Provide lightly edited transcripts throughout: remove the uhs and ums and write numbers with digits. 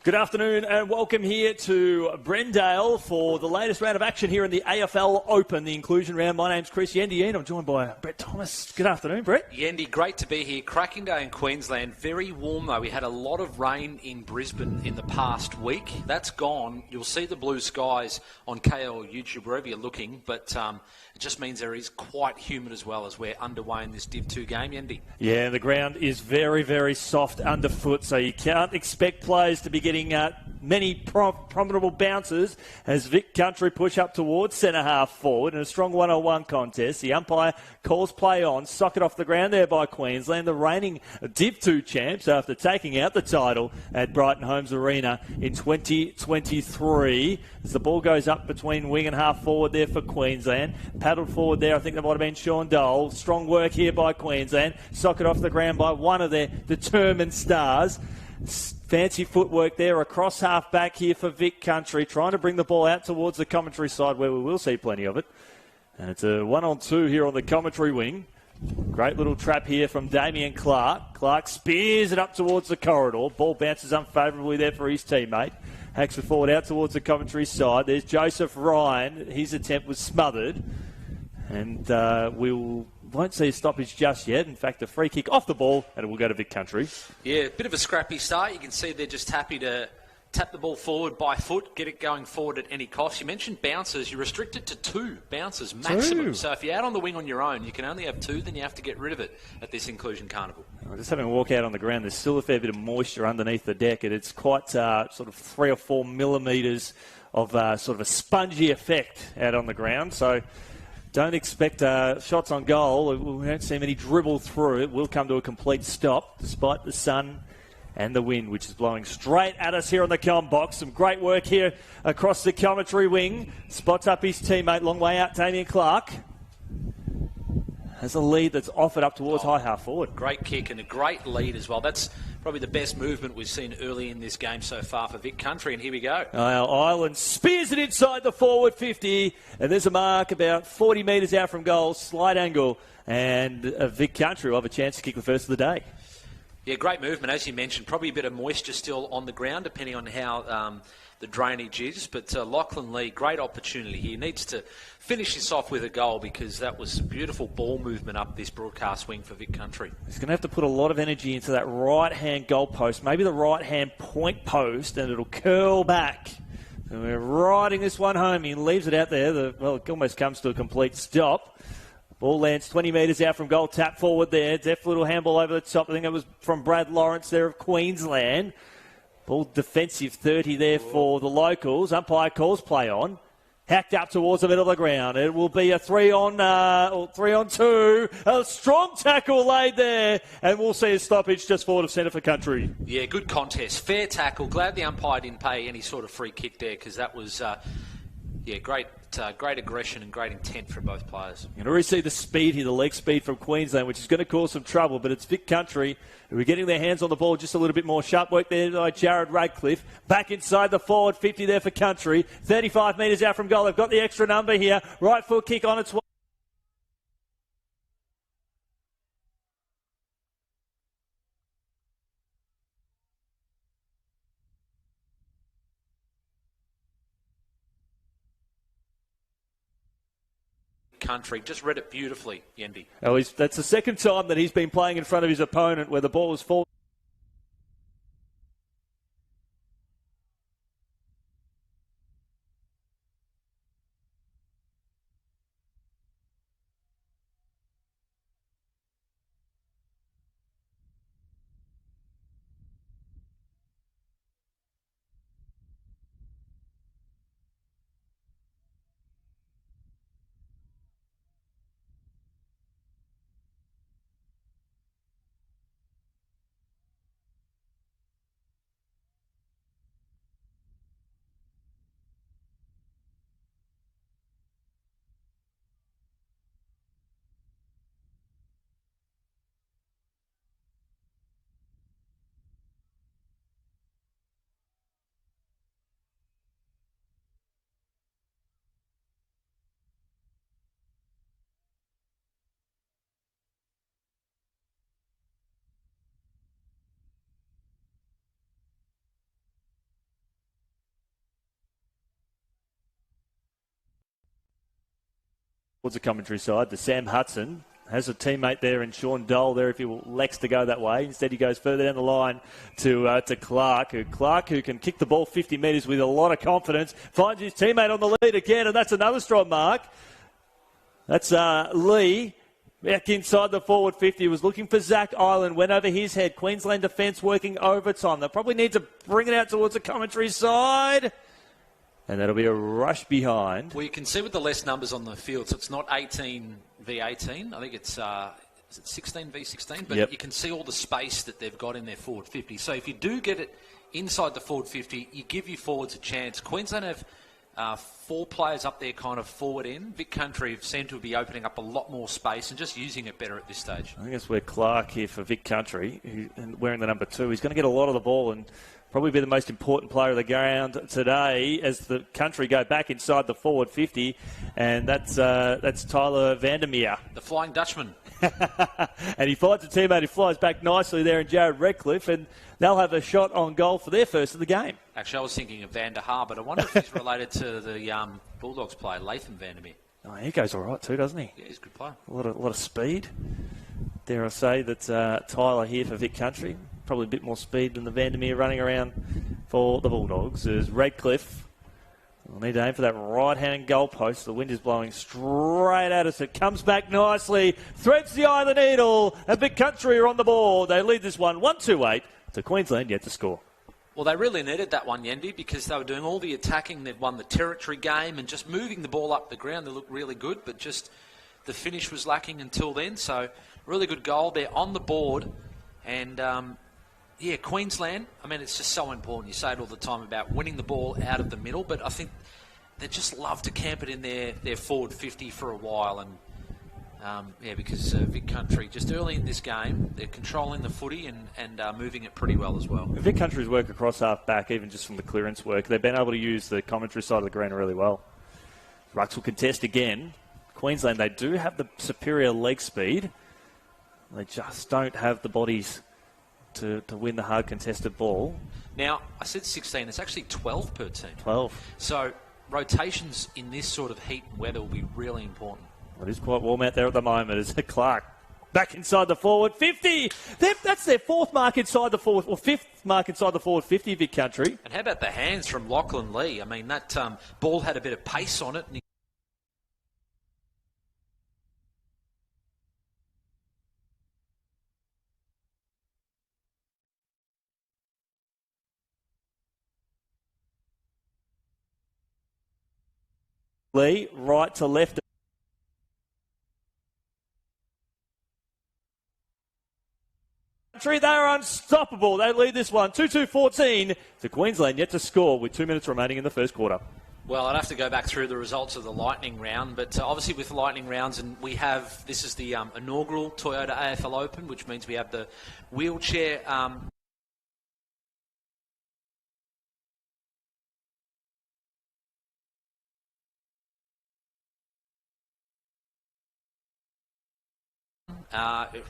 Good afternoon and welcome here to Brendale for the latest round of action here in the AFL Open, the inclusion round. My name's Chris Yendi and I'm joined by Brett Thomas. Good afternoon, Brett. Yendi, great to be here. Cracking day in Queensland. Very warm though. We had a lot of rain in Brisbane in the past week. That's gone. You'll see the blue skies on KL YouTube wherever you're looking, but it just means there is quite humid as well as we're underway in this Div 2 game, Yendi. Yeah, the ground is very, very soft underfoot, so you can't expect players to be getting many prominent bounces as Vic Country push up towards centre half forward in a strong 1-on-1 contest. The umpire calls play on, socket off the ground there by Queensland, the reigning Div 2 champs after taking out the title at Brighton Homes Arena in 2023. As the ball goes up between wing and half forward there for Queensland. Paddled forward there, I think that might have been Sean Dole. Strong work here by Queensland. Socket off the ground by one of their determined stars. Fancy footwork there across half back here for Vic Country, trying to bring the ball out towards the commentary side where we will see plenty of it. And it's a 1-on-2 here on the commentary wing. Great little trap here from Damien Clark. Clark spears it up towards the corridor. Ball bounces unfavourably there for his teammate. Hacks it forward out towards the commentary side. There's Joseph Ryan. His attempt was smothered. And won't see a stoppage just yet. In fact, a free kick off the ball, and it will go to Vic Country. Yeah, a bit of a scrappy start. You can see they're just happy to tap the ball forward by foot, get it going forward at any cost. You mentioned bouncers. You're restricted to 2 bouncers maximum. So if you're out on the wing on your own, you can only have 2, then you have to get rid of it at this inclusion carnival. Just having a walk out on the ground, there's still a fair bit of moisture underneath the deck, and it's quite sort of 3 or 4 millimetres of sort of a spongy effect out on the ground. So don't expect shots on goal. We won't see many dribble through. It will come to a complete stop despite the sun and the wind, which is blowing straight at us here on the comm box. Some great work here across the commentary wing. Spots up his teammate, long way out, Damien Clark. Has a lead that's offered up towards high half forward. Great kick and a great lead as well. That's probably the best movement we've seen early in this game so far for Vic Country, and here we go. Ireland spears it inside the forward 50, and there's a mark about 40 metres out from goal, slight angle, and Vic Country will have a chance to kick the first of the day. Yeah, great movement, as you mentioned. Probably a bit of moisture still on the ground, depending on how the drainage is. But Lachlan Lee, great opportunity. He needs to finish this off with a goal because that was beautiful ball movement up this broadcast wing for Vic Country. He's going to have to put a lot of energy into that right-hand goal post, maybe the right-hand point post, and it'll curl back. And we're riding this one home. He leaves it out there. It almost comes to a complete stop. Ball lands 20 metres out from goal, tap forward there. Deft little handball over the top. I think it was from Brad Lawrence there of Queensland. Ball defensive 30 there for the locals. Umpire calls play on. Hacked up towards the middle of the ground. It will be a 3-on-2. A strong tackle laid there. And we'll see a stoppage just forward of centre for Country. Yeah, good contest. Fair tackle. Glad the umpire didn't pay any sort of free kick there because that was... great aggression and great intent from both players. You can already see the speed here, the leg speed from Queensland, which is going to cause some trouble, but it's Vic Country who are getting their hands on the ball just a little bit more. Sharp work there by Jared Radcliffe. Back inside the forward 50 there for Country. 35 metres out from goal. They've got the extra number here. Right foot kick on its way. Country. Just read it beautifully, Yendi. That's the second time that he's been playing in front of his opponent where the ball was falling. towards the commentary side. The Sam Hudson has a teammate there in Sean Dole there if he elects to go that way. Instead, he goes further down the line to Clark, who can kick the ball 50 metres with a lot of confidence. Finds his teammate on the lead again, and that's another strong mark. That's Lee. Back inside the forward 50, was looking for Zach Island, went over his head. Queensland defence working overtime. They probably need to bring it out towards the commentary side. And that'll be a rush behind. Well, you can see with the less numbers on the field, so it's not 18 v 18. I think it's is it 16 v 16? But yep. You can see all the space that they've got in their forward 50. So if you do get it inside the forward 50, you give your forwards a chance. Queensland have 4 players up there kind of forward in. Vic Country seem to be opening up a lot more space and just using it better at this stage. I think that's where Clark here for Vic Country, wearing the number 2, he's going to get a lot of the ball and probably be the most important player of the ground today as the Country go back inside the forward 50, and that's Tyler Vandermeer. The Flying Dutchman. And he finds a teammate who flies back nicely there in Jared Redcliffe, and they'll have a shot on goal for their first of the game. Actually, I was thinking of Van der Haar, but I wonder if he's related to the Bulldogs player, Latham Vandermeer. Oh, he goes all right too, doesn't he? Yeah, he's a good player. A lot of speed. Dare I say that Tyler here for Vic Country, probably a bit more speed than the Vandermeer running around for the Bulldogs. As Redcliffe will need to aim for that right-hand goalpost. The wind is blowing straight at us. It comes back nicely, threads the eye of the needle, and Vic Country are on the board. They lead this one 1-2-8 to Queensland yet to score. Well, they really needed that one, Yendi, because they were doing all the attacking. They've won the territory game and just moving the ball up the ground. They looked really good, but just the finish was lacking until then. So, really good goal. They're on the board. And, Queensland, I mean, it's just so important. You say it all the time about winning the ball out of the middle, but I think they just love to camp it in their forward 50 for a while. And, because Vic Country, just early in this game, they're controlling the footy and moving it pretty well as well. Vic Country's work across half-back, even just from the clearance work, they've been able to use the commentary side of the green really well. Rucks will contest again. Queensland, they do have the superior leg speed. They just don't have the bodies to win the hard contested ball. Now, I said 16. It's actually 12 per team. 12. So rotations in this sort of heat and weather will be really important. Well, it is quite warm out there at the moment. As Clark back inside the forward 50. That's their 4th mark inside the forward, or 5th mark inside the forward 50, Vic Country. And how about the hands from Lachlan Lee? I mean, that ball had a bit of pace on it. And Lee, right to left. They are unstoppable. They lead this one 2-2-14 to Queensland, yet to score with 2 minutes remaining in the first quarter. Well, I'd have to go back through the results of the Lightning round, but obviously with Lightning rounds, and this is the inaugural Toyota AFL Open, which means we have the wheelchair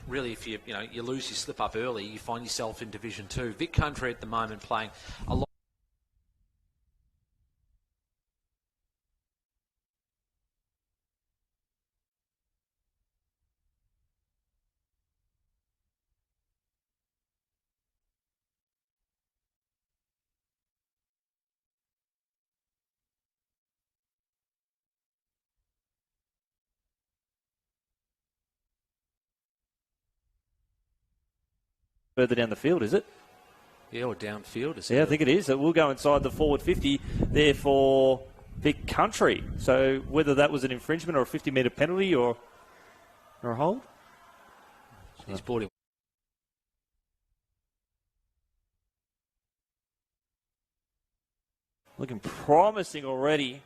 really, if you lose your slip up early, you find yourself in Division 2. Vic Country at the moment playing a lot. Further down the field, is it? Yeah, or downfield. Is I think it is. It will go inside the forward 50 there for Vic Country. So whether that was an infringement or a 50-metre penalty or a hold? He's brought him. Looking promising already.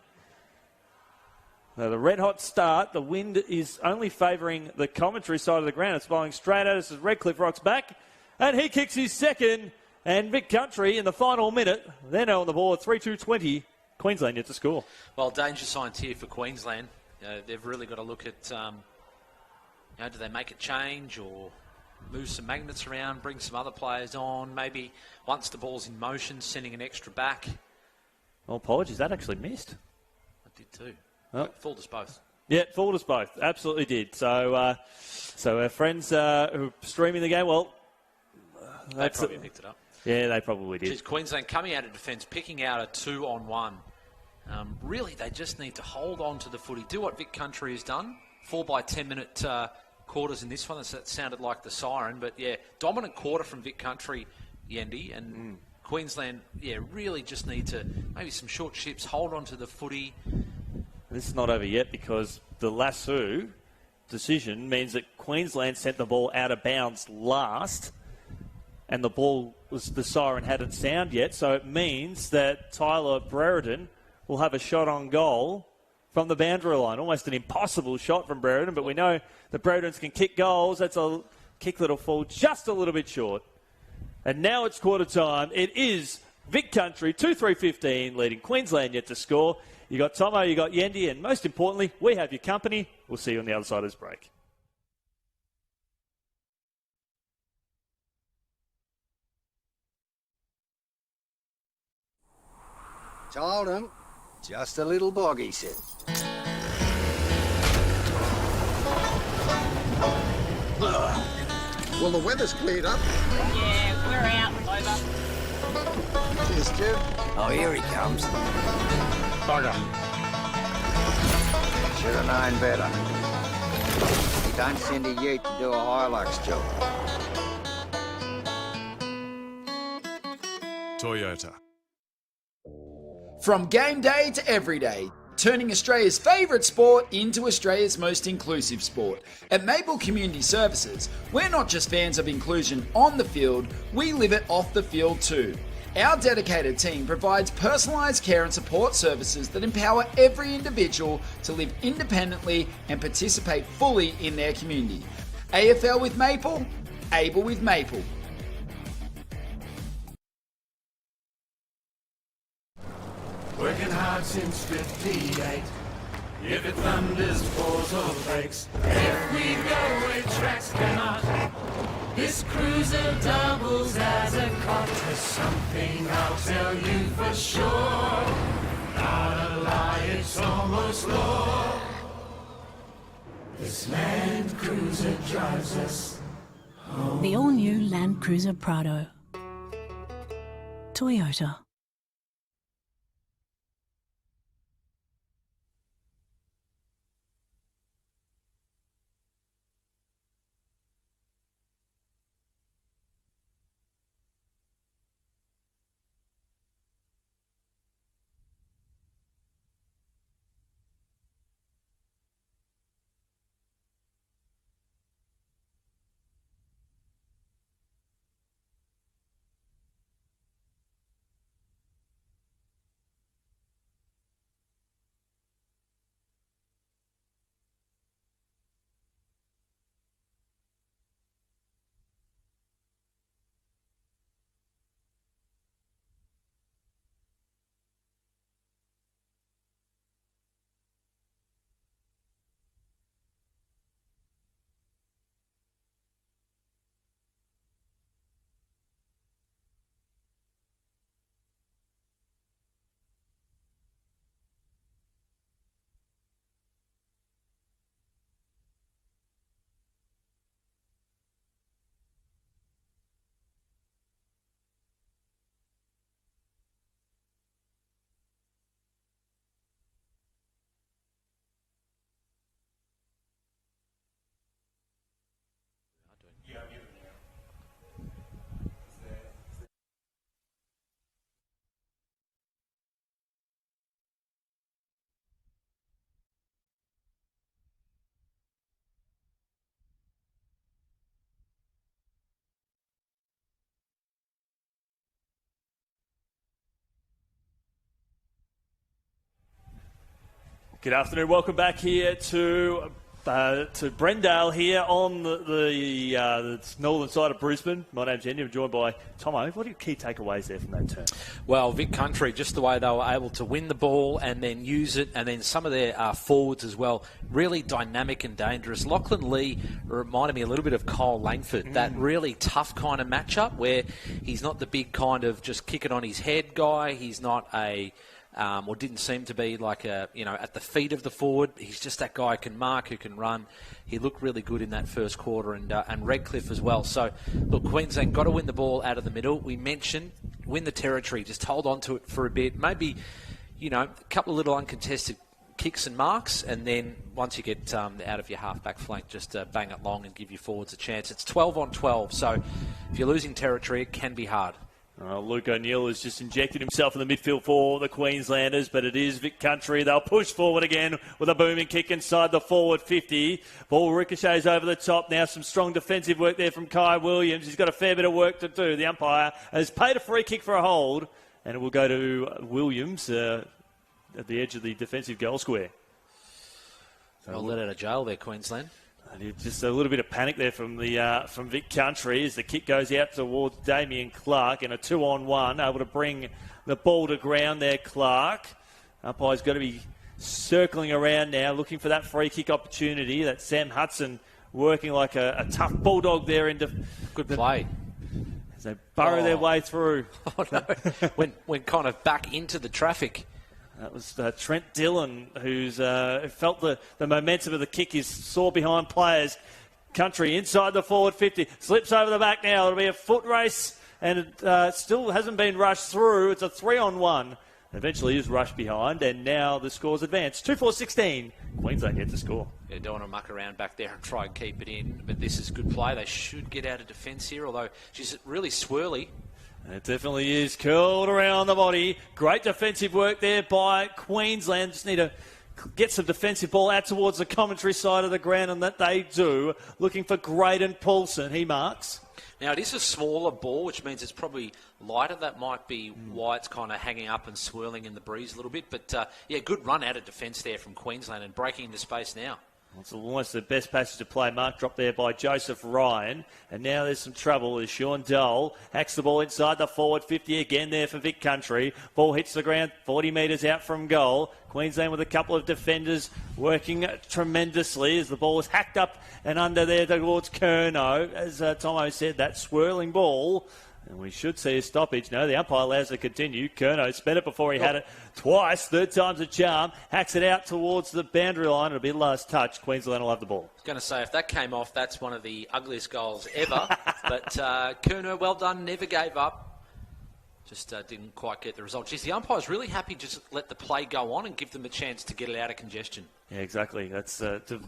Now the red-hot start. The wind is only favouring the commentary side of the ground. It's blowing straight at us as Redcliffe rocks back. And he kicks his second. And Vic Country in the final minute. They're now on the board, 3-2-20. Queensland yet to score. Well, danger signs here for Queensland. They've really got to look at, do they make a change or move some magnets around, bring some other players on? Maybe once the ball's in motion, sending an extra back. Well, apologies, that actually missed. I did too. Oh. Fooled us both. Yeah, fooled us both. Absolutely did. So so our friends who are streaming the game, well... They probably picked it up. Yeah, they probably did. Jeez, Queensland coming out of defence, picking out a 2-on-1. Really, they just need to hold on to the footy. Do what Vic Country has done. 4 by 10-minute quarters in this one. That sounded like the siren. But, yeah, dominant quarter from Vic Country, Yendi. And Queensland, yeah, really just need to, maybe some short shifts, hold on to the footy. This is not over yet because the lasso decision means that Queensland sent the ball out of bounds last. And the siren hadn't sounded yet, so it means that Tyler Brereton will have a shot on goal from the boundary line. Almost an impossible shot from Brereton, but we know that Breretons can kick goals. That's a kick that'll fall just a little bit short. And now it's quarter time. It is Vic Country, 2-3-15, leading Queensland yet to score. You got Tomo, you got Yendi, and most importantly, we have your company. We'll see you on the other side of this break. Told him, just a little bog, he said. Well, the weather's cleared up. Yeah, we're out. Over. Cheers, Stu. Oh, here he comes. Bugger. Should have known better. You don't send a ute to do a Hilux job. Toyota. From game day to every day, turning Australia's favourite sport into Australia's most inclusive sport. At Maple Community Services, we're not just fans of inclusion on the field, we live it off the field too. Our dedicated team provides personalised care and support services that empower every individual to live independently and participate fully in their community. AFL with Maple, able with Maple. Working hard since 58. If it thunders, pours or breaks, if we go where tracks cannot, this cruiser doubles as a cot. There's something I'll tell you for sure. Not a lie, it's almost law. This Land Cruiser drives us home. The all-new Land Cruiser Prado. Toyota. Good afternoon. Welcome back here to Brendale here on the northern side of Brisbane. My name's Andy. I'm joined by Tomo. What are your key takeaways there from that turn? Well, Vic Country, just the way they were able to win the ball and then use it, and then some of their forwards as well, really dynamic and dangerous. Lachlan Lee reminded me a little bit of Kyle Langford, that really tough kind of matchup where he's not the big kind of just kick it on his head guy. He's not a or didn't seem to be like at the feet of the forward. He's just that guy who can mark, who can run. He looked really good in that first quarter, and Redcliffe as well. So, look, Queensland got to win the ball out of the middle. We mentioned win the territory, just hold on to it for a bit. Maybe, a couple of little uncontested kicks and marks, and then once you get out of your half-back flank, just bang it long and give your forwards a chance. It's 12 on 12, so if you're losing territory, it can be hard. Luke O'Neill has just injected himself in the midfield for the Queenslanders, but it is Vic Country. They'll push forward again with a booming kick inside the forward 50. Ball ricochets over the top. Now some strong defensive work there from Kai Williams. He's got a fair bit of work to do. The umpire has paid a free kick for a hold, and it will go to Williams at the edge of the defensive goal square. Well let out of jail there, Queensland. Just a little bit of panic there from Vic Country as the kick goes out towards Damien Clark, and a 2-on-1, able to bring the ball to ground there, Clark. Umpire's got to be circling around now, looking for that free kick opportunity. That's Sam Hudson working like a tough bulldog there into good play. As they burrow their way through. Oh, no. Went kind of back into the traffic. That was Trent Dillon, who's felt the momentum of the kick is sore behind players. Country inside the forward 50. Slips over the back now. It'll be a foot race, and it still hasn't been rushed through. It's a 3-on-1. Eventually is rushed behind, and now the score's advanced. 2-4-16. Queensland gets the score. Yeah, don't want to muck around back there and try and keep it in, but this is good play. They should get out of defence here, although she's really swirly. It definitely is. Curled around the body. Great defensive work there by Queensland. Just need to get some defensive ball out towards the commentary side of the ground, and that they do. Looking for Graydon Paulson. He marks. Now, it is a smaller ball, which means it's probably lighter. That might be why it's kind of hanging up and swirling in the breeze a little bit. But, good run out of defence there from Queensland and breaking into space now. It's almost the best passage to play. Mark dropped there by Joseph Ryan. And now there's some trouble as Sean Dole hacks the ball inside the forward 50 again there for Vic Country. Ball hits the ground 40 metres out from goal. Queensland with a couple of defenders working tremendously as the ball is hacked up and under there towards Curnow. As Tomo said, that swirling ball. And we should see a stoppage. No, the umpire allows it to continue. Curnow sped it before he had it twice. Third time's a charm. Hacks it out towards the boundary line. It'll be the last touch. Queensland will have the ball. I was going to say, if that came off, that's one of the ugliest goals ever. But Curnow, well done, never gave up. Just didn't quite get the result. Geez, the umpire's really happy just let the play go on and give them a chance to get it out of congestion. Yeah, exactly. That's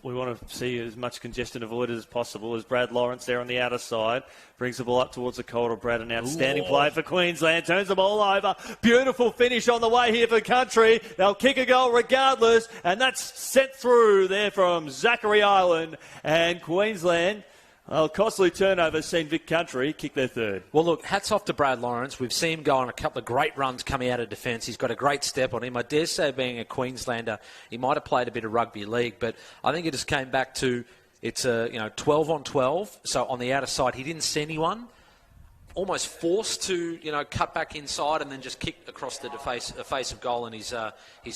we want to see as much congestion avoided as possible. As Brad Lawrence there on the outer side brings the ball up towards the Calder. Brad, an outstanding play for Queensland. Turns the ball over. Beautiful finish on the way here for Country. They'll kick a goal regardless, and that's sent through there from Zachary Island. And Queensland, well, costly turnover, seen Vic Country kick their third. Well, look, hats off to Brad Lawrence. We've seen him go on a couple of great runs coming out of defence. He's got a great step on him. I dare say, being a Queenslander, he might have played a bit of rugby league, but I think it just came back to it's a 12 on 12. So on the outer side, he didn't see anyone. Almost forced to cut back inside and then just kick across the face of goal in his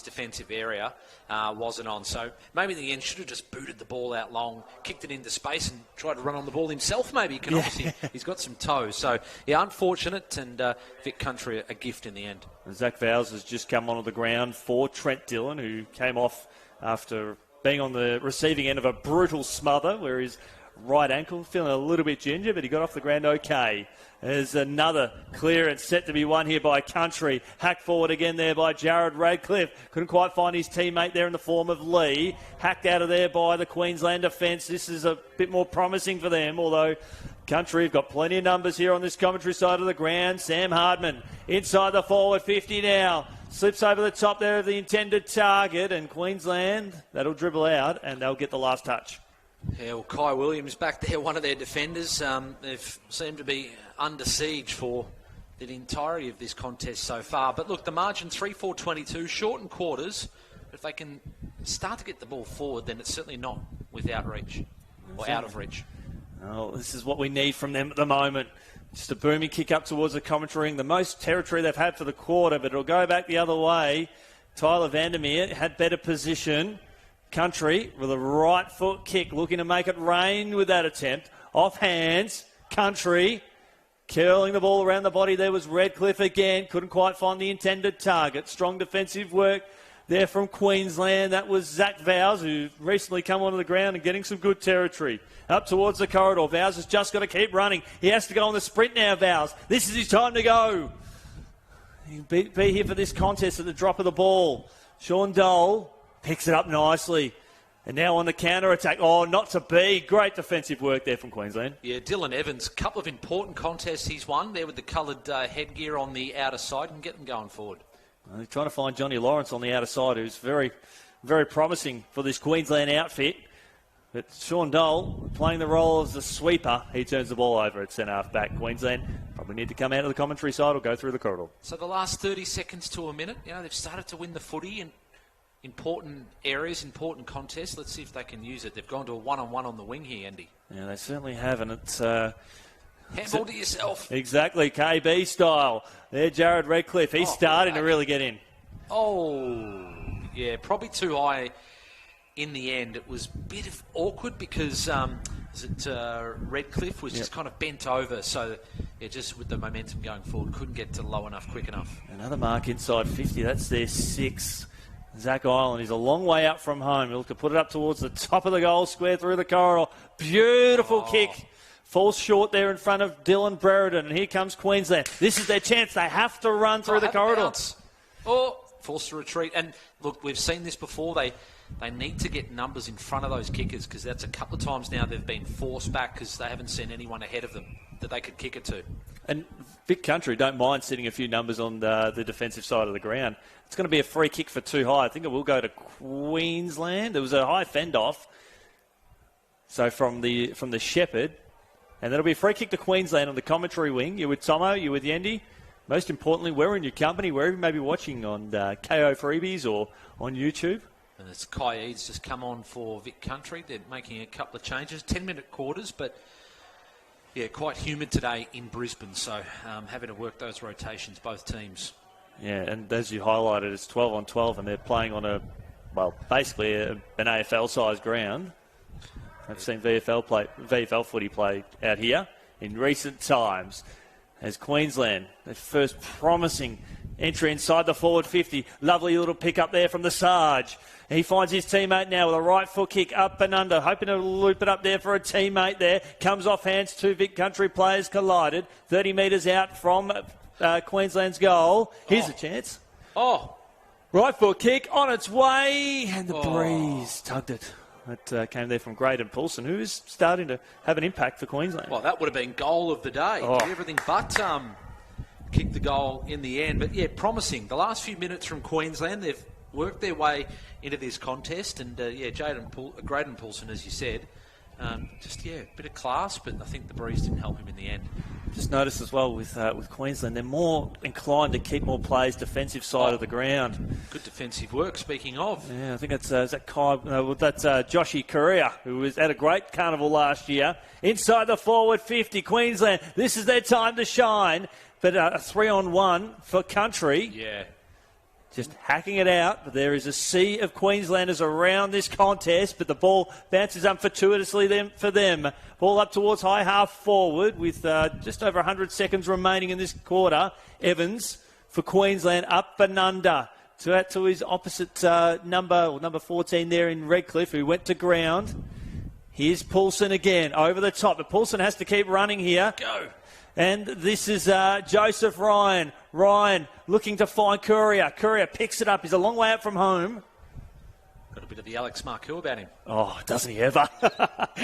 defensive area. Wasn't on. So maybe in the end should have just booted the ball out long, kicked it into space and tried to run on the ball himself maybe. Obviously he's got some toes. So yeah, unfortunate, and Vic Country a gift in the end. And Zach Vowles has just come onto the ground for Trent Dillon, who came off after being on the receiving end of a brutal smother where his right ankle feeling a little bit ginger, but he got off the ground okay. There's another clearance set to be won here by Country. Hacked forward again there by Jared Radcliffe. Couldn't quite find his teammate there in the form of Lee. Hacked out of there by the Queensland defence. This is a bit more promising for them, although Country have got plenty of numbers here on this commentary side of the ground. Sam Hardman inside the forward 50 now. Slips over the top there of the intended target, and Queensland, that'll dribble out and they'll get the last touch. Yeah, well, Kai Williams back there, one of their defenders. They've seemed to be under siege for the entirety of this contest so far. But look, the margin 3-4-22, shortened quarters. If they can start to get the ball forward, then it's certainly not without reach or out of reach. Oh, this is what we need from them at the moment. Just a booming kick up towards the commentary ring. The most territory they've had for the quarter, but it'll go back the other way. Tyler Vandermeer had better position. Country with a right foot kick, looking to make it rain with that attempt. Off hands, Country. Curling the ball around the body, there was Redcliffe again. Couldn't quite find the intended target. Strong defensive work there from Queensland. That was Zach Vowes, who recently come onto the ground and getting some good territory. Up towards the corridor. Vowes has just got to keep running. He has to go on the sprint now, Vowes. This is his time to go. He'll be here for this contest at the drop of the ball. Sean Dole picks it up nicely. And now on the counter-attack. Oh, not to be. Great defensive work there from Queensland. Yeah, Dylan Evans, a couple of important contests he's won there with the coloured headgear on the outer side and get them going forward. They're trying to find Johnny Lawrence on the outer side, who's very, very promising for this Queensland outfit. But Sean Dole playing the role as the sweeper. He turns the ball over at centre-half back. Queensland probably need to come out of the commentary side or go through the corridor. So the last 30 seconds to a minute, they've started to win the footy in important areas, important contests. Let's see if they can use it. They've gone to a one-on-one on the wing here, Andy. Yeah, they certainly have, and it's... handball to yourself. Exactly, KB style. There, Jared Redcliffe. He's starting to really get in. Oh, yeah, probably too high in the end. It was a bit of awkward because Redcliffe was just kind of bent over. So, just with the momentum going forward, couldn't get to low enough, quick enough. Another mark inside 50. That's their 6. Zach Island is a long way up from home. He'll look to put it up towards the top of the goal square through the corridor. Beautiful kick. Falls short there in front of Dylan Brereton. And here comes Queensland. This is their chance. They have to run through the corridor. Forced to retreat. And look, we've seen this before. They need to get numbers in front of those kickers because that's a couple of times now they've been forced back because they haven't seen anyone ahead of them that they could kick it to. And Vic Country don't mind sitting a few numbers on the defensive side of the ground. It's going to be a free kick for too high. I think it will go to Queensland. There was a high fend-off. So from the Shepherd. And that'll be a free kick to Queensland on the commentary wing. You're with Tomo, you're with Yendi. Most importantly, we're in your company, wherever you may be watching on KO Freebies or on YouTube. And it's Kai Eads just come on for Vic Country. They're making a couple of changes, 10-minute quarters, but quite humid today in Brisbane. So having to work those rotations, both teams. Yeah, and as you highlighted, it's 12 on 12, and they're playing on basically an AFL-sized ground. I've seen VFL footy play out here in recent times. As Queensland, their first promising entry inside the forward 50. Lovely little pick up there from the Sarge. He finds his teammate now with a right foot kick up and under, hoping to loop it up there for a teammate there. Comes off hands, 2 Vic Country players collided. 30 metres out from Queensland's goal. Here's a chance. Right foot kick on its way, and the breeze tugged it. That came there from Graydon Poulsen, who is starting to have an impact for Queensland. Well, that would have been goal of the day. Everything but kicked the goal in the end. But, promising. The last few minutes from Queensland, they've worked their way into this contest. And, Graydon Poulsen, as you said, a bit of class, but I think the breeze didn't help him in the end. Just noticed as well with Queensland, they're more inclined to keep more plays defensive side of the ground. Good defensive work, speaking of. Yeah, I think that's Joshy Correa, who had a great carnival last year. Inside the forward 50, Queensland, this is their time to shine. But a 3-on-1 for Country. Yeah. Just hacking it out, but there is a sea of Queenslanders around this contest, but the ball bounces up fortuitously for them. Ball up towards high half forward with just over 100 seconds remaining in this quarter. Evans for Queensland up and under. To his opposite number 14 there in Redcliffe, who went to ground. Here's Poulsen again, over the top, but Poulsen has to keep running here. Go! And this is Joseph Ryan. Ryan looking to find Courier. Courier picks it up. He's a long way out from home. Got a bit of the Alex Marcoux about him. Oh, doesn't he ever?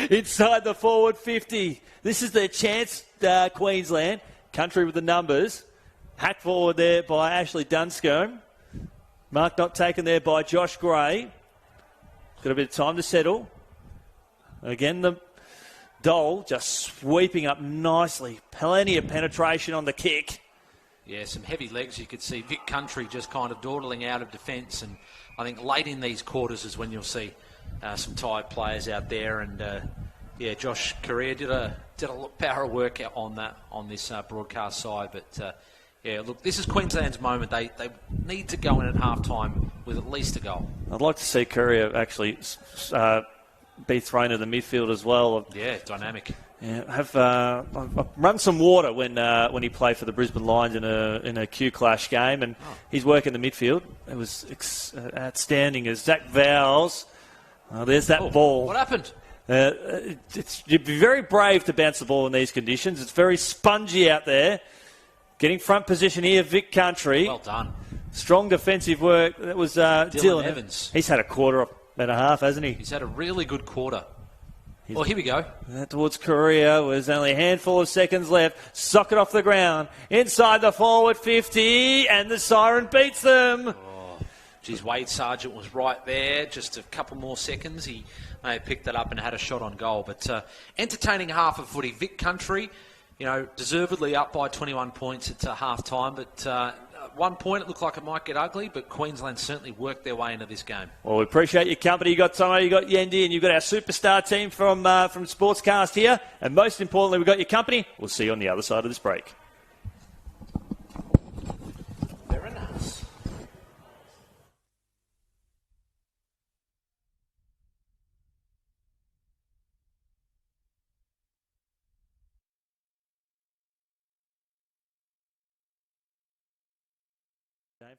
Inside the forward 50. This is their chance, Queensland. Country with the numbers. Hacked forward there by Ashley Dunscombe. Mark not taken there by Josh Gray. Got a bit of time to settle. Again, the Dole just sweeping up nicely. Plenty of penetration on the kick. Yeah, some heavy legs. You could see Vic Country just kind of dawdling out of defence. And I think late in these quarters is when you'll see some tired players out there. And, Josh Correa did a power of work on this broadcast side. But, look, this is Queensland's moment. They need to go in at half-time with at least a goal. I'd like to see Courier actually be thrown to the midfield as well. Yeah, dynamic. Yeah, I've run some water when he played for the Brisbane Lions in a Q Clash game, and he's working the midfield. It was outstanding as Zach Vowles. There's that ball. What happened? You'd be very brave to bounce the ball in these conditions. It's very spongy out there. Getting front position here, Vic Country. Well done. Strong defensive work. That was Dylan Evans. He's had a quarter and a half, hasn't he? He's had a really good quarter. Well, here we go. Towards Korea, was only a handful of seconds left. Sock it off the ground. Inside the forward 50, and the siren beats them. Geez, Wade Sargent was right there. Just a couple more seconds. He may have picked that up and had a shot on goal. But entertaining half of footy. Vic Country, deservedly up by 21 points at half time. But at 1 point, it looked like it might get ugly. But Queensland certainly worked their way into this game. Well, we appreciate your company. You got Tomo, you got Yendi, and you've got our superstar team from Sportscast here. And most importantly, we've got your company. We'll see you on the other side of this break. Very nice.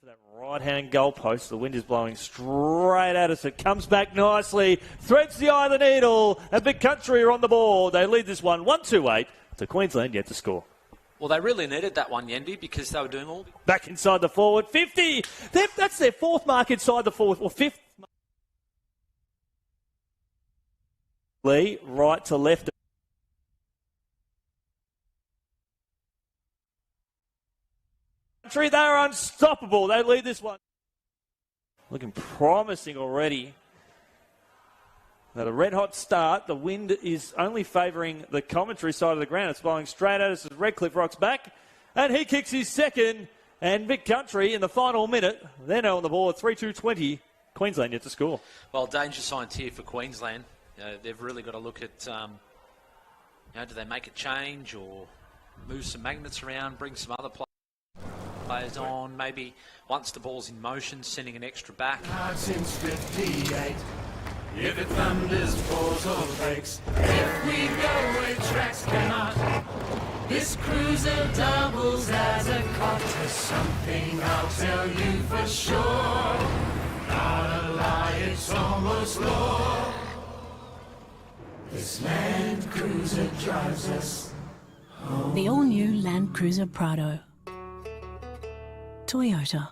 For that right-hand goalpost, the wind is blowing straight at us. It comes back nicely, threads the eye of the needle, and Vic Country are on the board. They lead this one 1-2-8 to Queensland yet to score. Well, they really needed that one, Yendi, because they were doing all... Back inside the forward 50. That's their fourth mark inside the forward, or fifth. Lee, right to left. They're unstoppable. They lead this one. Looking promising already. Now, a red-hot start. The wind is only favouring the commentary side of the ground. It's blowing straight at us as Redcliffe rocks back. And he kicks his second. And Vic Country in the final minute. They're now on the board. 3-2-20. Queensland yet to score. Well, danger signs here for Queensland. They've really got to look at, do they make a change or move some magnets around, bring some other players on, maybe once the ball's in motion, sending an extra back. Since 58, if it thunders, pours or breaks, if we go where tracks cannot, this cruiser doubles as a cot. There's something I'll tell you for sure, not a lie, it's almost law. This Land Cruiser drives us home. The all-new Land Cruiser Prado. Toyota.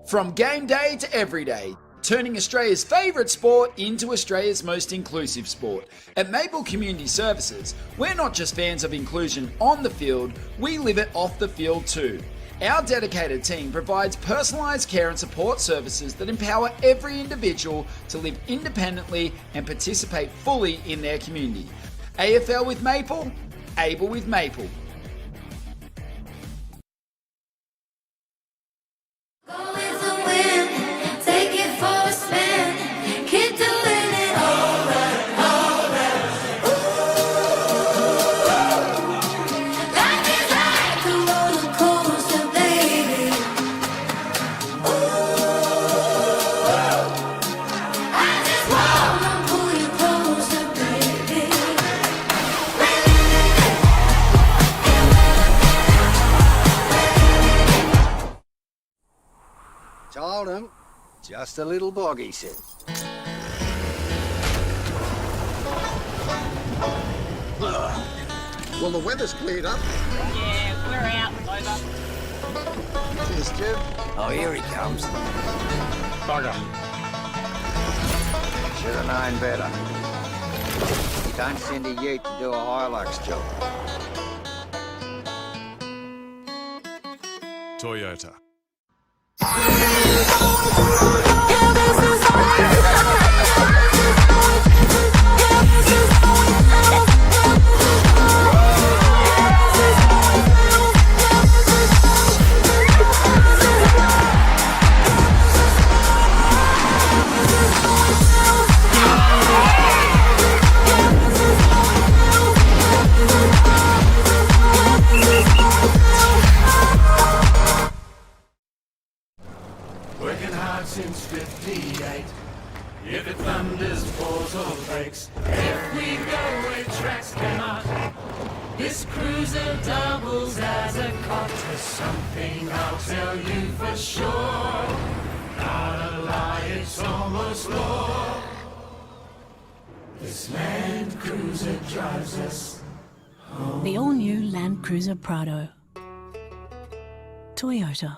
From game day to every day, turning Australia's favourite sport into Australia's most inclusive sport. At Maple Community Services, we're not just fans of inclusion on the field, we live it off the field too. Our dedicated team provides personalised care and support services that empower every individual to live independently and participate fully in their community. AFL with Maple, able with Maple. Told him, just a little bog, he said. Well, the weather's cleared up. Yeah, we're out. Over. Cheers, Jim. Oh, here he comes. Bugger. Should have known better. You don't send a ute to do a Hilux job. Toyota. Working hard since 58. If it thunders, pours or breaks, if we go where tracks cannot, this cruiser doubles as a cot. There's something I'll tell you for sure, not a lie, it's almost law. This Land Cruiser drives us home. The all-new Land Cruiser Prado. Toyota.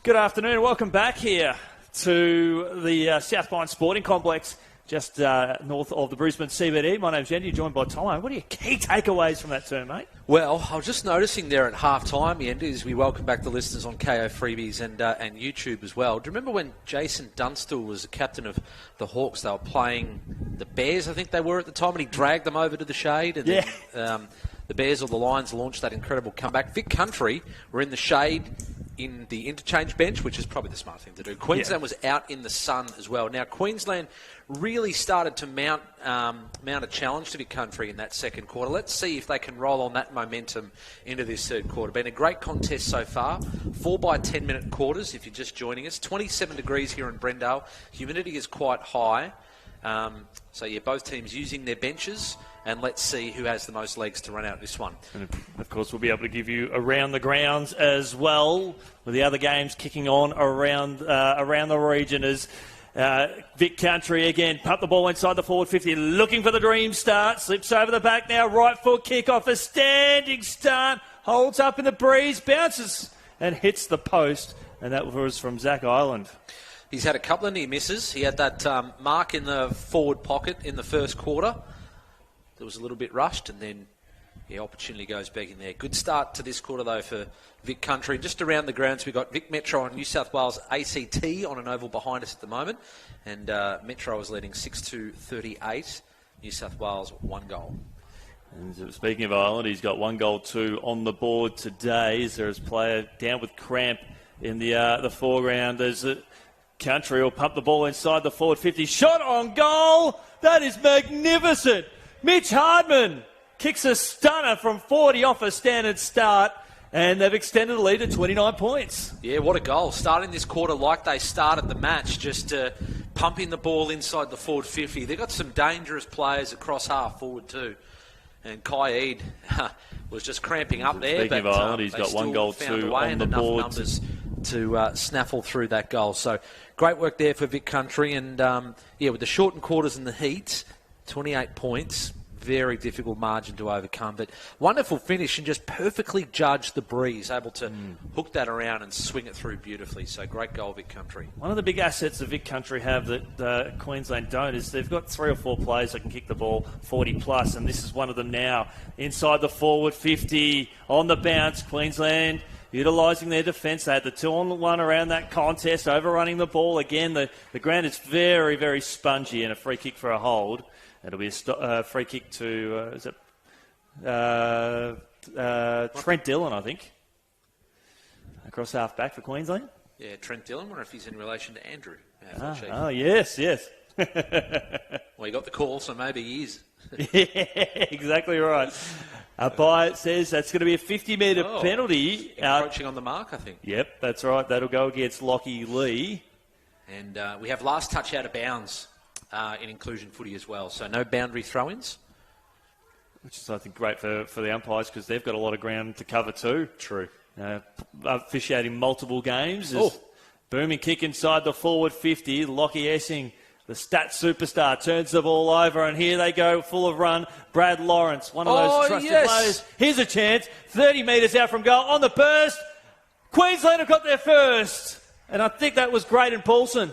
Good afternoon. Welcome back here to the South Pine Sporting Complex, just north of the Brisbane CBD. My name's Andy, joined by Tom. What are your key takeaways from that term, mate? Well, I was just noticing there at half-time, Andy, as we welcome back the listeners on KO Freebies and YouTube as well. Do you remember when Jason Dunstall was the captain of the Hawks? They were playing the Bears, I think they were at the time, and he dragged them over to the shade. And then the Bears or the Lions launched that incredible comeback. Vic Country were in the shade in the interchange bench, which is probably the smart thing to do. Queensland was out in the sun as well. Now, Queensland really started to mount a challenge to Vic Country in that second quarter. Let's see if they can roll on that momentum into this third quarter. Been a great contest so far. 4 by 10-minute quarters, if you're just joining us. 27 degrees here in Brendale. Humidity is quite high. Both teams using their benches, and let's see who has the most legs to run out this one. And of course, we'll be able to give you around the grounds as well, with the other games kicking on around the region as Vic Country again pump the ball inside the forward 50, looking for the dream start. Slips over the back now, right foot kick off, a standing start, holds up in the breeze, bounces and hits the post, and that was from Zach Ireland. He's had a couple of near misses. He had that mark in the forward pocket in the first quarter. That was a little bit rushed, and then opportunity goes back in there. Good start to this quarter, though, for Vic Country. Just around the grounds, we've got Vic Metro and New South Wales ACT on an oval behind us at the moment. And Metro is leading 6-2-38. New South Wales, 1 goal. And speaking of Ireland, he's got 1 goal, 2 on the board today. Is there his player down with cramp in the foreground? There's Country will pump the ball inside the forward 50. Shot on goal! That is magnificent! Mitch Hardman kicks a stunner from 40 off a standard start, and they've extended the lead to 29 points. Yeah, what a goal. Starting this quarter like they started the match, just pumping the ball inside the forward 50. They've got some dangerous players across half forward too. And Kai Eid was just cramping up there. Speaking of Ireland, he's got 1 goal, 2 on the board. Numbers to snaffle through that goal. So great work there for Vic Country. And with the shortened quarters and the heat, 28 points. Very difficult margin to overcome, but wonderful finish and just perfectly judged the breeze, able to hook that around and swing it through beautifully. So great goal, Vic Country. One of the big assets that Vic Country have that Queensland don't is they've got 3 or 4 players that can kick the ball 40 plus, and this is one of them now. Inside the forward 50, on the bounce, Queensland utilising their defence. They had the 2-on-1 around that contest, overrunning the ball. Again, the ground is very, very spongy, and a free kick for a hold. It'll be a free kick to, Trent Dillon, I think. Across half back for Queensland. Yeah, Trent Dillon. I wonder if he's in relation to Andrew. Yes. Well, he got the call, so maybe he is. Yeah, exactly right. Umpire says that's going to be a 50-metre penalty. Encroaching on the mark, I think. Yep, that's right. That'll go against Lockie Lee. And we have last touch out of bounds in inclusion footy as well. So no boundary throw-ins. Which is, I think, great for the umpires because they've got a lot of ground to cover too. True. Officiating multiple games. Booming kick inside the forward 50. Lockie Essing, the stat superstar, turns the ball over, and here they go, full of run. Brad Lawrence, one of those trusted players. Here's a chance. 30 metres out from goal on the burst. Queensland have got their first. And I think that was Graydon Poulsen.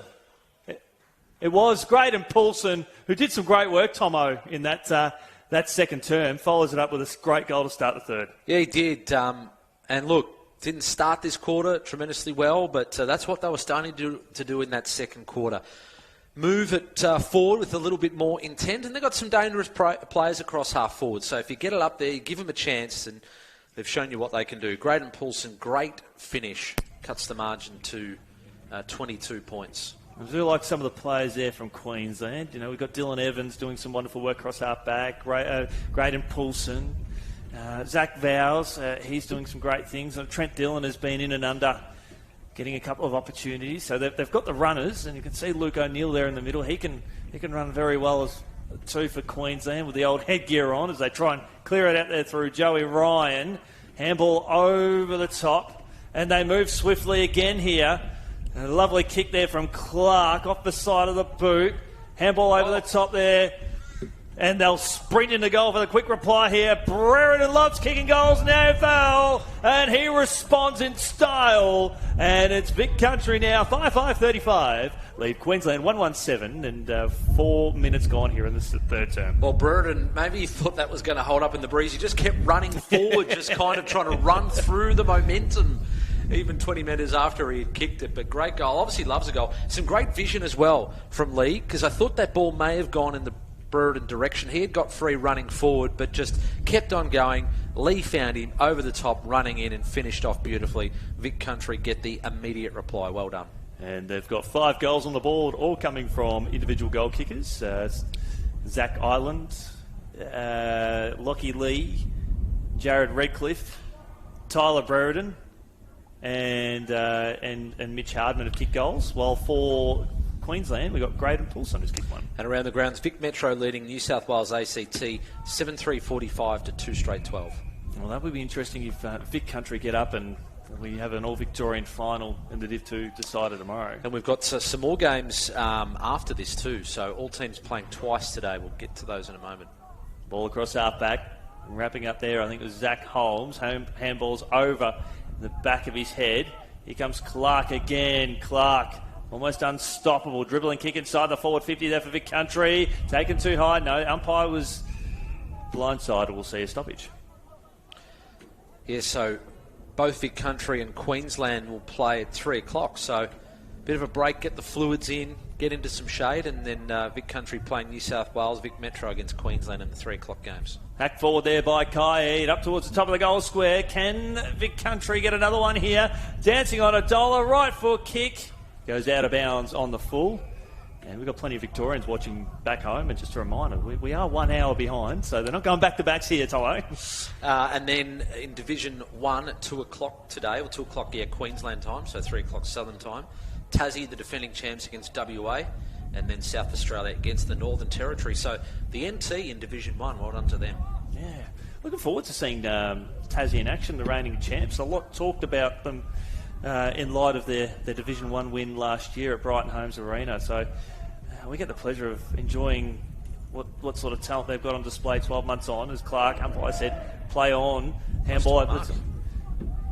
It was Graydon Poulsen who did some great work, Tomo, in that second term. Follows it up with a great goal to start the third. Yeah, he did. And look, didn't start this quarter tremendously well, but that's what they were starting to do in that second quarter. Move it forward with a little bit more intent, and they've got some dangerous players across half forward. So if you get it up there, you give them a chance, and they've shown you what they can do. Graydon Poulsen, great finish, cuts the margin to 22 points. I do like some of the players there from Queensland. You know, we've got Dylan Evans doing some wonderful work across half back. Graydon Poulsen. Zach Vowles, he's doing some great things. And Trent Dillon has been in and under, getting a couple of opportunities. So they've got the runners, and you can see Luke O'Neill there in the middle. He can run very well as two for Queensland with the old headgear on as they try and clear it out there through Joey Ryan. Handball over the top, and they move swiftly again here. A lovely kick there from Clark off the side of the boot. Handball over the top there. And they'll sprint into goal for the quick reply here. Brereton loves kicking goals in the AFL. And he responds in style. And it's Vic Country now, 5-5-35. Lead Queensland 1-1-7 and 4 minutes gone here in the third term. Well, Brereton, maybe he thought that was going to hold up in the breeze. He just kept running forward, just kind of trying to run through the momentum. Even 20 metres after he had kicked it. But great goal. Obviously loves a goal. Some great vision as well from Lee, because I thought that ball may have gone in the Brereton direction. He had got free running forward, but just kept on going. Lee found him over the top, running in, and finished off beautifully. Vic Country get the immediate reply. Well done. And they've got 5 goals on the board, all coming from individual goal kickers. Zach Island, Lockie Lee, Jared Redcliffe, Tyler Brereton, and Mitch Hardman have kicked goals, while for Queensland, we've got Graydon Poulsen who's kicked one. And around the grounds, Vic Metro leading New South Wales ACT 7-3-45 to 2 straight 12. Well, that would be interesting if Vic Country get up and we have an all-Victorian final in the Div 2 decided tomorrow. And we've got some more games after this too, so all teams playing twice today. We'll get to those in a moment. Ball across half-back. Wrapping up there, I think it was Zach Holmes. Handball's over the back of his head. Here comes Clark again. Clark, almost unstoppable. Dribbling kick inside the forward 50 there for Vic Country. Taken too high. No, umpire was blindsided. We'll see a stoppage. Yeah, so both Vic Country and Queensland will play at 3 o'clock. So a bit of a break, get the fluids in, get into some shade, and then Vic Country playing New South Wales, Vic Metro against Queensland in the 3 o'clock games. Hack forward there by Kaid, up towards the top of the goal square. Can Vic Country get another one here? Dancing on a dollar, right foot kick. Goes out of bounds on the full. And we've got plenty of Victorians watching back home. And just a reminder, we are 1 hour behind, so they're not going back-to-backs here, Tomo. And then in Division 1 at 2 o'clock today, or 2 o'clock, Queensland time, so 3 o'clock Southern time. Tassie, the defending champs, against WA. And then South Australia against the Northern Territory. So the NT in Division 1, well done to them. Yeah. Looking forward to seeing Tassie in action, the reigning champs. A lot talked about them in light of their Division 1 win last year at Brighton Homes Arena. So we get the pleasure of enjoying what sort of talent they've got on display 12 months on. As Clark, umpire said, play on. Handball up.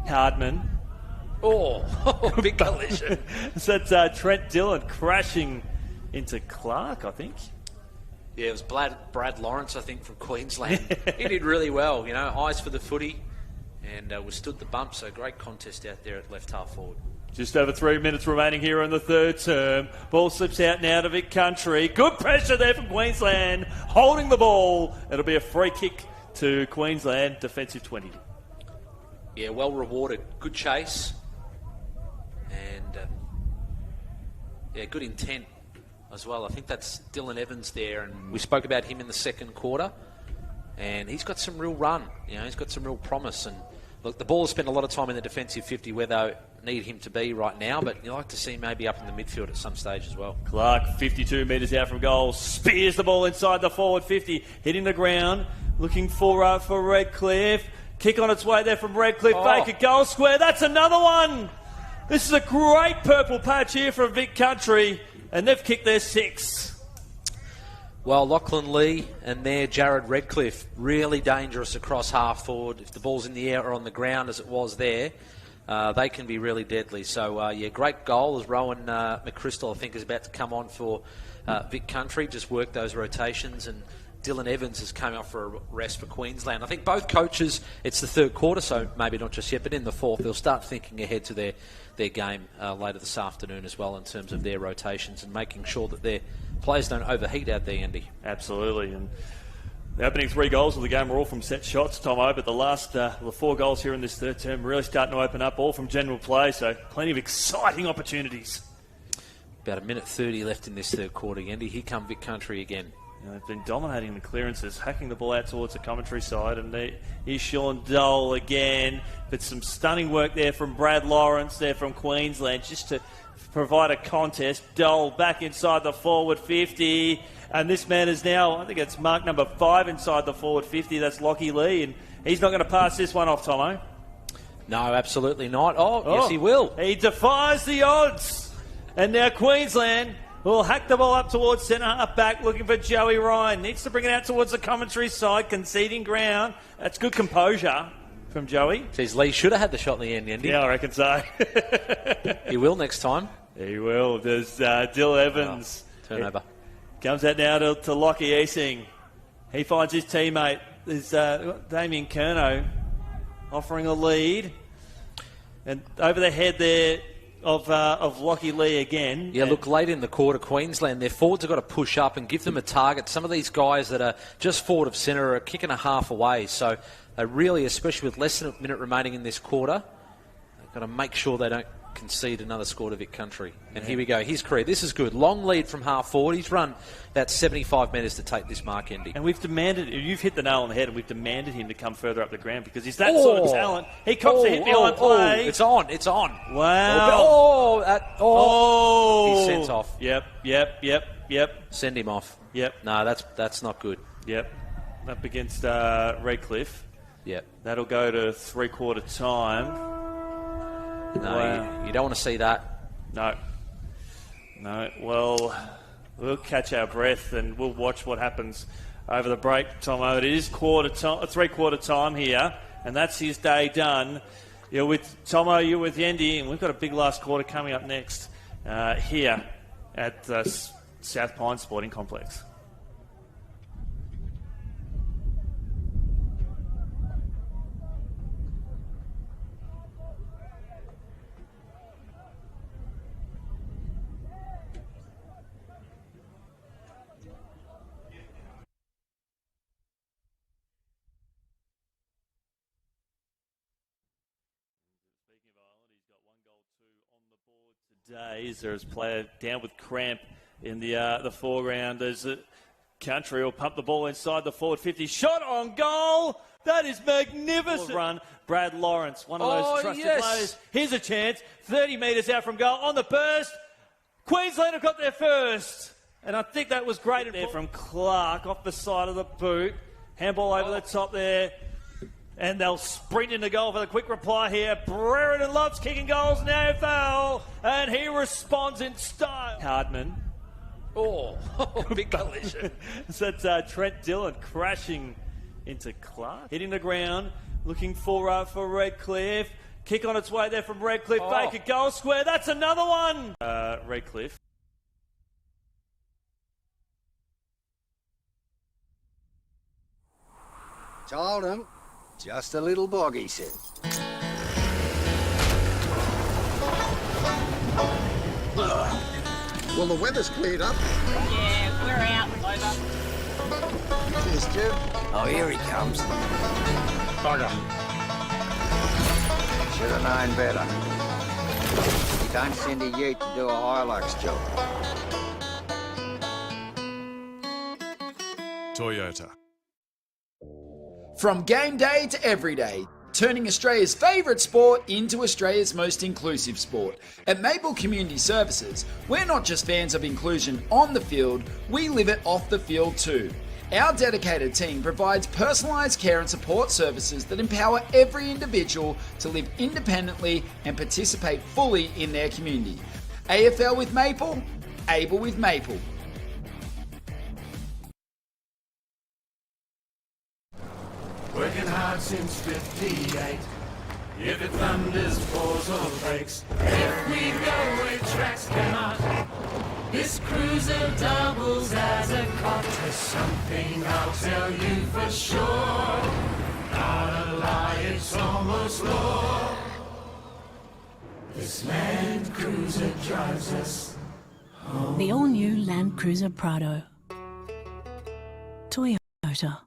Hardman. Oh, big collision. So that's Trent Dillon crashing into Clark, I think. Yeah, it was Brad Lawrence, I think, from Queensland. He did really well, eyes for the footy, and withstood the bump. So great contest out there at left half forward. Just over 3 minutes remaining here in the third term. Ball slips out now to Vic Country. Good pressure there from Queensland, holding the ball. It'll be a free kick to Queensland, defensive 20. Yeah, well rewarded. Good chase. And, good intent as well. I think that's Dylan Evans there, and we spoke about him in the second quarter, and he's got some real run. You know, he's got some real promise. And look, the ball has spent a lot of time in the defensive 50 where they need him to be right now, but you like to see him maybe up in the midfield at some stage as well. Clark, 52 metres out from goal, spears the ball inside the forward 50, hitting the ground, looking for Redcliffe. Kick on its way there from Redcliffe. Baker, goal square. That's another one. This is a great purple patch here from Vic Country, and they've kicked their 6. Well, Lachlan Lee and there Jared Redcliffe, really dangerous across half forward. If the ball's in the air or on the ground as it was there, they can be really deadly. So, yeah, great goal as Rowan McChrystal, I think, is about to come on for Vic Country. Just work those rotations, and Dylan Evans has come off for a rest for Queensland. I think both coaches, it's the third quarter, so maybe not just yet, but in the fourth, they'll start thinking ahead to their game later this afternoon as well in terms of their rotations and making sure that their players don't overheat out there, Andy. Absolutely. And the opening 3 goals of the game were all from set shots, Tomo, but the last the 4 goals here in this third term really starting to open up, all from general play, so plenty of exciting opportunities. About a minute 30 left in this third quarter, Andy. Here come Vic Country again. They've been dominating the clearances, hacking the ball out towards the commentary side, and here's Sean Dole again. But some stunning work there from Brad Lawrence there from Queensland just to provide a contest. Dole back inside the forward 50, and this man is now, I think it's mark number 5 inside the forward 50. That's Lockie Lee, and he's not going to pass this one off, Tomo. No, absolutely not. Yes, he will. He defies the odds, and now Queensland will hack the ball up towards centre half back, looking for Joey Ryan. Needs to bring it out towards the commentary side, conceding ground. That's good composure from Joey. Says Lee should have had the shot in the end, Andy. Yeah, I reckon so. He will next time. He will. There's Dill Evans. Turnover. Comes out now to Lockie Easing. He finds his teammate. There's Damien Curnow offering a lead. And over the head there of Lockie Lee again. Yeah, look, late in the quarter, Queensland, their forwards have got to push up and give them a target. Some of these guys that are just forward of centre are kicking a half away. So they really, especially with less than a minute remaining in this quarter, they've got to make sure they don't concede another score to Vic Country. And here we go. His career. This is good. Long lead from half forward. He's run about 75 metres to take this mark, Andy. And we've demanded, you've hit the nail on the head, and we've demanded him to come further up the ground because he's that sort of talent. He cops a hit behind play. It's on. It's on. Wow. He's sent off. Yep. Send him off. Yep. No, that's not good. Yep. Up against Redcliffe. Yep. That'll go to 3/4 time. No, wow. You don't want to see that. No. Well, we'll catch our breath and we'll watch what happens over the break, Tomo. It is 3/4 time here, and that's his day done. You're with Tomo, you're with Yendi, and we've got a big last quarter coming up next here at South Pine Sporting Complex. Days. There's a player down with cramp in the foreground. There's a Country will pump the ball inside the forward 50. Shot on goal. That is magnificent. Run. Brad Lawrence, one of those trusted players. Here's a chance. 30 metres out from goal on the burst. Queensland have got their first. And I think that was great there from Clark off the side of the boot. Handball over the top there. And they'll sprint into goal for the quick reply here. Brereton loves kicking goals in the AFL. And he responds in style. Hardman. Big collision. So that's Trent Dillon crashing into Clark. Hitting the ground. Looking for Redcliffe. Kick on its way there from Redcliffe. Baker, goal square. That's another one. Redcliffe. Told him. Just a little bog, he said. Well, the weather's cleared up. Yeah, we're out. Over. Cheers, Jim. Oh, here he comes. Bugger. Should have known better. You don't send a ute to do a Hilux job. Toyota. From game day to every day, turning Australia's favourite sport into Australia's most inclusive sport. At Maple Community Services, we're not just fans of inclusion on the field, we live it off the field too. Our dedicated team provides personalised care and support services that empower every individual to live independently and participate fully in their community. AFL with Maple, able with Maple. Working hard since 58. If it thunders, pours or breaks, if we go where tracks cannot, this cruiser doubles as a cot. There's something I'll tell you for sure, not a lie, it's almost law. This Land Cruiser drives us home. The all-new Land Cruiser Prado. Toyota.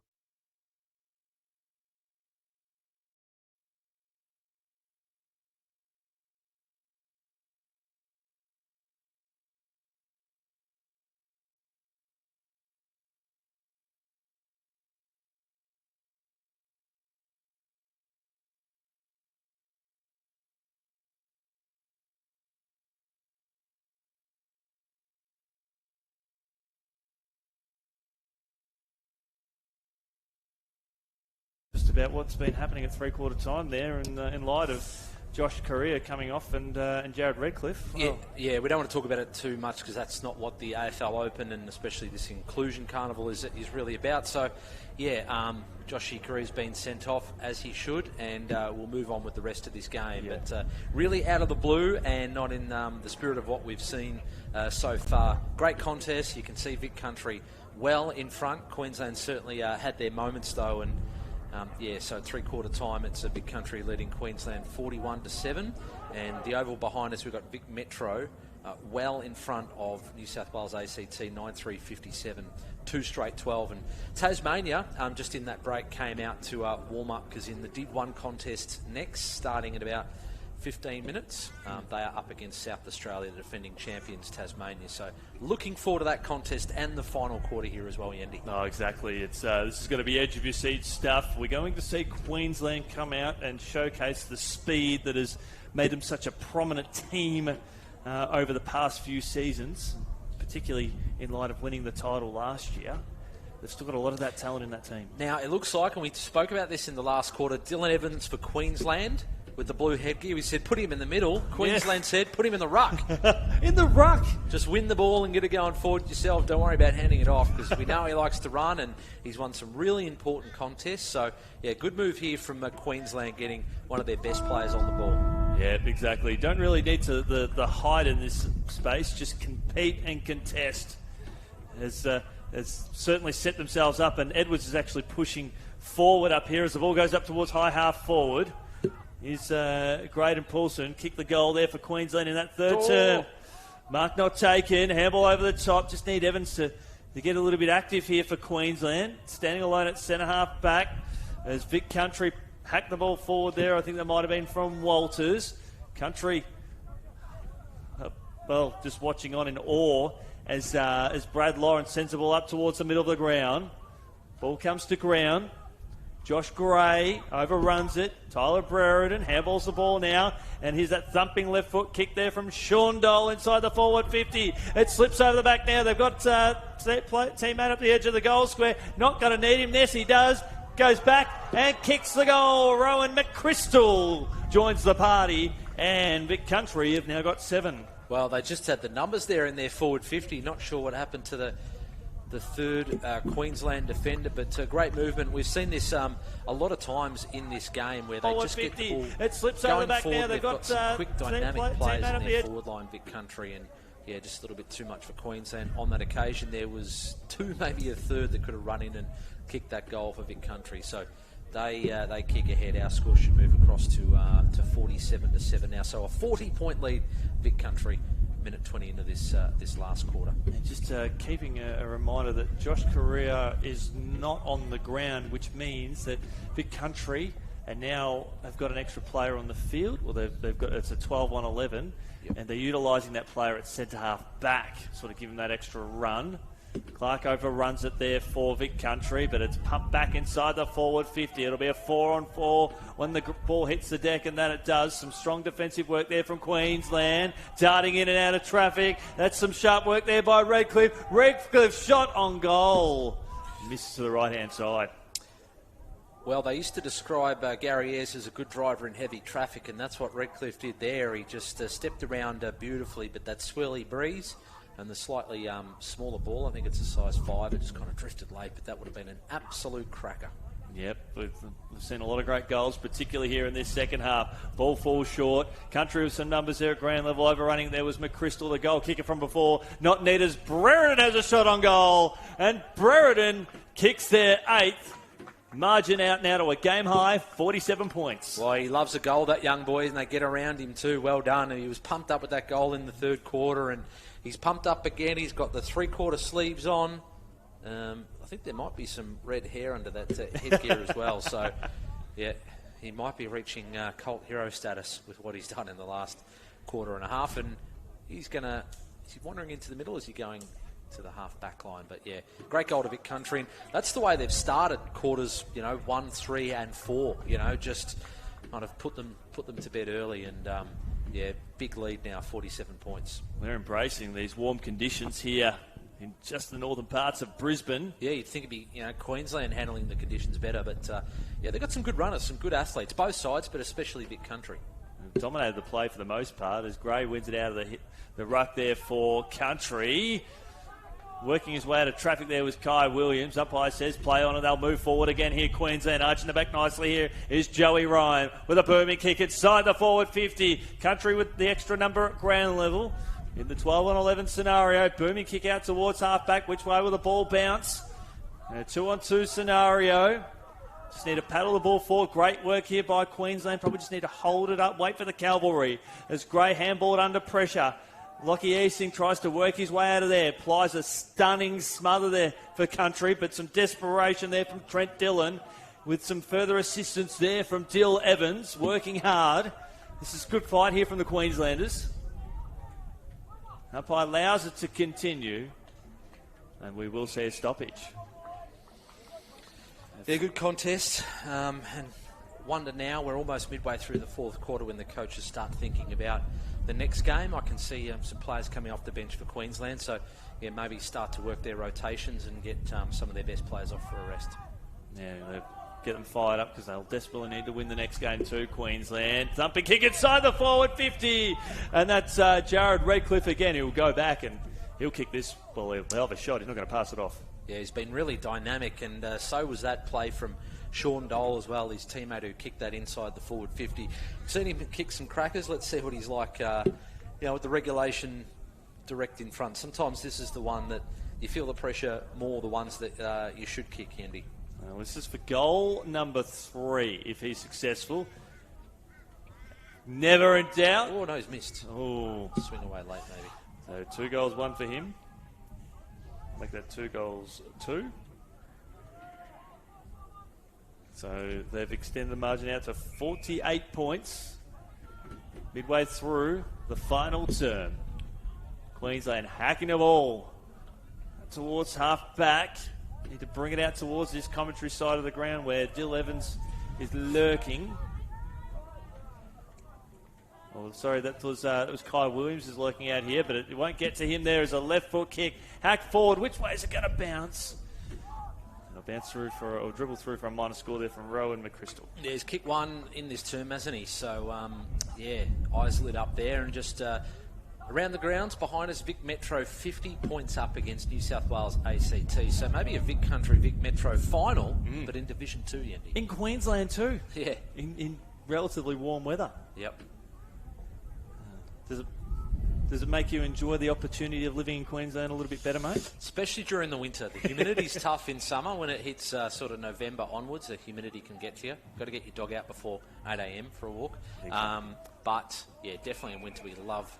Just about what's been happening at three-quarter time there, in light of Josh Correa coming off and Jared Redcliffe. Well, Yeah, we don't want to talk about it too much because that's not what the AFL Open and especially this inclusion carnival is really about. So, Joshy Correa's been sent off as he should, and we'll move on with the rest of this game. Yeah. But really out of the blue and not in the spirit of what we've seen so far. Great contest. You can see Vic Country well in front. Queensland certainly had their moments though, and so three-quarter time, it's a Vic Country leading Queensland 41-7, and the oval behind us, we've got Vic Metro well in front of New South Wales ACT 9-3-57, 2 straight 12, and Tasmania just in that break came out to warm up because in the Div 1 contest next, starting in about 15 minutes. They are up against South Australia, the defending champions, Tasmania. So looking forward to that contest and the final quarter here as well, Yandy. No, exactly. It's this is going to be edge of your seat stuff. We're going to see Queensland come out and showcase the speed that has made them such a prominent team over the past few seasons, particularly in light of winning the title last year. They've still got a lot of that talent in that team. Now, it looks like, and we spoke about this in the last quarter, Dylan Evans for Queensland with the blue headgear. We said, put him in the middle. Queensland said, put him in the ruck. In the ruck. Just win the ball and get it going forward yourself. Don't worry about handing it off because we know he likes to run and he's won some really important contests. So, good move here from Queensland getting one of their best players on the ball. Yeah, exactly. Don't really need to the height in this space. Just compete and contest. Has certainly set themselves up, and Edwards is actually pushing forward up here as the ball goes up towards high half forward. Here's Graydon Paulson, kick the goal there for Queensland in that third term. Mark not taken, handball over the top. Just need Evans to get a little bit active here for Queensland. Standing alone at centre half back as Vic Country hacked the ball forward there. I think that might have been from Walters. Country, just watching on in awe as Brad Lawrence sends the ball up towards the middle of the ground. Ball comes to ground. Josh Gray overruns it. Tyler Brereton handballs the ball now. And here's that thumping left foot kick there from Sean Dole inside the forward 50. It slips over the back now. They've got teammate up the edge of the goal square. Not going to need him. Yes, he does. Goes back and kicks the goal. Rowan McChrystal joins the party. And Vic Country have now got 7. Well, they just had the numbers there in their forward 50. Not sure what happened to the third Queensland defender, but great movement. We've seen this a lot of times in this game where they just 50. Get the ball. It slips over the back forward. now. They've got some quick dynamic players in their forward line, Vic Country, and just a little bit too much for Queensland. On that occasion, there was 2, maybe a third that could have run in and kicked that goal for Vic Country. So they kick ahead. Our score should move across to 47-7 now. So a 40-point lead, Vic Country. Minute 20 into this last quarter. And just keeping a reminder that Josh Correa is not on the ground, which means that Vic Country and now have got an extra player on the field. Well, they've got, it's a 12-1-11, and they're utilising that player at centre half back, sort of giving that extra run. Clark overruns it there for Vic Country, but it's pumped back inside the forward 50. It'll be a 4-on-4 when the ball hits the deck, and then it does. Some strong defensive work there from Queensland. Darting in and out of traffic. That's some sharp work there by Redcliffe. Redcliffe shot on goal. Misses to the right-hand side. Well, they used to describe Gary Ayres as a good driver in heavy traffic, and that's what Redcliffe did there. He just stepped around beautifully, but that swirly breeze and the slightly smaller ball, I think it's a size 5, it just kind of drifted late, but that would have been an absolute cracker. Yep, we've seen a lot of great goals, particularly here in this second half. Ball falls short. Country with some numbers there at ground level. Overrunning there was McChrystal, the goal kicker from before. Not neat as Brereton has a shot on goal. And Brereton kicks their 8th. Margin out now to a game high, 47 points. Well, he loves a goal, that young boy, and they get around him too. Well done. And he was pumped up with that goal in the third quarter, and he's pumped up again. He's got the 3/4 sleeves on. I think there might be some red hair under that headgear as well. So, yeah, he might be reaching cult hero status with what he's done in the last quarter and a half. And is he wandering into the middle? Is he going to the half back line? But yeah, great goal to Vic Country. And that's the way they've started quarters, 1, 3 and 4, just kind of put them to bed early. And yeah, big lead now, 47 points. They're embracing these warm conditions here in just the northern parts of Brisbane. Yeah, you'd think it'd be Queensland handling the conditions better, but yeah, they've got some good runners, some good athletes, both sides, but especially Vic Country. Dominated the play for the most part as Gray wins it out of the ruck there for Country. Working his way out of traffic there was Kai Williams. Umpire says play on, and they'll move forward again here. Queensland arching the back nicely here is Joey Ryan with a booming kick inside the forward 50. Country with the extra number at ground level. In the 12-on-11 scenario, booming kick out towards halfback. Which way will the ball bounce? In a 2-on-2 scenario. Just need to paddle the ball forward. Great work here by Queensland. Probably just need to hold it up, wait for the cavalry. As Gray handballed under pressure. Lockie Easting tries to work his way out of there. Applies a stunning smother there for Country, but some desperation there from Trent Dillon with some further assistance there from Dill Evans, working hard. This is a good fight here from the Queenslanders. Umpire allows it to continue, and we will see a stoppage. Yeah, good contest. And wonder now, we're almost midway through the fourth quarter when the coaches start thinking about the next game. I can see some players coming off the bench for Queensland, so yeah, maybe start to work their rotations and get some of their best players off for a rest. Yeah, get them fired up because they'll desperately need to win the next game too, Queensland. Thumping kick inside the forward 50. And that's Jared Redcliffe again. He'll go back and he'll kick this ball. He'll have a shot. He's not going to pass it off. Yeah, he's been really dynamic, and so was that play from Sean Dole as well, his teammate who kicked that inside the forward 50. Seen him kick some crackers. Let's see what he's like, with the regulation direct in front. Sometimes this is the one that you feel the pressure more, the ones that you should kick, Andy. Well, this is for goal number 3 if he's successful. Never in doubt. Oh, no, he's missed. Oh, swing away late maybe. So 2 goals, 1 for him. Make that 2 goals, 2. So they've extended the margin out to 48 points. Midway through the final term. Queensland hacking the ball towards half back. Need to bring it out towards this commentary side of the ground where Dill Evans is lurking. Oh, sorry, that was Kai Williams is lurking out here, but it won't get to him. There is a left foot kick. Hack forward. Which way is it going to bounce? It'll bounce through or dribble through for a minor score there from Rowan McChrystal. Yeah, he's kicked 1 in this term, hasn't he? So, yeah, eyes lit up there. And just around the grounds behind us, Vic Metro 50 points up against New South Wales ACT. So maybe a Vic Country, Vic Metro final, but in Division 2, Andy. In Queensland too. Yeah. In relatively warm weather. Yep. Does it make you enjoy the opportunity of living in Queensland a little bit better, mate? Especially during the winter. The humidity's tough in summer. When it hits sort of November onwards, the humidity can get to you. Got to get your dog out before 8 a.m. for a walk. But yeah, definitely in winter we love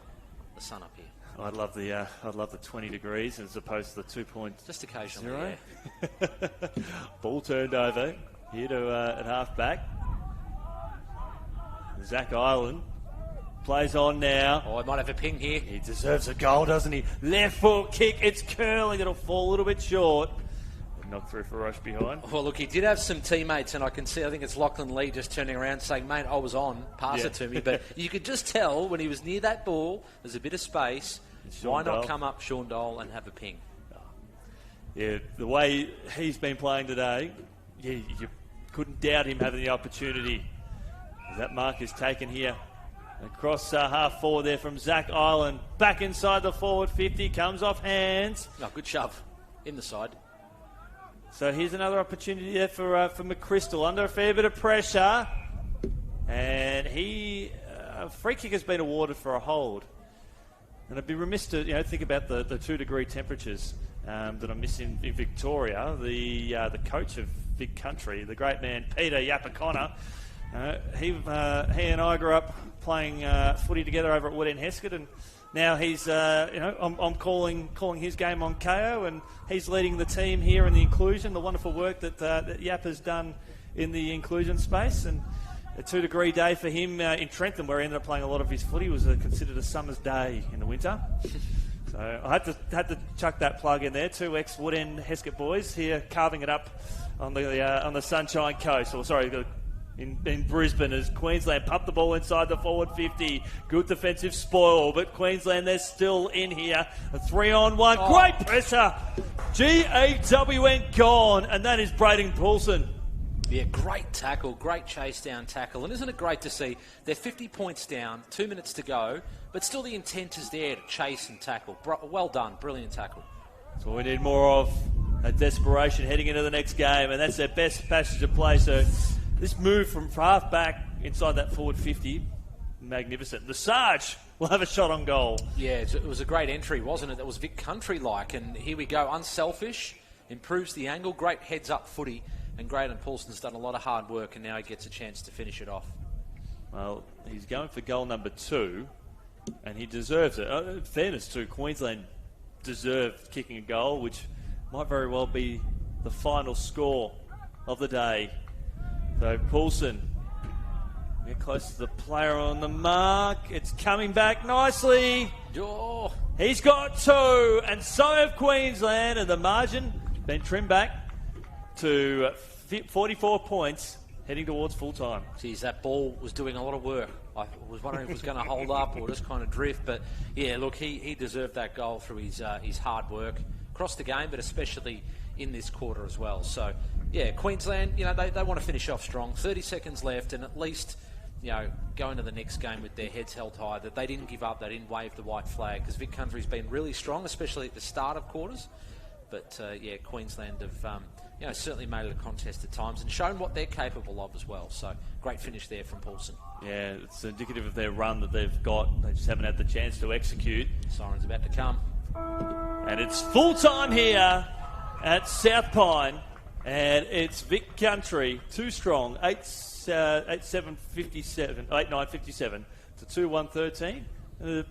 the sun up here. I'd love the 20 degrees as opposed to the 2 point. Just occasionally. Yeah. Ball turned over here to at half back. Zach Ireland Plays on now. Oh, he might have a ping here. He deserves a goal, doesn't he? Left foot kick. It's curling. It'll fall a little bit short. Knocked through for Rush behind. Well, look, he did have some teammates, and I can see, I think it's Lachlan Lee just turning around saying, mate, I was on, pass it to me. But you could just tell when he was near that ball, there's a bit of space. Why not come up Sean Dole and have a ping? Yeah, the way he's been playing today, you couldn't doubt him having the opportunity. That mark is taken here. Across half forward there from Zach Island. Back inside the forward 50, comes off hands. Oh, good shove in the side. So here's another opportunity there for McChrystal under a fair bit of pressure. And a free kick has been awarded for a hold. And I'd be remiss to think about the 2-degree temperatures that are missing in Victoria. The coach of Vic Country, the great man Peter Yapaconna, he and I grew up playing footy together over at Wood End Heskett, and now he's I'm calling his game on KO, and he's leading the team here in the inclusion. The wonderful work that Yap has done in the inclusion space, and a 2-degree day for him in Trentham, where he ended up playing a lot of his footy, was considered a summer's day in the winter. So I had to chuck that plug in there. 2 ex-Wood End Heskett boys here carving it up on the Sunshine Coast. Or sorry, in Brisbane, as Queensland pumped the ball inside the forward 50. Good defensive spoil, but Queensland, they're still in here. A 3-on-1. Oh. Great pressure. GAWN gone, and that is Braden Poulsen. Yeah, great tackle, great chase down tackle. And isn't it great to see they're 50 points down, 2 minutes to go, but still the intent is there to chase and tackle. Well done, brilliant tackle. That's what we need more of, a desperation heading into the next game, and that's their best passage of play. So this move from half back inside that forward 50, magnificent. The Sarge will have a shot on goal. Yeah, it was a great entry, wasn't it? That was Vic Country-like, and here we go, unselfish, improves the angle, great heads-up footy, and Graydon Poulsen's done a lot of hard work, and now he gets a chance to finish it off. Well, he's going for goal number 2, and he deserves it. In fairness to Queensland, deserved kicking a goal, which might very well be the final score of the day. So Poulsen, get close to the player on the mark. It's coming back nicely. Oh. He's got 2, and so have Queensland, and the margin been trimmed back to 44 points, heading towards full time. Geez, that ball was doing a lot of work. I was wondering if it was going to hold up or just kind of drift, but yeah, look, he deserved that goal through his hard work across the game, but especially in this quarter as well. So yeah, Queensland, they want to finish off strong. 30 seconds left, and at least go into the next game with their heads held high, that they didn't give up, they didn't wave the white flag, because Vic Country's been really strong, especially at the start of quarters. But yeah, Queensland have certainly made it a contest at times and shown what they're capable of as well. So great finish there from Poulsen. Yeah, it's indicative of their run that they've got. They just haven't had the chance to execute. Siren's about to come. And it's full time here at South Pine. And it's Vic Country, 2 strong, 8-9-57 to 2-1-13. A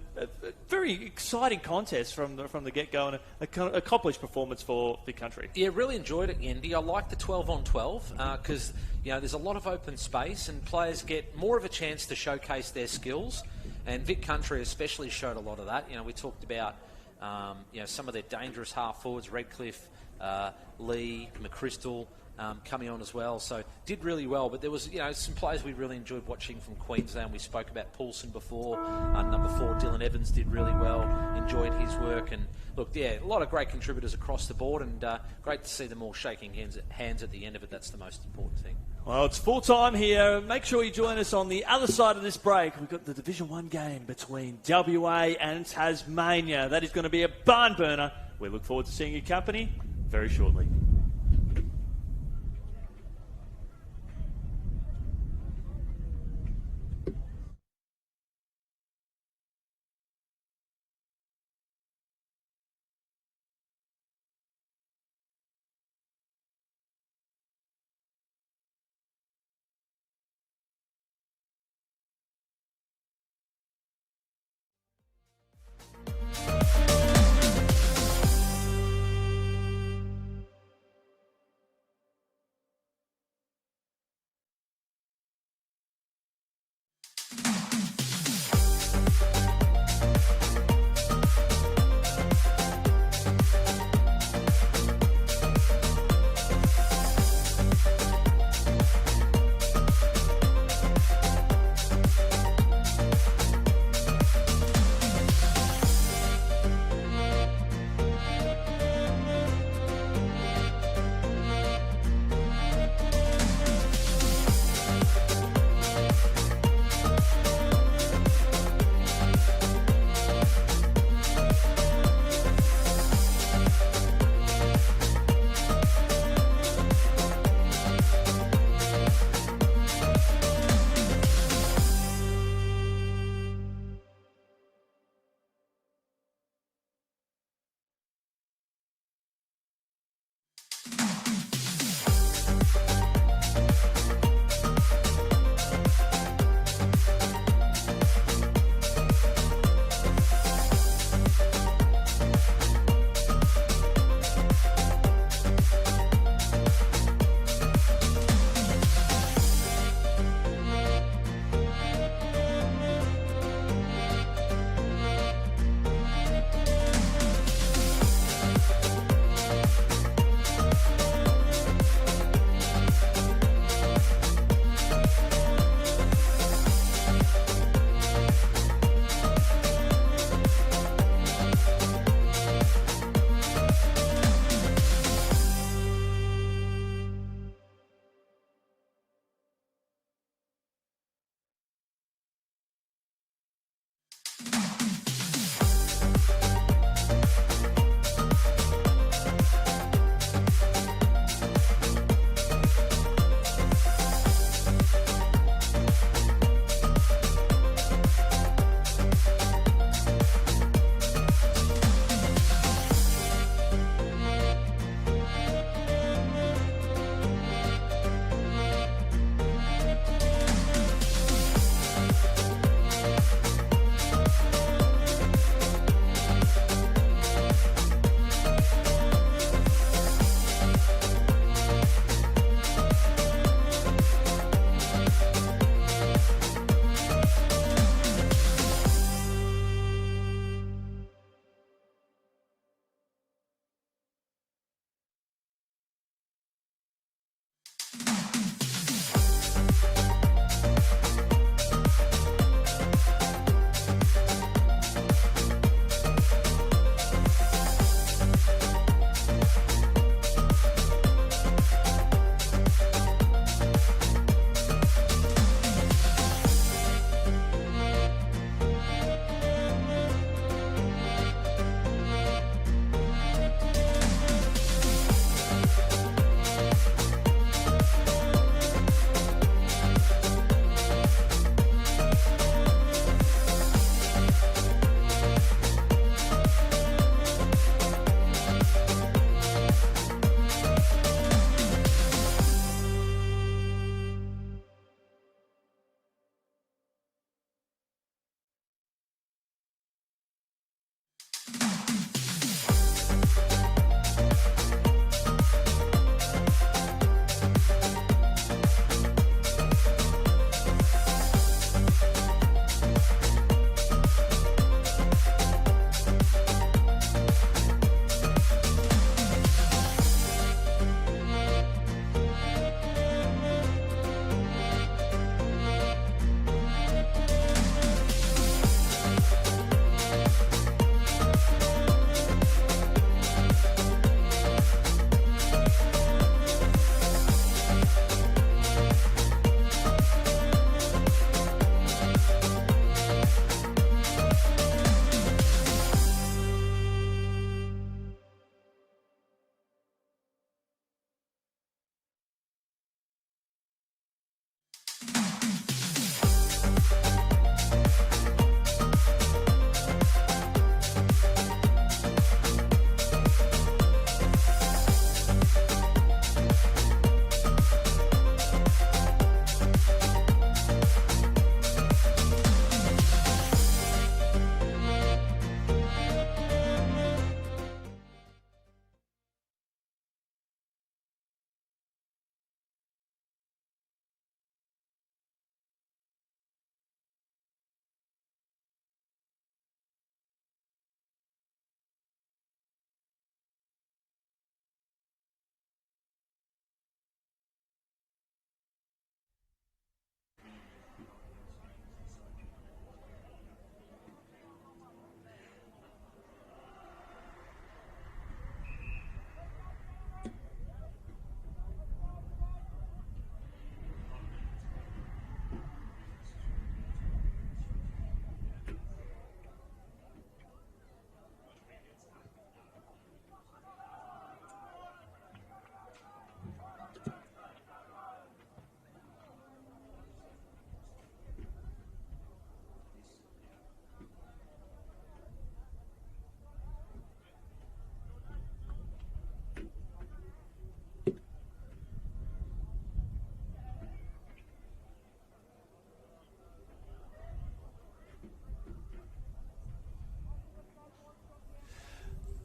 very exciting contest from the get-go, and an accomplished performance for Vic Country. Yeah, really enjoyed it, Andy. I like the 12-on-12 because there's a lot of open space and players get more of a chance to showcase their skills. And Vic Country especially showed a lot of that. We talked about some of their dangerous half forwards, Redcliffe, Lee, McChrystal. Coming on as well, so did really well. But there was, some players we really enjoyed watching from Queensland. We spoke about Poulsen before. Number 4, Dylan Evans, did really well. Enjoyed his work, and look, yeah, a lot of great contributors across the board, and great to see them all shaking hands at the end of it. That's the most important thing. Well, it's full time here. Make sure you join us on the other side of this break. We've got the Division 1 game between WA and Tasmania. That is going to be a barn burner. We look forward to seeing your company very shortly.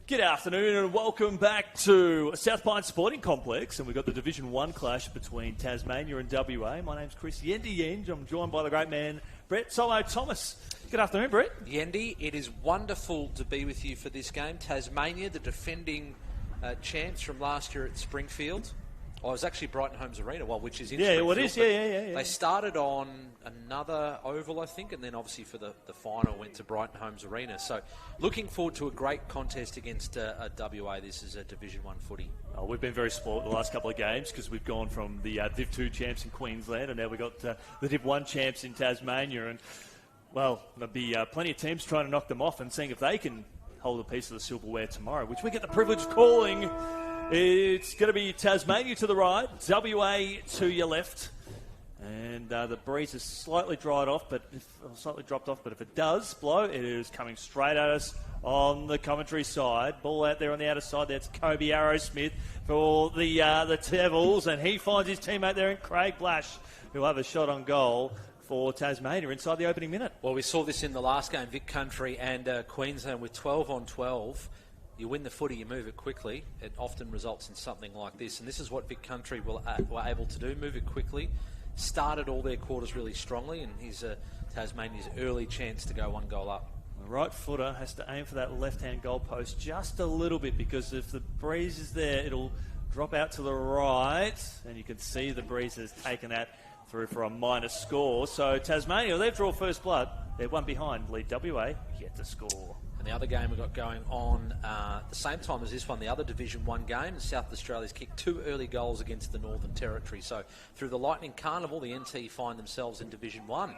Good afternoon and welcome back to South Pine Sporting Complex, and we've got the Division 1 clash between Tasmania and WA. My name's Chris Yendi Yenge. I'm joined by the great man Brett Solo Thomas. Good afternoon, Brett. Yendi, it is wonderful to be with you for this game. Tasmania, the defending champs from last year at Springfield. Oh, it was actually Brighton Homes Arena, which is in Springfield. Yeah, well, it is. Yeah. They started on another oval, I think, and then obviously for the final went to Brighton Homes Arena. So looking forward to a great contest against WA. This is a Division 1 footy. Oh, we've been very spoilt the last couple of games because we've gone from the Div 2 champs in Queensland and now we've got the Div 1 champs in Tasmania. And, well, there'll be plenty of teams trying to knock them off and seeing if they can hold a piece of the silverware tomorrow, which we get the privilege of calling. It's going to be Tasmania to the right, WA to your left. And the breeze has slightly dropped off, but if it does blow, it is coming straight at us on the commentary side. Ball out there on the outer side. That's Kobe Arrowsmith for the Devils, and he finds his teammate there in Craig Blash, who'll have a shot on goal for Tasmania inside the opening minute. Well, we saw this in the last game, Vic Country and Queensland with 12 on 12. You win the footy, you move it quickly. It often results in something like this. And this is what Vic Country were able to do, move it quickly. Started all their quarters really strongly, and here's Tasmania's early chance to go one goal up. The right footer has to aim for that left-hand goal post just a little bit, because if the breeze is there, it'll drop out to the right. And you can see the breeze has taken that through for a minor score. So Tasmania, they've drawn first blood. They're one behind, lead WA, yet to score. And the other game we've got going on the same time as this one, the other Division 1 game, South Australia's kicked 2 early goals against the Northern Territory. So through the Lightning Carnival, the NT find themselves in Division 1.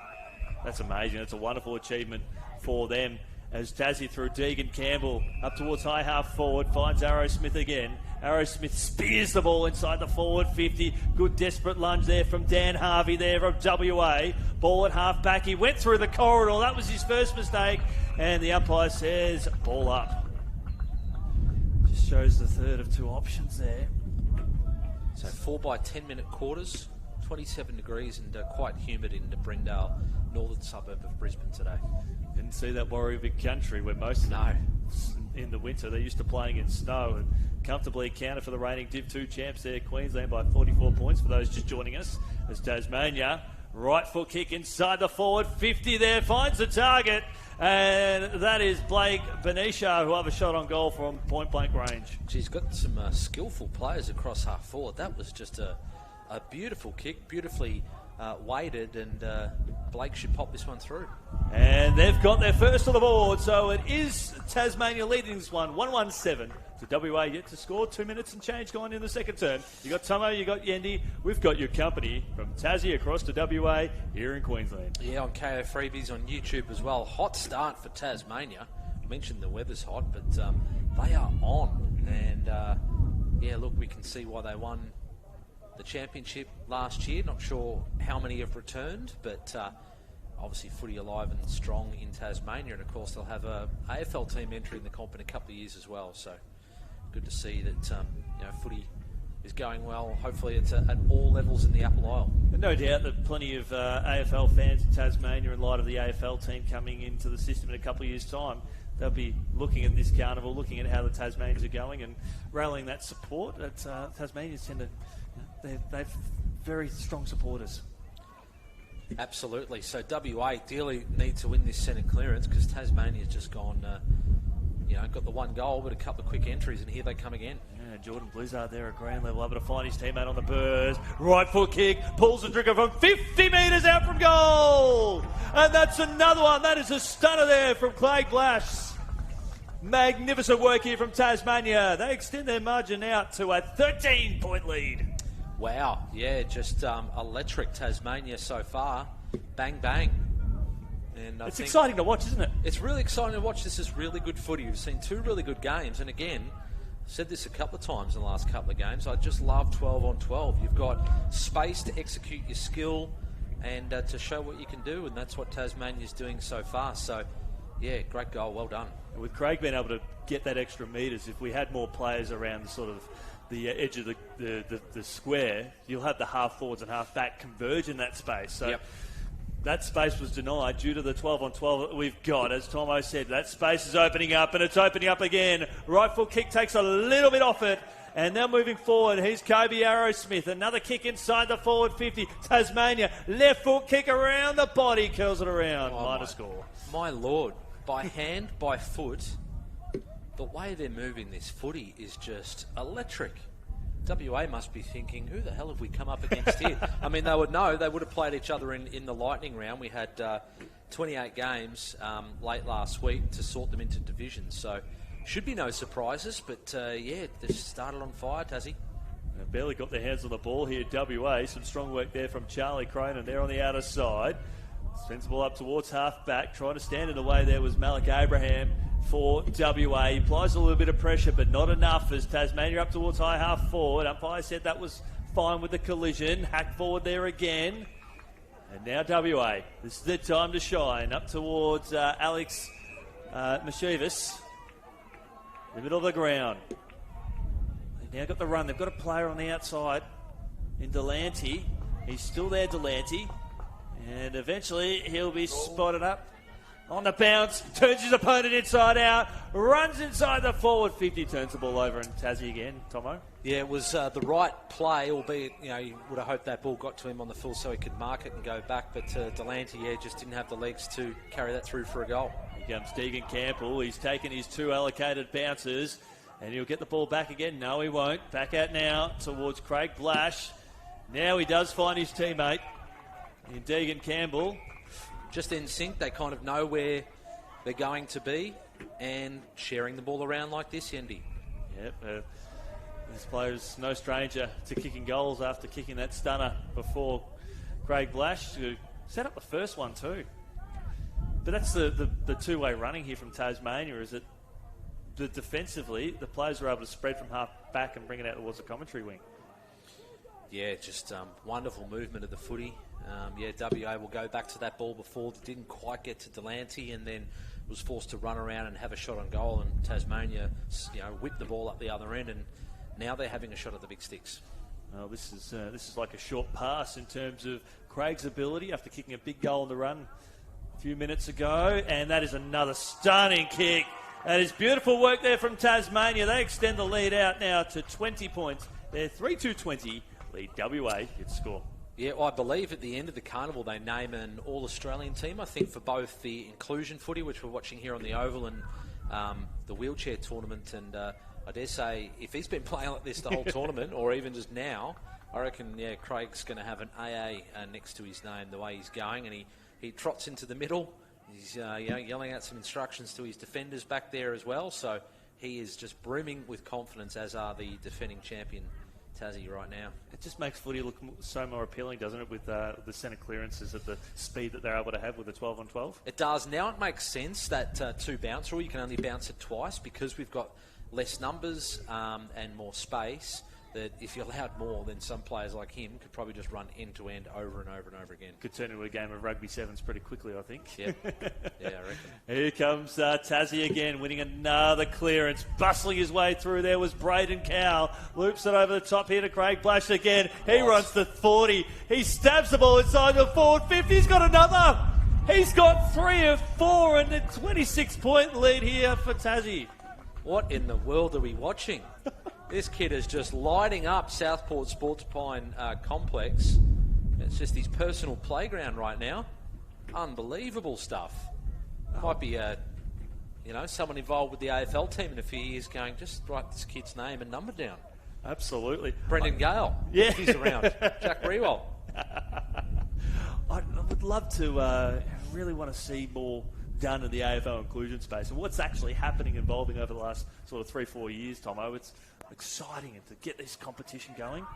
That's amazing. That's a wonderful achievement for them. As Tassie through Deegan Campbell up towards high half forward, finds Arrowsmith again. Arrowsmith spears the ball inside the forward 50. Good desperate lunge there from Dan Harvey there from WA. Ball at half back. He went through the corridor. That was his first mistake. And the umpire says ball up. Just shows the third of 2 options there. So 4 by 10 minute quarters, 27 degrees and quite humid in the Brindale, northern suburb of Brisbane today. Didn't see that Warrior Vic Country where most of them in the winter they're used to playing in snow, and comfortably accounted for the reigning Div 2 champs there, Queensland, by 44 points for those just joining us. As Tasmania, right foot kick inside the forward 50 there, finds the target, and that is Blake Benicia, who have a shot on goal from point blank range. She's got some skillful players across half forward. That was just a beautiful kick, beautifully weighted, and Blake should pop this one through. And they've got their first on the board, so it is Tasmania leading this one, 1-1-7 to WA yet to score. 2 minutes and change gone in the second term. You got Tomo, you got Yendi. We've got your company from Tassie across to WA here in Queensland. Yeah, on KO Freebies on YouTube as well. Hot start for Tasmania. I mentioned the weather's hot, but they are on. And yeah, look, we can see why they won the championship last year. Not sure how many have returned, but obviously footy alive and strong in Tasmania, and of course they'll have a AFL team entering the comp in a couple of years as well. So good to see that footy is going well. Hopefully it's at all levels in the Apple Isle. And no doubt that plenty of AFL fans in Tasmania, in light of the AFL team coming into the system in a couple of years' time, they'll be looking at this carnival, looking at how the Tasmanians are going and rallying that support. Tasmanians tend to, they're very strong supporters. Absolutely. So WA ideally need to win this centre clearance, because Tasmania's just gone, got the one goal, but a couple of quick entries, and here they come again. Yeah, Jordan Blizzard there at ground level, able to find his teammate on the burst. Right foot kick, pulls the trigger from 50 metres out from goal. And that's another one. That is a stunner there from Craig Blash. Magnificent work here from Tasmania. They extend their margin out to a 13-point lead. Wow, yeah, just electric Tasmania so far. Bang, bang. And it's exciting to watch, isn't it? It's really exciting to watch. This is really good footy. We've seen 2 really good games. And again, I've said this a couple of times in the last couple of games, I just love 12 on 12. You've got space to execute your skill and to show what you can do. And that's what Tasmania's doing so far. So, yeah, great goal. Well done. And with Craig being able to get that extra metres, if we had more players around the edge of the square, you'll have the half forwards and half back converge in that space. So That space was denied due to the 12-on-12 that we've got. As Tomo said, that space is opening up, and it's opening up again. Right foot kick takes a little bit off it. And now moving forward, here's Kobe Arrowsmith. Another kick inside the forward 50. Tasmania, left foot kick around the body, curls it around. Minor score. My Lord, by hand, by foot, the way they're moving this footy is just electric. WA must be thinking, who the hell have we come up against here? I mean, they would know. They would have played each other in the Lightning round. We had 28 games late last week to sort them into divisions. So should be no surprises. But, yeah, they've started on fire, Tassie. They've barely got their hands on the ball here, WA. Some strong work there from Charlie Cronin there on the outer side. Spins the ball up towards half-back. Trying to stand in the way there was Malik Abraham for WA. He applies a little bit of pressure, but not enough as Tasmania up towards high half-forward. Umpire said that was fine with the collision. Hack forward there again. And now WA. This is their time to shine. Up towards Alex Mashivas. In the middle of the ground. They've now got the run. They've got a player on the outside in Delante. He's still there, Delante. And eventually he'll be spotted up on the bounce, turns his opponent inside out, runs inside the forward 50, turns the ball over, and Tassie again. Tomo? Yeah, it was the right play, albeit, you would have hoped that ball got to him on the full so he could mark it and go back, but Delante, just didn't have the legs to carry that through for a goal. Here comes Deegan Campbell. He's taken his 2 allocated bounces, and he'll get the ball back again. No, he won't. Back out now towards Craig Blash. Now he does find his teammate in Deegan Campbell. Just in sync, they kind of know where they're going to be and sharing the ball around like this, Yendi. Yep, this player's no stranger to kicking goals after kicking that stunner before Craig Blash, who set up the first one too. But that's the two-way running here from Tasmania, is that defensively, the players were able to spread from half back and bring it out towards the commentary wing. Yeah, just wonderful movement of the footy. WA will go back to that ball before. They didn't quite get to Delante and then was forced to run around and have a shot on goal. And Tasmania, whipped the ball up the other end, and now they're having a shot at the big sticks. Well, this is like a short pass in terms of Craig's ability after kicking a big goal on the run a few minutes ago. And that is another stunning kick. That is beautiful work there from Tasmania. They extend the lead out now to 20 points. They're 3-2-20. Lead WA gets score. Yeah, well, I believe at the end of the Carnival they name an All-Australian team, I think, for both the inclusion footy, which we're watching here on the Oval, and the wheelchair tournament. And I dare say, if he's been playing like this the whole tournament, or even just now, I reckon, Craig's going to have an AA next to his name the way he's going. And he trots into the middle. He's yelling out some instructions to his defenders back there as well. So he is just brimming with confidence, as are the defending champion Tassie right now. It just makes footy look so more appealing, doesn't it, with the centre clearances at the speed that they're able to have with the 12-on-12? It does. Now it makes sense that 2 bounce rule, you can only bounce it twice because we've got less numbers and more space. That if you allowed more, then some players like him could probably just run end-to-end over and over and over again. Could turn into a game of rugby sevens pretty quickly, I think. Yeah, I reckon. Here comes Tassie again, winning another clearance. Bustling his way through there was Braden Cowell. Loops it over the top here to Craig Blash again. He runs to 40. He stabs the ball inside the forward 50. He's got another. He's got 3 of 4 and a 26-point lead here for Tassie. What in the world are we watching? This kid is just lighting up Southport Sports Pine Complex. It's just his personal playground right now. Unbelievable stuff. Might be, someone involved with the AFL team in a few years going, just write this kid's name and number down. Absolutely. Brendan Gale. Yeah. If he's around. Jack Rewell. I would love to really want to see more done in the AFL inclusion space and what's actually happening involving over the last sort of 3-4 years, Tomo. It's exciting to get this competition going.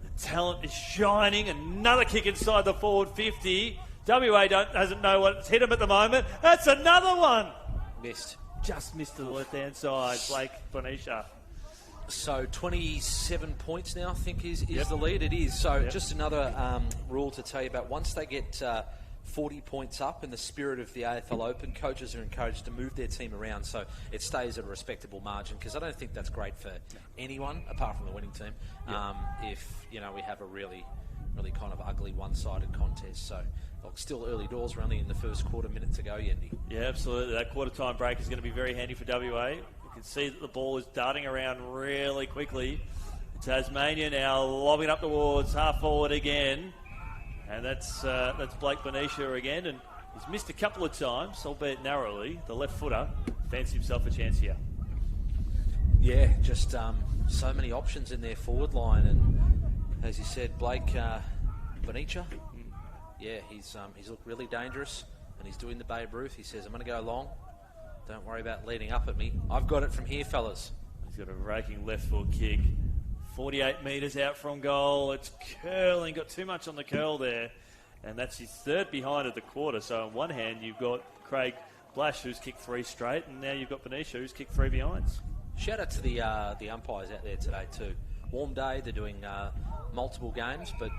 The talent is shining. Another kick inside the forward 50. WA doesn't know what's hit him at the moment. That's another one. Missed. Just missed to the left-hand side. Blake Bonisha. So 27 points now, I think, is the lead. It is. So just another rule to tell you about. Once they get 40 points up in the spirit of the AFL Open, coaches are encouraged to move their team around so it stays at a respectable margin, because I don't think that's great for anyone apart from the winning team. If we have a really really kind of ugly one-sided contest. So look, still early doors. We're only in the first quarter, minute to go, Yendi. Yeah, absolutely. That quarter-time break is going to be very handy for WA. You can see that the ball is darting around really quickly. Tasmania now lobbing up towards half forward again. And that's Blake Benicia again. And he's missed a couple of times, albeit narrowly. The left footer fancies himself a chance here. Yeah, just so many options in their forward line. And as you said, Blake Benicia, yeah, he's looked really dangerous. And he's doing the Babe Ruth. He says, I'm going to go long. Don't worry about leading up at me. I've got it from here, fellas. He's got a raking left foot kick. 48 metres out from goal. It's curling. Got too much on the curl there. And that's his third behind of the quarter. So on one hand, you've got Craig Blash, who's kicked 3 straight. And now you've got Benicia, who's kicked 3 behinds. Shout out to the umpires out there today too. Warm day. They're doing multiple games, but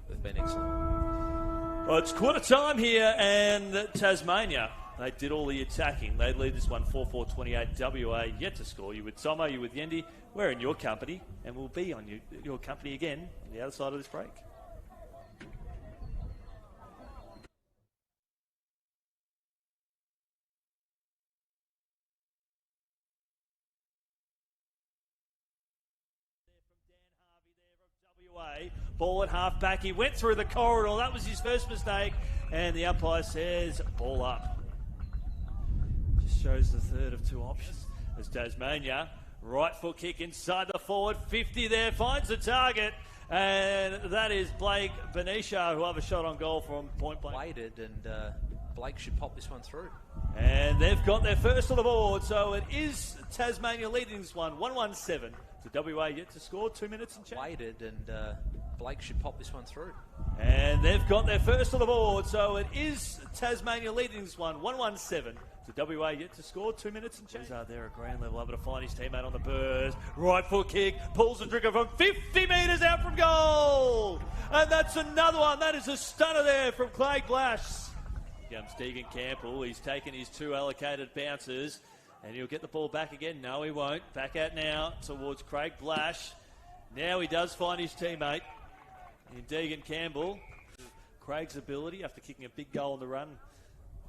they've been excellent. Well, it's quarter time here, and Tasmania, they did all the attacking. They lead this one 4-4-28. WA yet to score. You with Tomo, you with Yendi. We're in your company, and we'll be on your company again on the other side of this break. Ball at half back. He went through the corridor. That was his first mistake. And the umpire says, ball up. Just shows the third of 2 options. As Tasmania, right foot kick inside the forward. 50 there, finds the target. And that is Blake Benicia, who have a shot on goal from point blank. Waited, and Blake should pop this one through. And they've got their first on the board. So it is Tasmania leading this one, 1-1-7. To WA yet to score, 2 minutes and change. Waited, and Blake should pop this one through. And they've got their first on the board, so it is Tasmania leading this one, 1-1-7. To WA yet to score, 2 minutes and change. There at ground level, able to find his teammate on the burst. Right foot kick, pulls the trigger from 50 metres out from goal. And that's another one. That is a stunner there from Craig Blash. Comes Deegan Campbell. He's taken his 2 allocated bounces. And he'll get the ball back again. No, he won't. Back out now towards Craig Blash. Now he does find his teammate in Deegan Campbell. Craig's ability after kicking a big goal on the run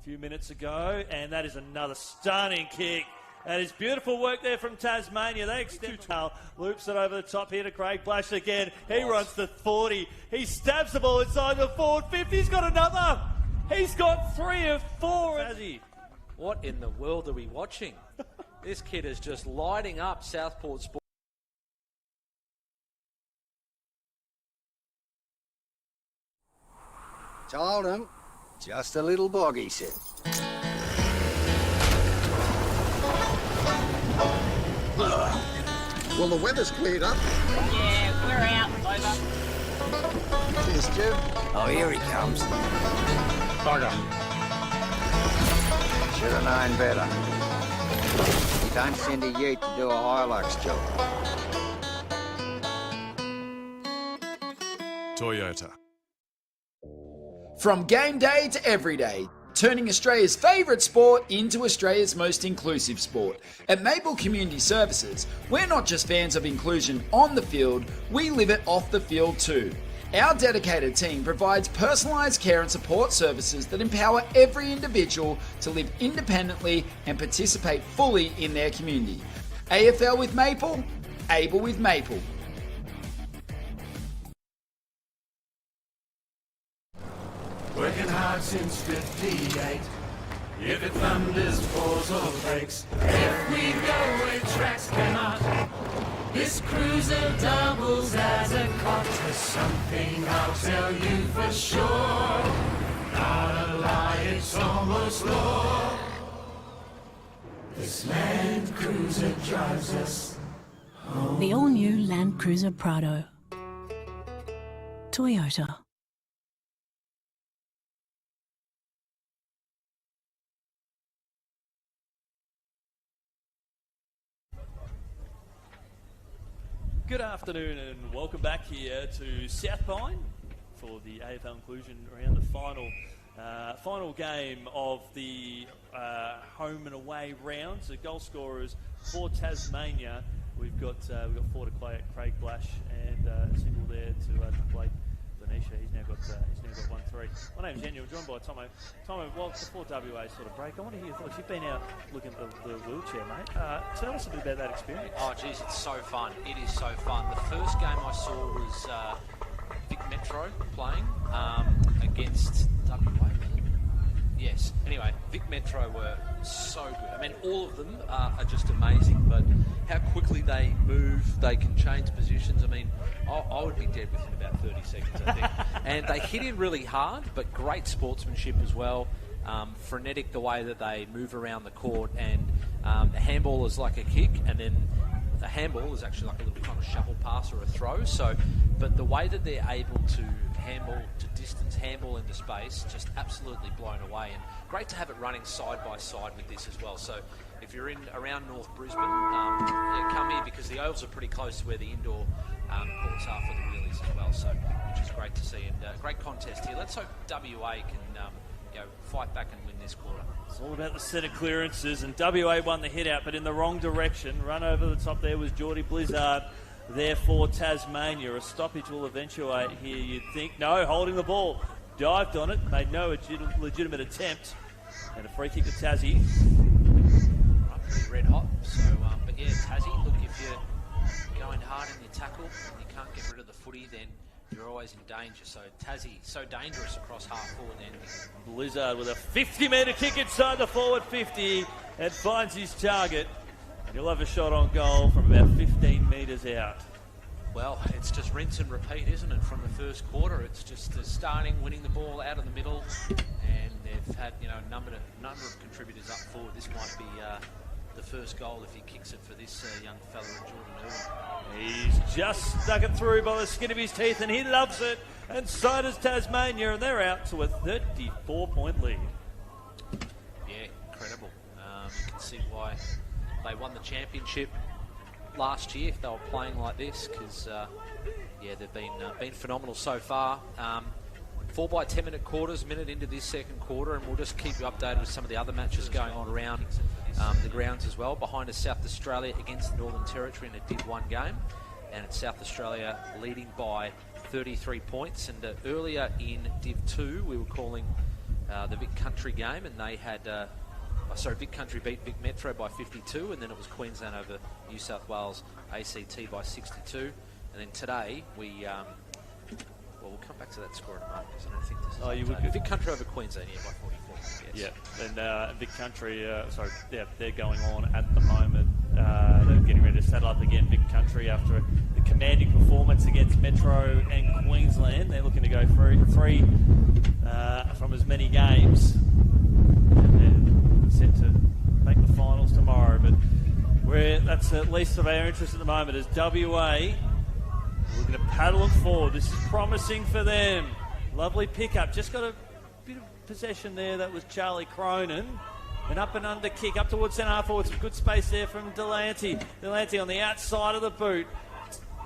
a few minutes ago. And that is another stunning kick. That is beautiful work there from Tasmania. They extend. Loops it over the top here to Craig Blash again. He runs to 40. He stabs the ball inside the forward 50. He's got another. He's got 3 of 4. Has he? What in the world are we watching? This kid is just lighting up Southport Sport. Told him, just a little bog, he said. Well, the weather's cleared up. Yeah, we're out. Over. Cheers, Stu. Oh, here he comes. Bugger. Should have known better. You don't send a ute to do a Hilux job. Toyota. From game day to every day, turning Australia's favourite sport into Australia's most inclusive sport. At Maple Community Services, we're not just fans of inclusion on the field, we live it off the field too. Our dedicated team provides personalised care and support services that empower every individual to live independently and participate fully in their community. AFL with Maple, able with Maple. Working hard since 58. If it thunders, pours or breaks, if we go where tracks cannot, this cruiser doubles as a cot. There's something I'll tell you for sure, not a lie, it's almost law. This Land Cruiser drives us home. The all-new Land Cruiser Prado. Toyota. Good afternoon and welcome back here to South Pine for the AFL Inclusion around the final game of the home and away rounds. The goal scorers for Tasmania, we've got 4 to Craig Blash and a single there to Blake Misha. He's now got 1-3. My name's Daniel, joined by Tomo. Tomo, well, before WA sort of break, I want to hear your thoughts. You've been out looking at the wheelchair, mate. Tell us a bit about that experience. Oh, geez, it's so fun. It is so fun. The first game I saw was Vic Metro playing against WA. Yes. Anyway, Vic Metro were so good. I mean, all of them are just amazing, but how quickly they move, they can change positions. I mean, I would be dead within about 30 seconds, I think. And they hit in really hard, but great sportsmanship as well. Frenetic the way that they move around the court, and the handball is like a kick, and then the handball is actually like a little kind of shovel pass or a throw. So, but the way that they're able to handball to distance, handball into space, just absolutely blown away. And great to have it running side by side with this as well. So if you're around North Brisbane, come here, because the ovals are pretty close to where the indoor courts are for the wheelies as well. So, which is great to see, and great contest here. Let's hope WA can fight back and win this quarter. It's all about the set of clearances, and WA won the hit out, but in the wrong direction. Run over the top there was Geordie Blizzard there for Tasmania. A stoppage will eventuate here, you'd think. No, holding the ball. Dived on it, made no legitimate attempt. And a free kick to Tassie. Pretty red hot. So, but yeah, Tassie, look, if you're going hard in your tackle and you can't get rid of the footy, then you're always in danger. So Tassie, so dangerous across half forward end. Blizzard with a 50-metre kick inside the forward 50 and finds his target. And he'll have a shot on goal from about 15 metres out. Well, it's just rinse and repeat, isn't it, from the first quarter? It's just starting, winning the ball out of the middle, and they've had a number of contributors up forward. This might be the first goal if he kicks it for this young fella in Jordan Irwin. He's just stuck it through by the skin of his teeth, and he loves it. And so does Tasmania, and they're out to a 34-point lead. Yeah, incredible. You can see why they won the championship last year if they were playing like this, because they've been phenomenal so far. 4 by 10 minute quarters, minute into this second quarter, and we'll just keep you updated with some of the other matches going on around the grounds as well. Behind us, South Australia against the Northern Territory in a Div 1 game, and it's South Australia leading by 33 points. And earlier in Div 2 we were calling the Vic Country game, and they had Vic Country beat Vic Metro by 52, and then it was Queensland over New South Wales ACT by 62. And then today we'll come back to that score in a moment, because I don't think this is... Oh, you would... Vic Country over Queensland, by 44. Yes. Yeah, and Vic Country, they're going on at the moment. They're getting ready to saddle up again, Vic Country, after the commanding performance against Metro and Queensland. They're looking to go three from as many games. And they're set to make the finals tomorrow, but that's at least of our interest at the moment, as WA looking to paddle it forward. This is promising for them. Lovely pickup. Just got a bit of possession there. That was Charlie Cronin. An up and under kick up towards centre half forward. Some good space there from Delante. Delante on the outside of the boot.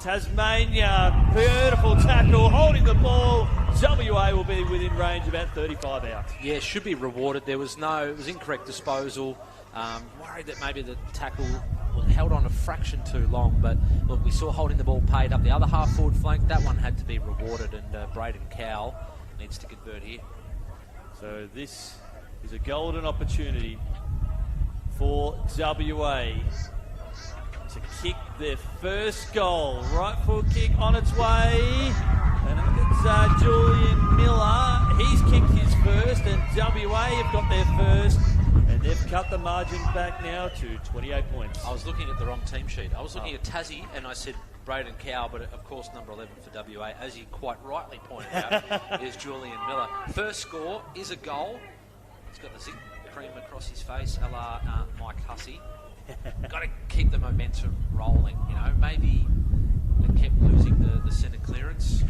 Tasmania, beautiful tackle, holding the ball. WA will be within range, about 35 out. Yeah, should be rewarded. It was incorrect disposal. Worried that maybe the tackle was held on a fraction too long, but look, we saw holding the ball paid up the other half forward flank. That one had to be rewarded, and Braden Cowell needs to convert here. So this is a golden opportunity for WA to kick their first goal. Right foot kick on its way, and it's Julian Miller. He's kicked his first, and WA have got their first, and they've cut the margin back now to 28 points. I was looking at the wrong team sheet. I was looking at Tassie, and I said Braden Cowell, but of course number 11 for WA, as you quite rightly pointed out, is Julian Miller. First score is a goal. He's got the zinc cream across his face, a la Mike Hussey. Got to keep the momentum rolling, Maybe they kept losing the centre clearance.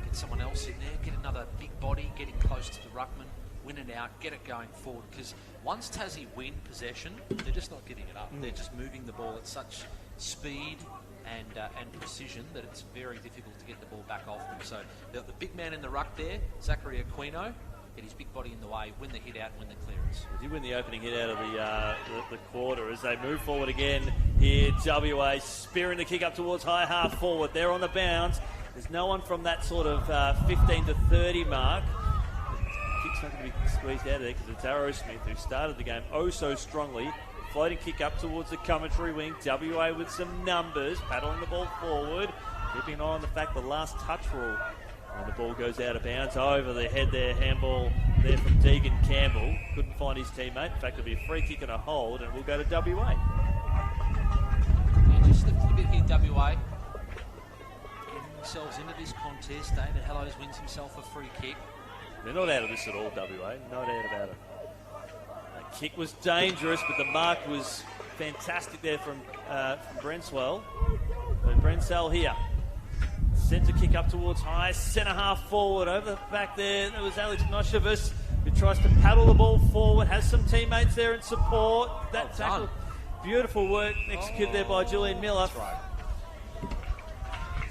Get someone else in there, get another big body, getting close to the ruckman, win it out, get it going forward. Because once Tassie win possession, they're just not giving it up. They're just moving the ball at such speed and precision that it's very difficult to get the ball back off them. So the big man in the ruck there, Zachary Aquino, get his big body in the way, win the hit out, win the clearance. They did win the opening hit out of the quarter as they move forward again here. WA spearing the kick up towards high half forward. They're on the bounce. There's no one from that sort of 15 to 30 mark. The kick's not going to be squeezed out of there because it's Arrowsmith who started the game oh so strongly. Floating kick up towards the commentary wing. WA with some numbers, paddling the ball forward. Keeping an eye on the fact the last touch rule. And the ball goes out of bounds over the head there. Handball there from Deegan Campbell. Couldn't find his teammate. In fact, it'll be a free kick and a hold, and we'll go to WA. Yeah, just a bit here, WA. Getting themselves into this contest. David Hellows wins himself a free kick. They're not out of this at all, WA. No doubt about it. That kick was dangerous, but the mark was fantastic there from Brenswell. So Brensell here. Centre kick up towards high, centre half forward, over the back there. There was Alex Noshevich who tries to paddle the ball forward, has some teammates there in support. That tackle, beautiful work executed there by Julian Miller.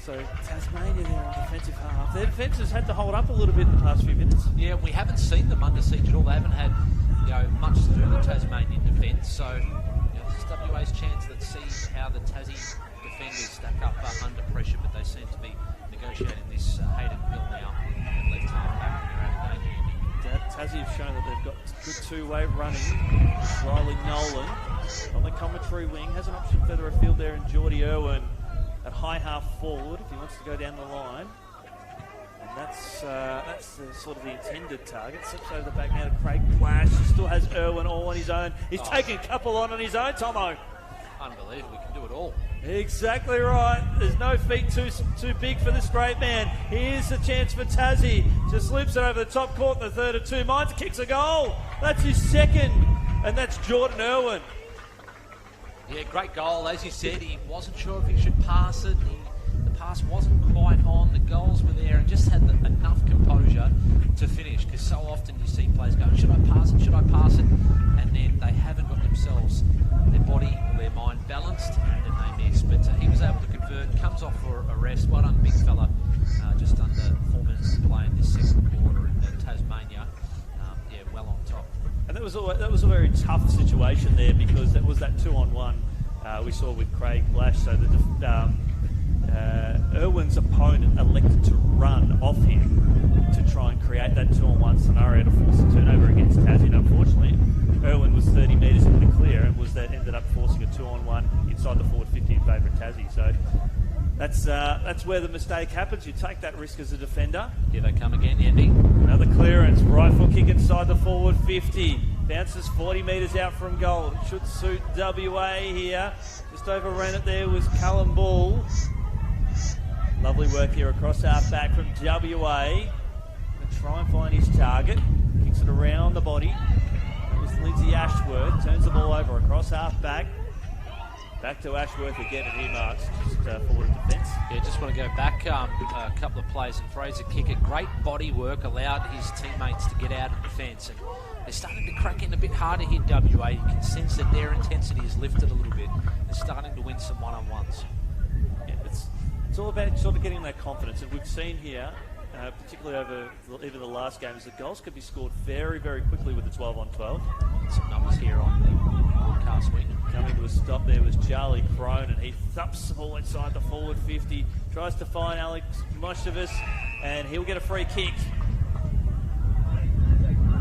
So Tasmania there on defensive half. Their defence has had to hold up a little bit in the past few minutes. Yeah, we haven't seen them under siege at all. They haven't had much to do with Tasmanian defence. So this is WA's chance. Let's see how the Tassie defenders stack up under pressure, but they seem to be negotiating this Hayden Hill now and left half back when they're out of danger. Tassie have shown that they've got good two-way running. Riley Nolan on the commentary wing has an option further afield there in Geordie Irwin at high half forward if he wants to go down the line. And that's the sort of the intended target. Slips over the back now to Craig Blash. He still has Irwin all on his own. He's taking a couple on his own, Tomo. Unbelievable, we can do it all. Exactly right. There's no feet too big for this great man. Here's a chance for Tassie. Just loops it over the top court in the third of two minds. Kicks a goal. That's his second. And that's Jordan Irwin. Yeah, great goal. As you said, he wasn't sure if he should pass it. The pass wasn't quite on. The goals were there and just had enough composure to finish. Because so often you see players go, should I pass it? Should I pass it? And then they haven't got themselves, their body or their mind balanced, and then they miss. But he was able to convert, comes off for a rest. Well done, big fella. Just under 4 minutes to play in this second quarter in Tasmania. Well on top. And that was a very tough situation there because that was that 2-on-1 we saw with Craig Blash. So Irwin's opponent elected to run off him to try and create that 2-on-1 scenario to force a turnover against Tassie. And unfortunately, Irwin was 30 metres into the clear and ended up forcing a 2-on-1 inside the forward 50 in favour of Tassie. So that's where the mistake happens. You take that risk as a defender. Here they come again, Andy. Another clearance, rifle kick inside the forward 50. Bounces 40 metres out from goal. It should suit WA here. Just overran it there was Callum Bull. Lovely work here across half back from WA. Going to try and find his target. Kicks it around the body. It was Lindsay Ashworth. Turns the ball over across half back. Back to Ashworth again, and he marks just forward defence. Yeah, just want to go back a couple of plays. And Fraser Kicker, great body work, allowed his teammates to get out of defence. And they're starting to crack in a bit harder here, WA. You can sense that their intensity is lifted a little bit. They're starting to win some one-on-ones. Yeah, it's all about sort of getting that confidence. And we've seen here, particularly over even the last games, that goals could be scored very, very quickly with the 12-on-12. Some numbers here on the broadcast week. Coming to a stop there was Charlie Crone, and he thumps the ball inside the forward 50, tries to find Alex Moshevich, and he'll get a free kick.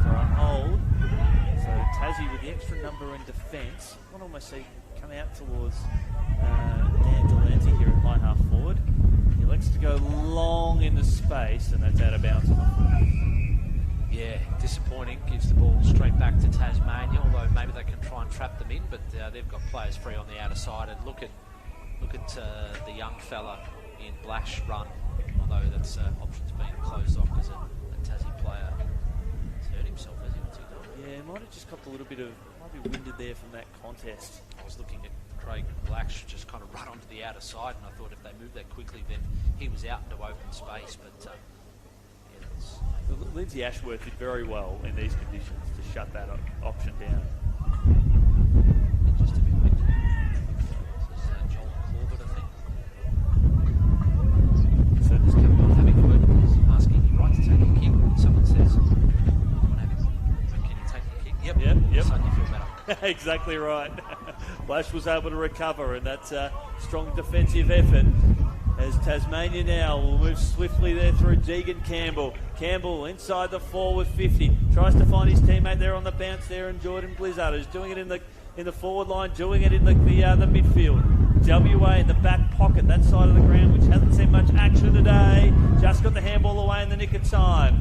So on hold. So Tassie with the extra number in defence. I want to almost see come out towards Dan Delante here at high half forward. He elects to go long into space, and that's out of bounds on the foot. Yeah, disappointing. Gives the ball straight back to Tasmania, although maybe they can try and trap them in, but they've got players free on the outer side. And look at the young fella in Blash run, although that's option's being closed off because a Tassie player has hurt himself as he wants to go. Yeah, might have just got a little bit of, might be winded there from that contest. I was looking at Craig Blash just kind of run onto the outer side, and I thought if they moved that quickly, then he was out into open space, but Lindsay Ashworth did very well in these conditions to shut that option down. Just a bit windy. This is Joel Corbett, I think. So just coming off having a word, he's asking you right to take a kick. Someone says, can you take the kick? Yep. Suddenly you feel better. Exactly right. Blash was able to recover, and that's a strong defensive effort. as Tasmania now will move swiftly there through Deegan Campbell. Campbell inside the forward 50, tries to find his teammate there on the bounce there, and Jordan Blizzard is doing it in the forward line, doing it in the midfield. WA in the back pocket, that side of the ground, which hasn't seen much action today. Just got the handball away in the nick of time.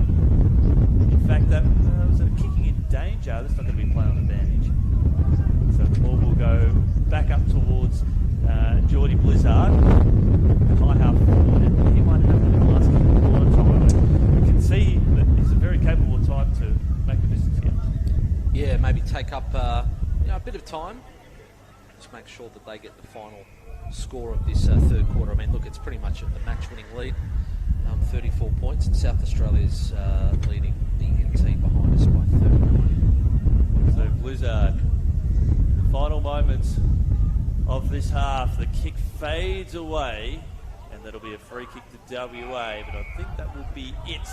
In fact, that was a kicking in danger. That's not going to be playing on advantage. So the ball will go back up towards Geordie Blizzard. High half forward, and he might have the last ball on time. We can see that he's a very capable type to make the distance here. Yeah, maybe take up a bit of time. Just make sure that they get the final score of this third quarter. I mean, look, it's pretty much the match-winning lead, 34 points, and South Australia's leading the NT behind us by 31. So Blizzard, the final moments of this half, the kick fades away, and that'll be a free kick to WA, but I think that will be it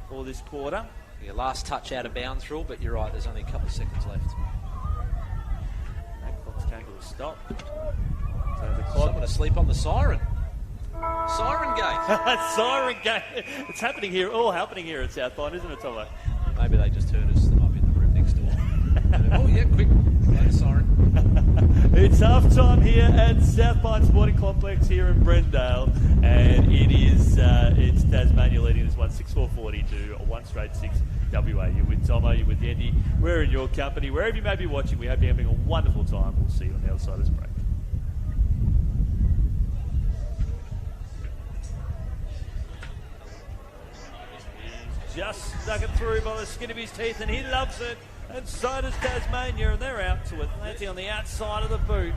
for this quarter. Yeah, last touch out of bounds rule, but you're right, there's only a couple of seconds left. Came to a stop. So the clock. Someone asleep on the siren. Siren gate. Siren gate. It's happening here. All happening here at South Point, isn't it, Tomo? Maybe they just heard us. They might be in the room next door. Oh yeah, quick. Play the siren. It's half time here at South Pine Sporting Complex here in Brendale, and it's Tasmania leading this one 6-4-40 to a 1 straight 6. WA, you're with Tomo, you're with Yendi. We're in your company. Wherever you may be watching, we hope you're having a wonderful time. We'll see you on the other side of this break. He's just stuck it through by the skin of his teeth, and he loves it. And so does Tasmania, and they're out to Atlantic on the outside of the boot.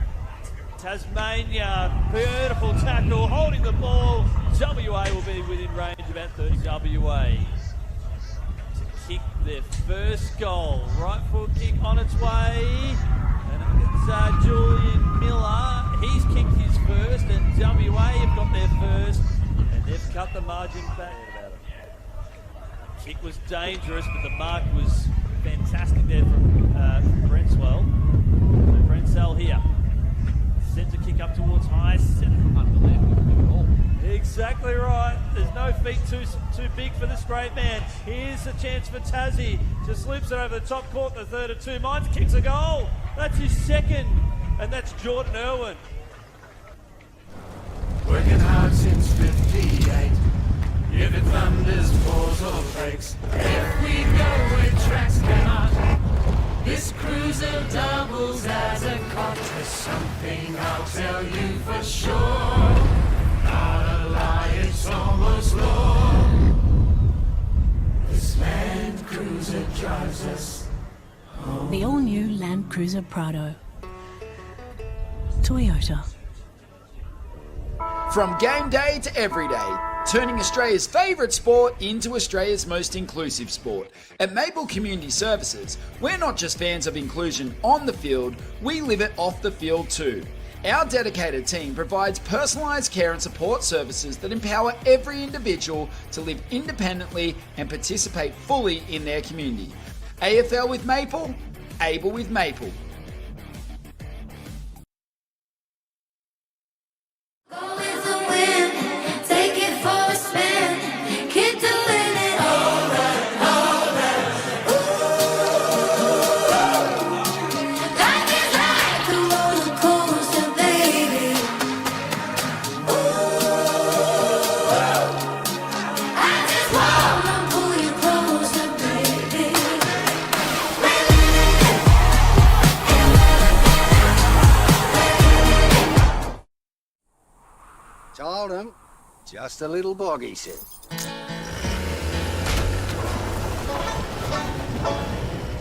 Tasmania, beautiful tackle, holding the ball. WA will be within range, about 30 WA. Kick their first goal. Right foot kick on its way. And it's Julian Miller. He's kicked his first, and WA have got their first. And they've cut the margin back. The kick was dangerous, but the mark was fantastic there from Brentswell. So Brentsell here. Sends a kick up towards high. Unbelievable goal. Exactly right. There's no feet too big for this great man. Here's a chance for Tassie. Just loops it over the top court, the third of two minds, kicks a goal. That's his second, and that's Jordan Irwin. Working hard since 58. If it thunders, pours or breaks, if we go where tracks cannot, this cruiser doubles as a cot. There's something I'll tell you for sure. Not a lie, it's almost law. This Land Cruiser drives us home. The all-new Land Cruiser Prado. Toyota. From game day to every day, turning Australia's favourite sport into Australia's most inclusive sport. At Maple Community Services, we're not just fans of inclusion on the field, we live it off the field too. Our dedicated team provides personalised care and support services that empower every individual to live independently and participate fully in their community. AFL with Maple, able with Maple. Told him, just a little bog, he said.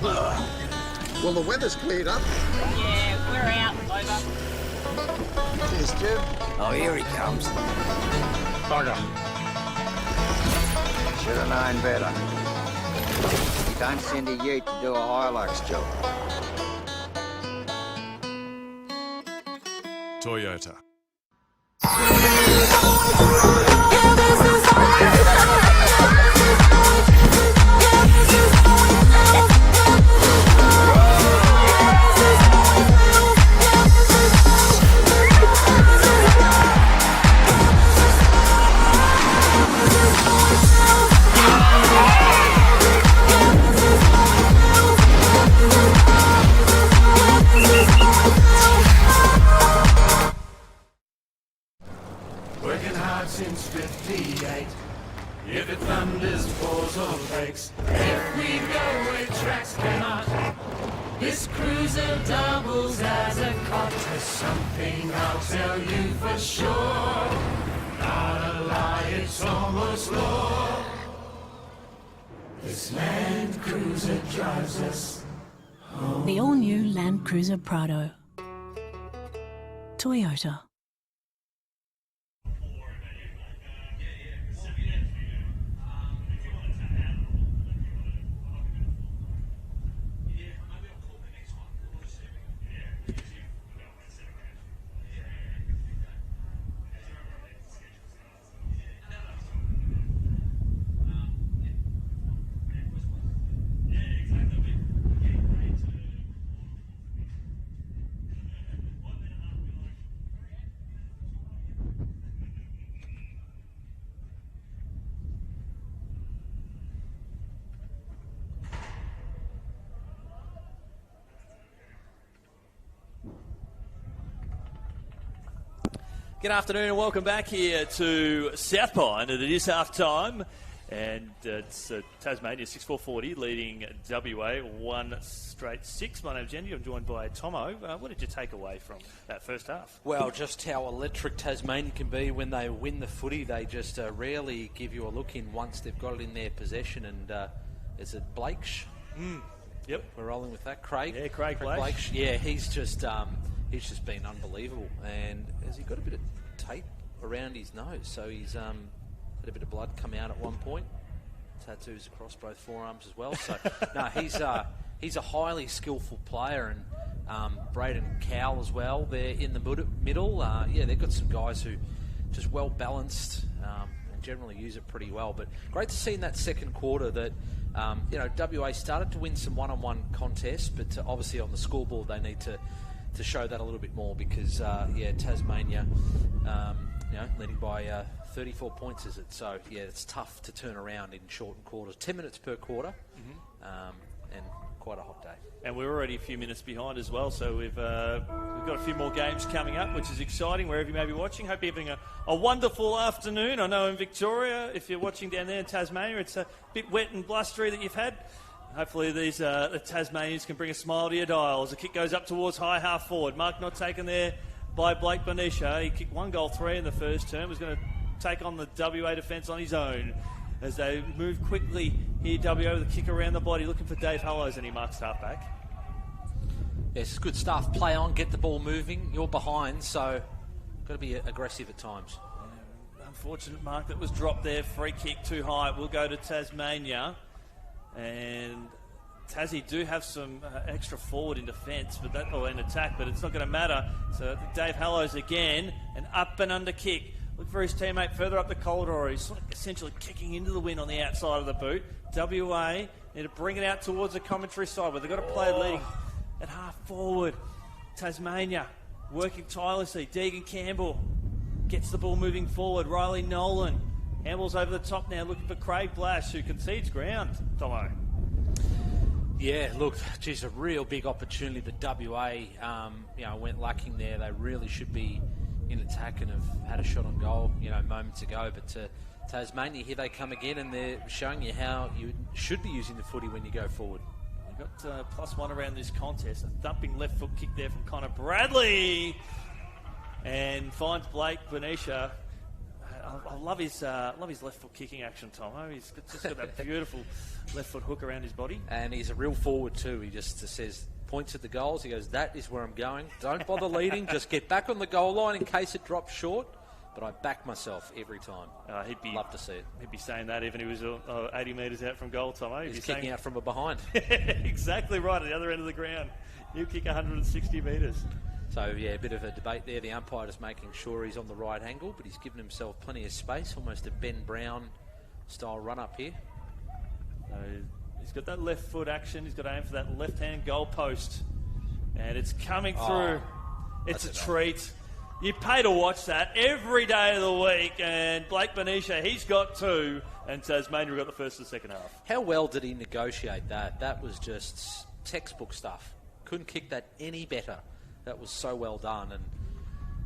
Well, the weather's cleared up. Yeah, we're out. Over. Cheers, Jim. Oh, here he comes. Bugger. Should have known better. You don't send a ute to do a Hilux job. Toyota. 58. If it thunders, pours or breaks, if we go where tracks cannot, this cruiser doubles as a cot. There's something I'll tell you for sure, not a lie, it's almost law. This Land Cruiser drives us home. The all-new Land Cruiser Prado. Toyota. Good afternoon and welcome back here to South Pine, and it is half time, and it's Tasmania 6-4-40 leading WA 1-6. My name's Jenny. I'm joined by Tomo. What did you take away from that first half? Well, just how electric Tasmania can be when they win the footy. They just rarely give you a look in once they've got it in their possession. And is it Blakesh? Yep. We're rolling with that. Craig? Yeah, Craig Blakesh. Yeah, he's just been unbelievable. And has he got a bit of tape around his nose? So he's had a bit of blood come out at one point. Tattoos across both forearms as well. So no, he's a highly skillful player, and Braden Cowell as well. They're in the middle. Yeah, they've got some guys who just well balanced and generally use it pretty well. But great to see in that second quarter that WA started to win some one-on-one contests, but obviously on the scoreboard they need to show that a little bit more because Tasmania, leading by 34 points, is it? So yeah, it's tough to turn around in shortened quarters. 10 minutes per quarter, and quite a hot day. And we're already a few minutes behind as well, so we've got a few more games coming up, which is exciting wherever you may be watching. Hope you're having a wonderful afternoon. I know in Victoria, if you're watching down there in Tasmania, it's a bit wet and blustery that you've had. Hopefully these the Tasmanians can bring a smile to your dial as the kick goes up towards high half forward. Mark not taken there by Blake Benicia. He kicked 1-3 in the first term. Was going to take on the WA defence on his own as they move quickly here. WA with a kick around the body, looking for Dave Hullows, and he marks halfback. Yes, it's good stuff. Play on, get the ball moving. You're behind, so got to be aggressive at times. Unfortunate mark that was dropped there. Free kick too high. It will go to Tasmania. And Tassie do have some extra forward in defence, or in attack, but it's not going to matter. So Dave Hallows again, an up and under kick. Look for his teammate further up the corridor. He's sort of essentially kicking into the wind on the outside of the boot. WA need to bring it out towards the commentary side, but they've got a player leading at half forward. Tasmania working tirelessly. Deegan Campbell gets the ball moving forward. Riley Nolan handles over the top now, looking for Craig Blash, who concedes ground. Tomo. Yeah, look, geez, a real big opportunity. The WA, went lacking there. They really should be in attack and have had a shot on goal, moments ago. But Tasmania, here they come again, and they're showing you how you should be using the footy when you go forward. You've got +1 around this contest. A thumping left foot kick there from Connor Bradley, and finds Blake Benicia. I love his left foot kicking action, Tomo. He's just got that beautiful left foot hook around his body. And he's a real forward too. He just says, points at the goals. He goes, that is where I'm going. Don't bother leading. Just get back on the goal line in case it drops short. But I back myself every time. Love to see it. He'd be saying that even if he was 80 metres out from goal, Tomo. He's kicking out from behind. Exactly right, at the other end of the ground. He'll kick 160 metres. So, yeah, a bit of a debate there. The umpire just making sure he's on the right angle, but he's given himself plenty of space, almost a Ben Brown style run up here. So he's got that left foot action. He's got to aim for that left-hand goal post. And it's coming through. It's a treat. You pay to watch that every day of the week. And Blake Benicia, he's got 2. And Tasmania got the first and second half. How well did he negotiate that? That was just textbook stuff. Couldn't kick that any better. That was so well done. And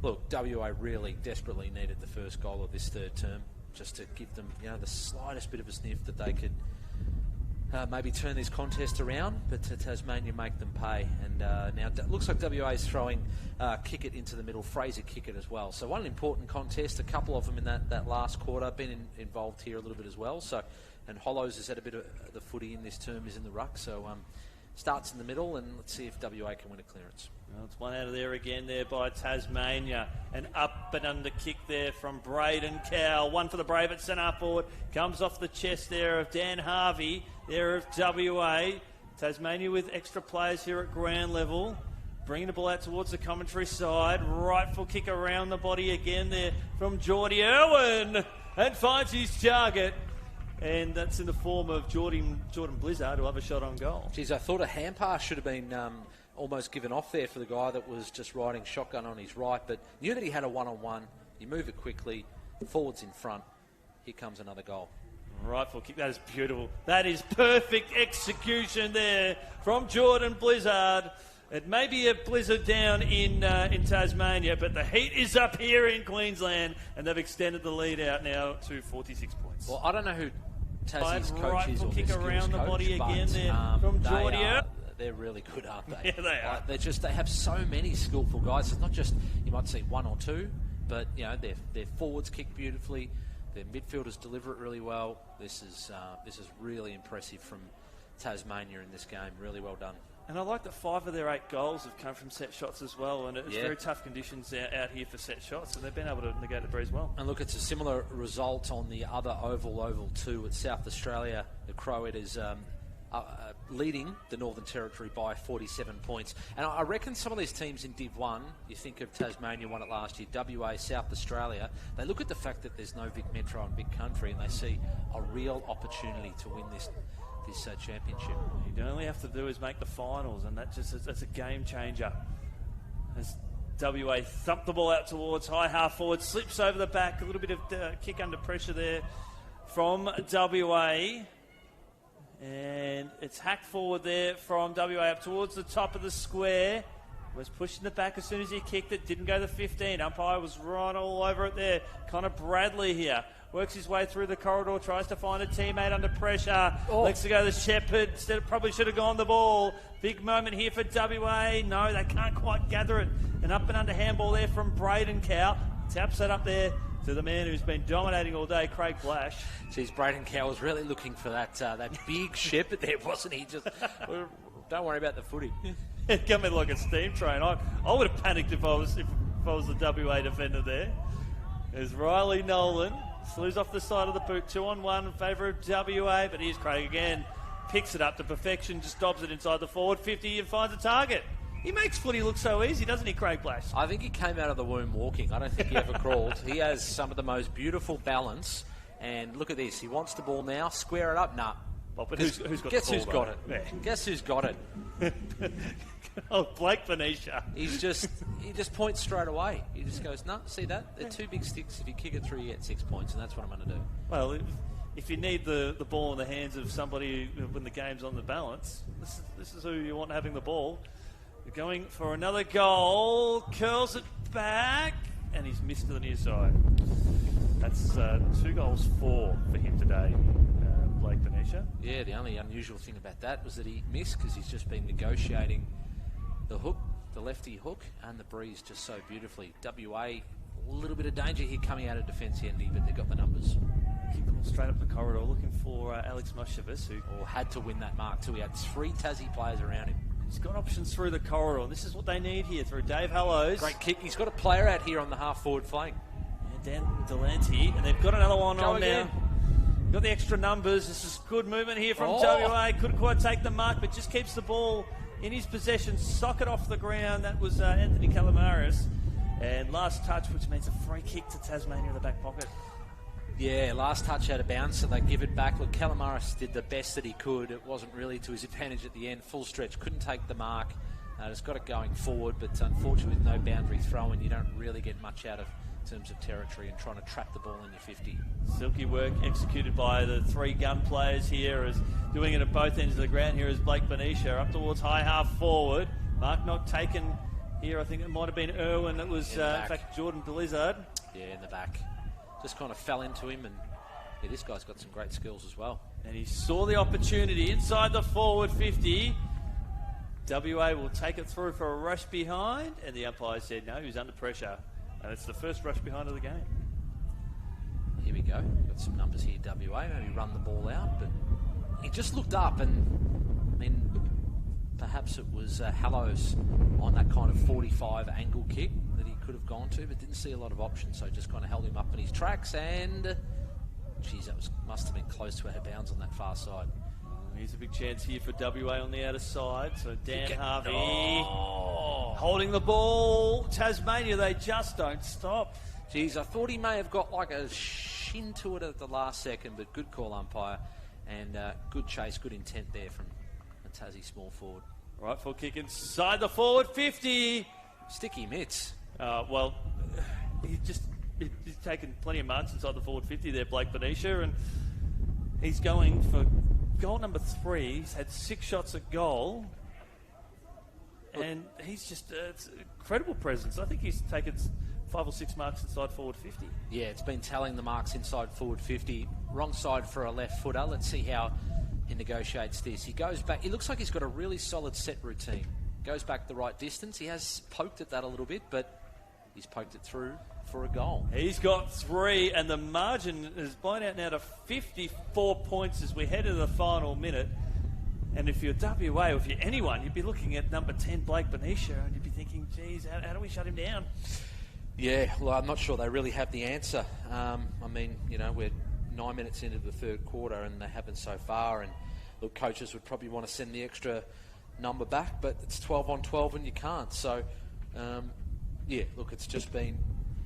look, WA really desperately needed the first goal of this third term. just to give them, the slightest bit of a sniff that they could maybe turn this contest around, but Tasmania make them pay. And now it looks like WA is throwing Kickett into the middle, Fraser Kickett as well. So one important contest, a couple of them in that last quarter, been involved here a little bit as well. So, and Hollows has had a bit of the footy in this term, is in the ruck. So starts in the middle, and let's see if WA can win a clearance. Well, it's one out of there again there by Tasmania. An up and under kick there from Braden Cowell. One for the Brave at centre forward. Comes off the chest there of Dan Harvey. There of WA. Tasmania with extra players here at ground level. Bringing the ball out towards the commentary side. Rightful kick around the body again there from Geordie Irwin. And finds his target. And that's in the form of Jordan Blizzard, who'll have a shot on goal. Geez, I thought a hand pass should have been almost given off there for the guy that was just riding shotgun on his right, but knew that he had a one-on-one. You move it quickly, forwards in front. Here comes another goal. Rightful kick. That is beautiful. That is perfect execution there from Jordan Blizzard. It may be a blizzard down in Tasmania, but the heat is up here in Queensland, and they've extended the lead out now to 46 points. Well, I don't know who Tassie's coach is, or kick their around the coach, body again there from Geordie. They're really good, aren't they? Yeah, they are. They have so many skillful guys. It's not just, you might see one or two, but their forwards kick beautifully. Their midfielders deliver it really well. This is really impressive from Tasmania in this game. Really well done. And I like that 5 of their 8 goals have come from set shots as well, and it's very tough conditions out here for set shots, so they've been able to negate the breeze well. And look, it's a similar result on the other Oval 2 at South Australia. The Croatians leading the Northern Territory by 47 points. And I reckon some of these teams in Div 1, you think of Tasmania won it last year, WA, South Australia, they look at the fact that there's no Vic Metro and Vic Country, and they see a real opportunity to win this championship. You only have to do is make the finals, and that's a game changer. As WA thumped the ball out towards high half forward, slips over the back, a little bit of kick under pressure there from WA, and it's hacked forward there from WA up towards the top of the square. Was pushing the back as soon as he kicked it, didn't go to 15. Umpire was right all over it there. Connor Bradley here. Works his way through the corridor, tries to find a teammate under pressure. Lets to go to Shepherd. Probably should have gone the ball. Big moment here for WA. No, they can't quite gather it. An up and under handball there from Braden Cowell. Taps that up there to the man who's been dominating all day, Craig Blash. Geez, Braden Cowell was really looking for that big Shepherd there, wasn't he? Just don't worry about the footy. It came in like a steam train. I would have panicked if I was the WA defender there. There's Riley Nolan. Slews off the side of the boot, 2-on-1 in favour of WA, but here's Craig again. Picks it up to perfection, just dobs it inside the forward 50 and finds a target. He makes footy look so easy, doesn't he, Craig Blash? I think he came out of the womb walking. I don't think he ever crawled. He has some of the most beautiful balance, and look at this. He wants the ball now, square it up, nah. Well, but who's got the ball? Guess who's got it? Yeah. Guess who's got it? Oh, Blake Venetia. He just points straight away. He just goes, no, see that? They're 2 big sticks. If you kick it through, you get 6 points, and that's what I'm going to do. Well, if you need the ball in the hands of somebody when the game's on the balance, this is who you want having the ball. They're going for another goal. Curls it back, and he's missed to the near side. That's 2 goals for him today. Blake Venetia. Yeah, the only unusual thing about that was that he missed because he's just been negotiating the hook, the lefty hook, and the breeze just so beautifully. WA, a little bit of danger here coming out of defence endy, but they've got the numbers. Kick the ball straight up the corridor, looking for Alex Moshevis, who had to win that mark too. He had 3 Tassie players around him. He's got options through the corridor, and this is what they need here through Dave Hallows. Great kick. He's got a player out here on the half-forward flank. Yeah, Dan Delante, and they've got another one on again. now. Got the extra numbers. This is good movement here from WA. Couldn't quite take the mark, but just keeps the ball in his possession. Socket off the ground. That was Anthony Calamaris. And last touch, which means a free kick to Tasmania in the back pocket. Yeah, last touch out of bounds, so they give it back. Look, Calamaris did the best that he could. It wasn't really to his advantage at the end. Full stretch, couldn't take the mark. Just got it going forward, but unfortunately with no boundary throw-in, you don't really get much out of in terms of territory and trying to trap the ball in your 50. Silky work executed by the 3 gun players here, as doing it at both ends of the ground. Here is Blake Venetia up towards high half forward. Mark not taken here. I think it might have been Irwin. It was in fact Jordan Blizzard. Yeah, in the back. Just kind of fell into him and Yeah, this guy's got some great skills as well. And he saw the opportunity inside the forward 50. WA will take it through for a rush behind, and the umpire said no, he was under pressure. And it's the first rush behind of the game. Here we go. Got some numbers here, WA. Maybe run the ball out, but he just looked up and, I mean, perhaps it was Hallows on that kind of 45 angle kick that he could have gone to, but didn't see a lot of options, so just kind of held him up in his tracks, and geez, that must have been close to out of bounds on that far side. Here's a big chance here for WA on the outer side. So Dan Harvey holding the ball. Tasmania, they just don't stop. Geez, I thought he may have got like a shin to it at the last second, but good call, umpire, and good chase, good intent there from a Tassie small forward. Right full kick inside the forward 50. Sticky mitts. Well, he's taken plenty of marks inside the forward 50 there, Blake Benicia, and he's going for goal number 3. He's had 6 shots at goal, and he's just it's an incredible presence. I think he's taken 5 or 6 marks inside forward 50. Yeah, it's been tallying the marks inside forward 50. Wrong side for a left footer. Let's see how he negotiates this. He goes back. He looks like he's got a really solid set routine. Goes back the right distance. He has poked at that a little bit, but he's poked it through for a goal. He's got 3, and the margin is blown out now to 54 points as we head to the final minute. And if you're WA, or if you're anyone, you'd be looking at number 10, Blake Benicia, and you'd be thinking, geez, how do we shut him down? Yeah, well, I'm not sure they really have the answer. I mean, you know, we're 9 minutes into the third quarter, and they haven't so far. And look, coaches would probably want to send the extra number back, but it's 12 on 12, and you can't. So, yeah, look, it's just been...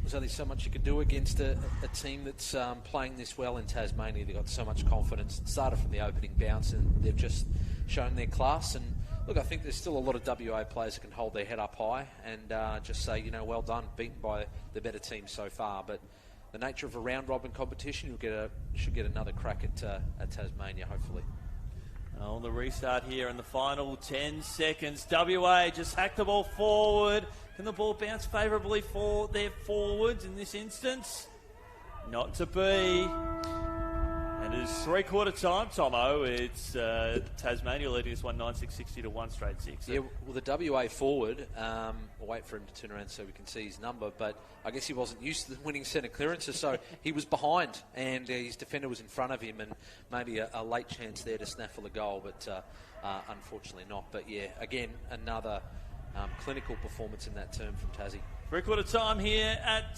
There's only so much you can do against a team that's playing this well in Tasmania. They've got so much confidence. It started from the opening bounce, and they've just shown their class. And look, I think there's still a lot of WA players that can hold their head up high and just say, you know, well done, beaten by the better team so far. But the nature of a round-robin competition, you'll should get another crack at Tasmania, hopefully. On the restart here in the final 10 seconds, WA just hacked the ball forward. Can the ball bounce favourably for their forwards in this instance? Not to be. And it is 3/4 time, Tomo. It's Tasmania leading this one 9-6-60 to 1 straight 6. Yeah, well, the WA forward, we'll wait for him to turn around so we can see his number, but I guess he wasn't used to winning centre clearances, so he was behind, and his defender was in front of him, and maybe a late chance there to snaffle a goal, but unfortunately not. But yeah, again, another clinical performance in that term from Tassie. 3/4 time here at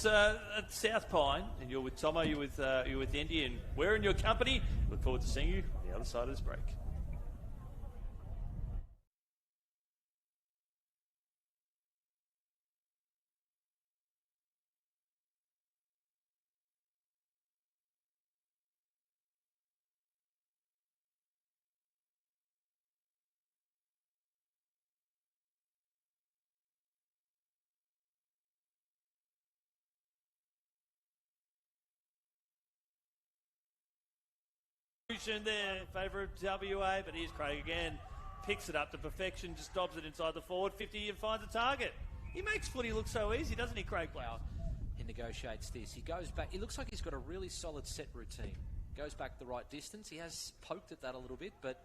South Pine, and you're with Tomo, you're with Indy, and we're in your company. Look forward to seeing you on the other side of this break. There in favour of WA, but here's Craig again, picks it up to perfection, just dobs it inside the forward 50 and finds a target. He makes footy look so easy, doesn't he, Craig? Wow. He negotiates this. He goes back. He looks like he's got a really solid set routine. Goes back the right distance. He has poked at that a little bit, but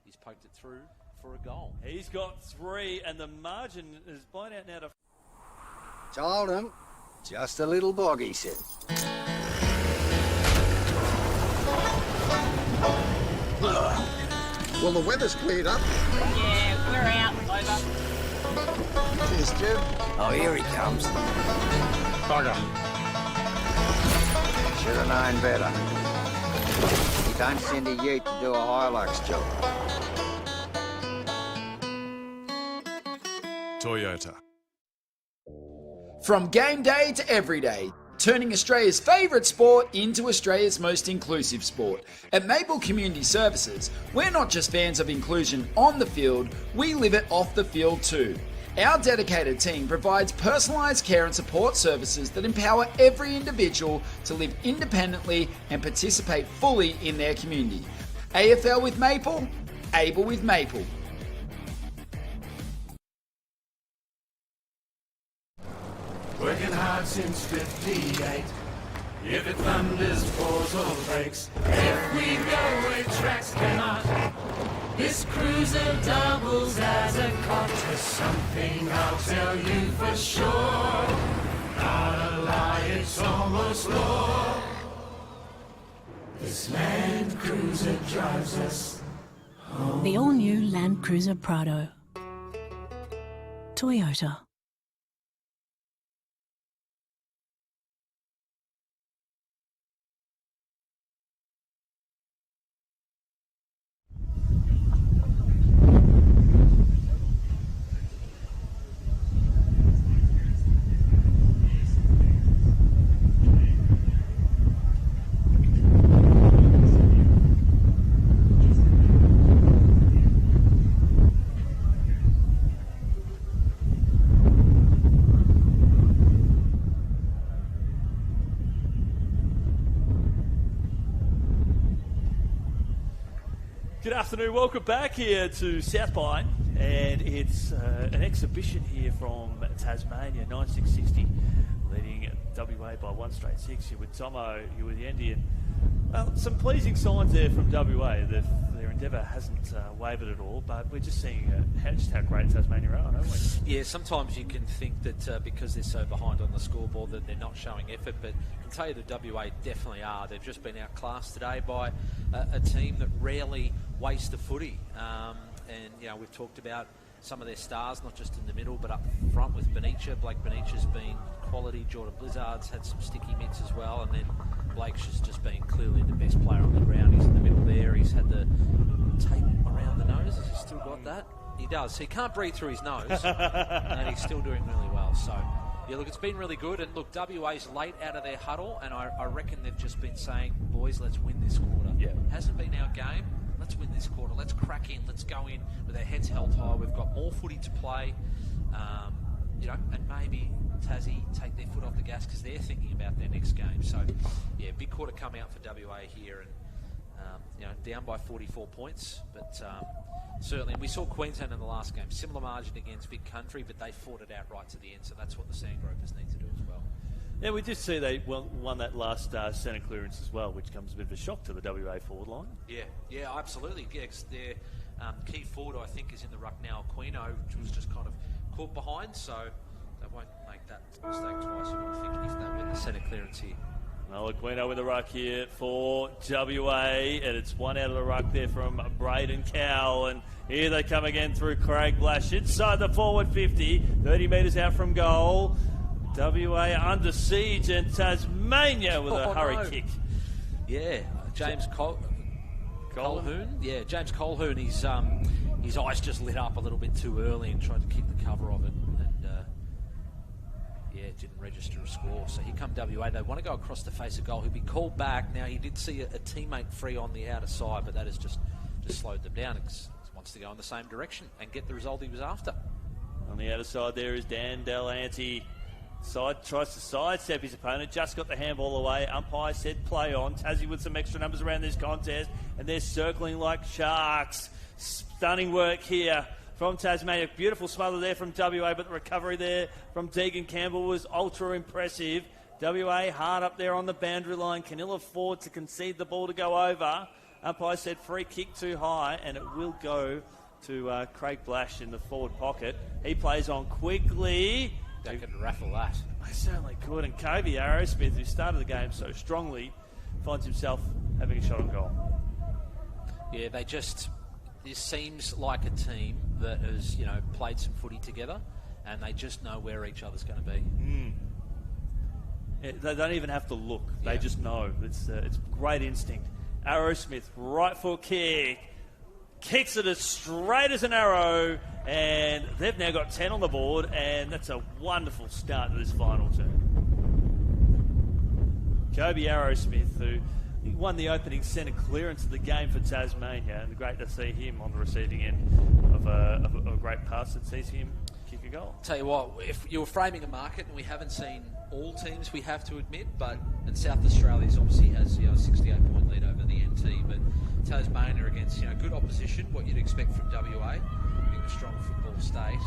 he's poked it through for a goal. He's got 3, and the margin is blown out now to... Told him, just a little bog, he said. Well, the weather's cleared up. Yeah, we're out. Over. Cheers, Jim. Oh, here he comes. Bugger. Should have known better. You don't send a ute to do a Hilux job. Toyota. From game day to every day, turning Australia's favourite sport into Australia's most inclusive sport. At Maple Community Services, we're not just fans of inclusion on the field, we live it off the field too. Our dedicated team provides personalised care and support services that empower every individual to live independently and participate fully in their community. AFL with Maple, able with Maple. Working hard since 58. If it thunders, pours or breaks, if we go where tracks cannot, this cruiser doubles as a cot. There's something I'll tell you for sure, not a lie, it's almost law. This Land Cruiser drives us home. The all-new Land Cruiser Prado. Toyota. Good afternoon, welcome back here to South Pine, and it's an exhibition here from Tasmania, 9660, leading WA by 1 straight 6. You're with Tomo, you're with Yendi, and well, some pleasing signs there from WA. Their endeavour hasn't wavered at all, but we're just seeing just how great Tasmania are, aren't we? Yeah, sometimes you can think that because they're so behind on the scoreboard that they're not showing effort, but I can tell you the WA definitely are. They've just been outclassed today by a team that rarely waste the footy. And, you know, we've talked about some of their stars, not just in the middle, but up front with Benicia. Blake Benicia's been quality. Jordan Blizzard's had some sticky mitts as well. And then Blake's just been clearly the best player on the ground. He's in the middle there. He's had the tape around the nose. Has he still got that? He does. He can't breathe through his nose. And he's still doing really well. So, yeah, look, it's been really good. And, look, WA's late out of their huddle. And I reckon they've just been saying, boys, let's win this quarter. Yeah. Hasn't been our game. Let's win this quarter. Let's crack in. Let's go in with our heads held high. We've got more footy to play, you know, and maybe Tassie take their foot off the gas because they're thinking about their next game. So, yeah, big quarter come out for WA here, and you know, down by 44 points, but certainly. And we saw Queensland in the last game, similar margin against Vic Country, but they fought it out right to the end. So that's what the Sandgropers need to do as well. Yeah, we did see they won that last centre clearance as well, which comes a bit of a shock to the WA forward line. Yeah, absolutely. Yeah, their key forward, I think, is in the ruck now, Aquino, which was just kind of caught behind, so they won't make that mistake twice, I would think, if they win the centre clearance here. Well, Aquino with the ruck here for WA, and it's one out of the ruck there from Braden Cowell, and here they come again through Craig Blash inside the forward 50, 30 metres out from goal. WA under siege, and Tasmania with a hurry kick. Yeah, James Colhoun. Yeah, James Colhoun. His eyes just lit up a little bit too early and tried to keep the cover of it, and yeah, it didn't register a score. So here come WA. They want to go across the face of goal. He'll be called back. Now he did see a teammate free on the outer side, but that has just slowed them down. He wants to go in the same direction and get the result he was after. On the outer side there is Dan Delahanty. Tries to sidestep his opponent, just got the handball away. Umpire said play on. Tassie with some extra numbers around this contest, and they're circling like sharks. Stunning work here from Tasmania. Beautiful smother there from WA, but the recovery there from Deegan Campbell was ultra impressive. WA hard up there on the boundary line. Can ill afford to concede the ball to go over. Umpire said free kick too high, and it will go to Craig Blash in the forward pocket. He plays on quickly. They could raffle that. They certainly could. And Kobe Arrowsmith, who started the game so strongly, finds himself having a shot on goal. Yeah, this seems like a team that has, you know, played some footy together, and they just know where each other's going to be. Yeah, they don't even have to look. They just know. It's great instinct. Arrowsmith, right foot kick. Kicks it as straight as an arrow, and they've now got 10 on the board, and that's a wonderful start to this final term. Kobe Arrowsmith, who won the opening centre clearance of the game for Tasmania, and great to see him on the receiving end of a great pass that sees him kick a goal. Tell you what, if you were framing a market, and we haven't seen all teams, we have to admit, and South Australia's obviously has, you know, a 68-point lead over the NT, but Tasmania against, you know, good opposition, what you'd expect from WA, being a strong football state.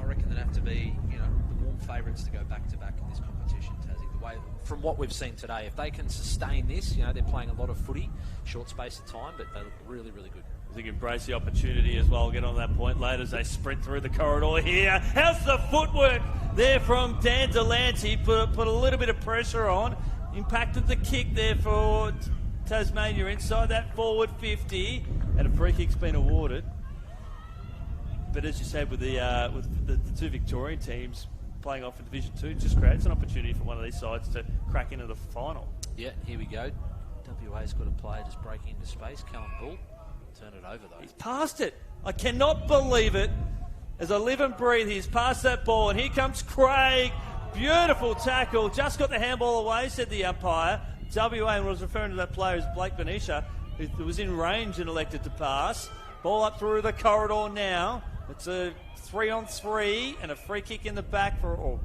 I reckon they'd have to be, you know, the warm favourites to go back-to-back in this competition, Tassie. from what we've seen today. If they can sustain this, you know, they're playing a lot of footy, short space of time, but they look really, really good. I think embrace the opportunity as well. We'll get on that point later as they sprint through the corridor here. How's the footwork there from Dan Delancey? Put a little bit of pressure on. Impacted the kick there for Tasmania inside that forward 50. And a free kick's been awarded. But as you said, with the two Victorian teams playing off in Division 2, it just creates an opportunity for one of these sides to crack into the final. Yeah, here we go. WA's got a player just breaking into space. Callum Bull. Turn it over, though. He's passed it. I cannot believe it. As I live and breathe, he's passed that ball. And here comes Craig. Beautiful tackle. Just got the handball away, said the umpire. WA was referring to that player as Blake Venetia, who was in range and elected to pass. Ball up through the corridor now. It's a 3-on-3 and a free kick in the back for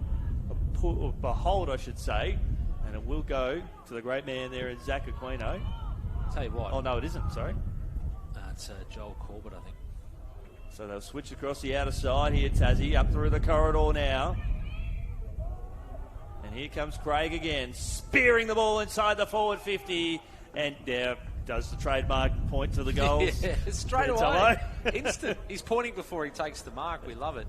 a hold, I should say. And it will go to the great man there, Zach Aquino. Tell you what. Oh, no, it isn't. Sorry. It's Joel Corbett, I think. So they'll switch across the outer side here, Tassie, up through the corridor now. And here comes Craig again, spearing the ball inside the forward 50. And there does the trademark point to the goals. Yeah, straight away. Instant. He's pointing before he takes the mark. We love it.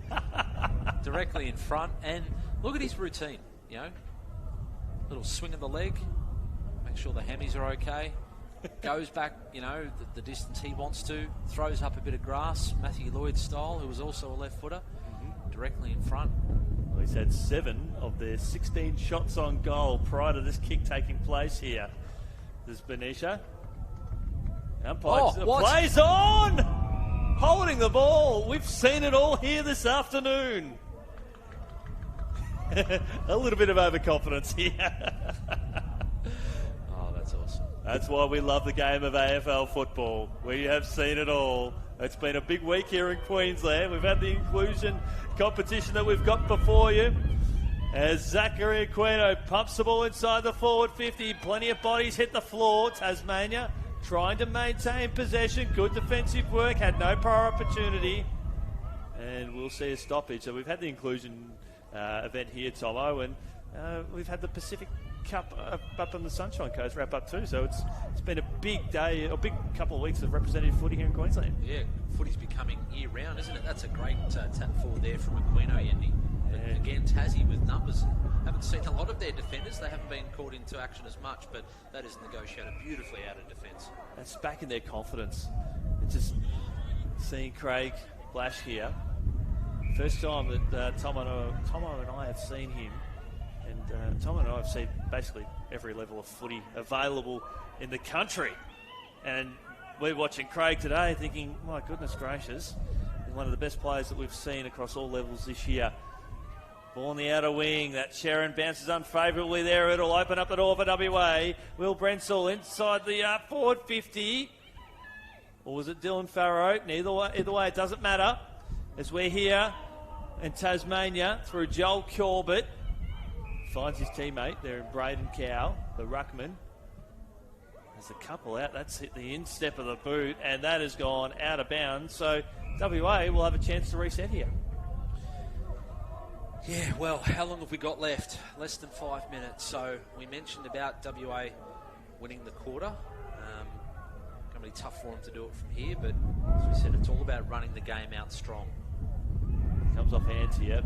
Directly in front. And look at his routine, you know. Little swing of the leg. Make sure the hammies are okay. Goes back, you know, the distance he wants to. Throws up a bit of grass, Matthew Lloyd style, who was also a left footer, directly in front. Well, he's had 7 of their 16 shots on goal prior to this kick taking place here. This is Benicia. Umpire plays on! Holding the ball. We've seen it all here this afternoon. A little bit of overconfidence here. Oh, that's awesome. That's why we love the game of AFL football. We have seen it all. It's been a big week here in Queensland. We've had the inclusion competition that we've got before you. As Zachary Aquino pumps the ball inside the forward 50. Plenty of bodies hit the floor. Tasmania trying to maintain possession. Good defensive work. Had no prior opportunity. And we'll see a stoppage. So we've had the inclusion event here, Tomo, and we've had the Pacific Cup up on the Sunshine Coast wrap up too. So it's been a big day, a big couple of weeks of representative footy here in Queensland. Yeah, footy's becoming year round, isn't it? That's a great tap forward there from Aquino, Andy. But again, Tassie with numbers. Haven't seen a lot of their defenders. They haven't been called into action as much, but that is negotiated beautifully out of defence. That's back in their confidence. It's just seeing Craig Blash here. First time that Tomo and I have seen him. And Tomo and I have seen basically every level of footy available in the country. And we're watching Craig today thinking, my goodness gracious, he's one of the best players that we've seen across all levels this year. Ball on the outer wing. That Sharon bounces unfavourably there. It'll open up the door for WA. Will Brensall inside the forward 50. Or was it Dylan Farrow? Either way, it doesn't matter. As we're here in Tasmania through Joel Corbett. Finds his teammate there in Braden Cow, the ruckman. There's a couple out. That's hit the instep of the boot, and that has gone out of bounds. So WA will have a chance to reset here. Yeah, well, how long have we got left? Less than 5 minutes. So we mentioned about WA winning the quarter. Going to be tough for them to do it from here, but as we said, it's all about running the game out strong. Comes off hands here.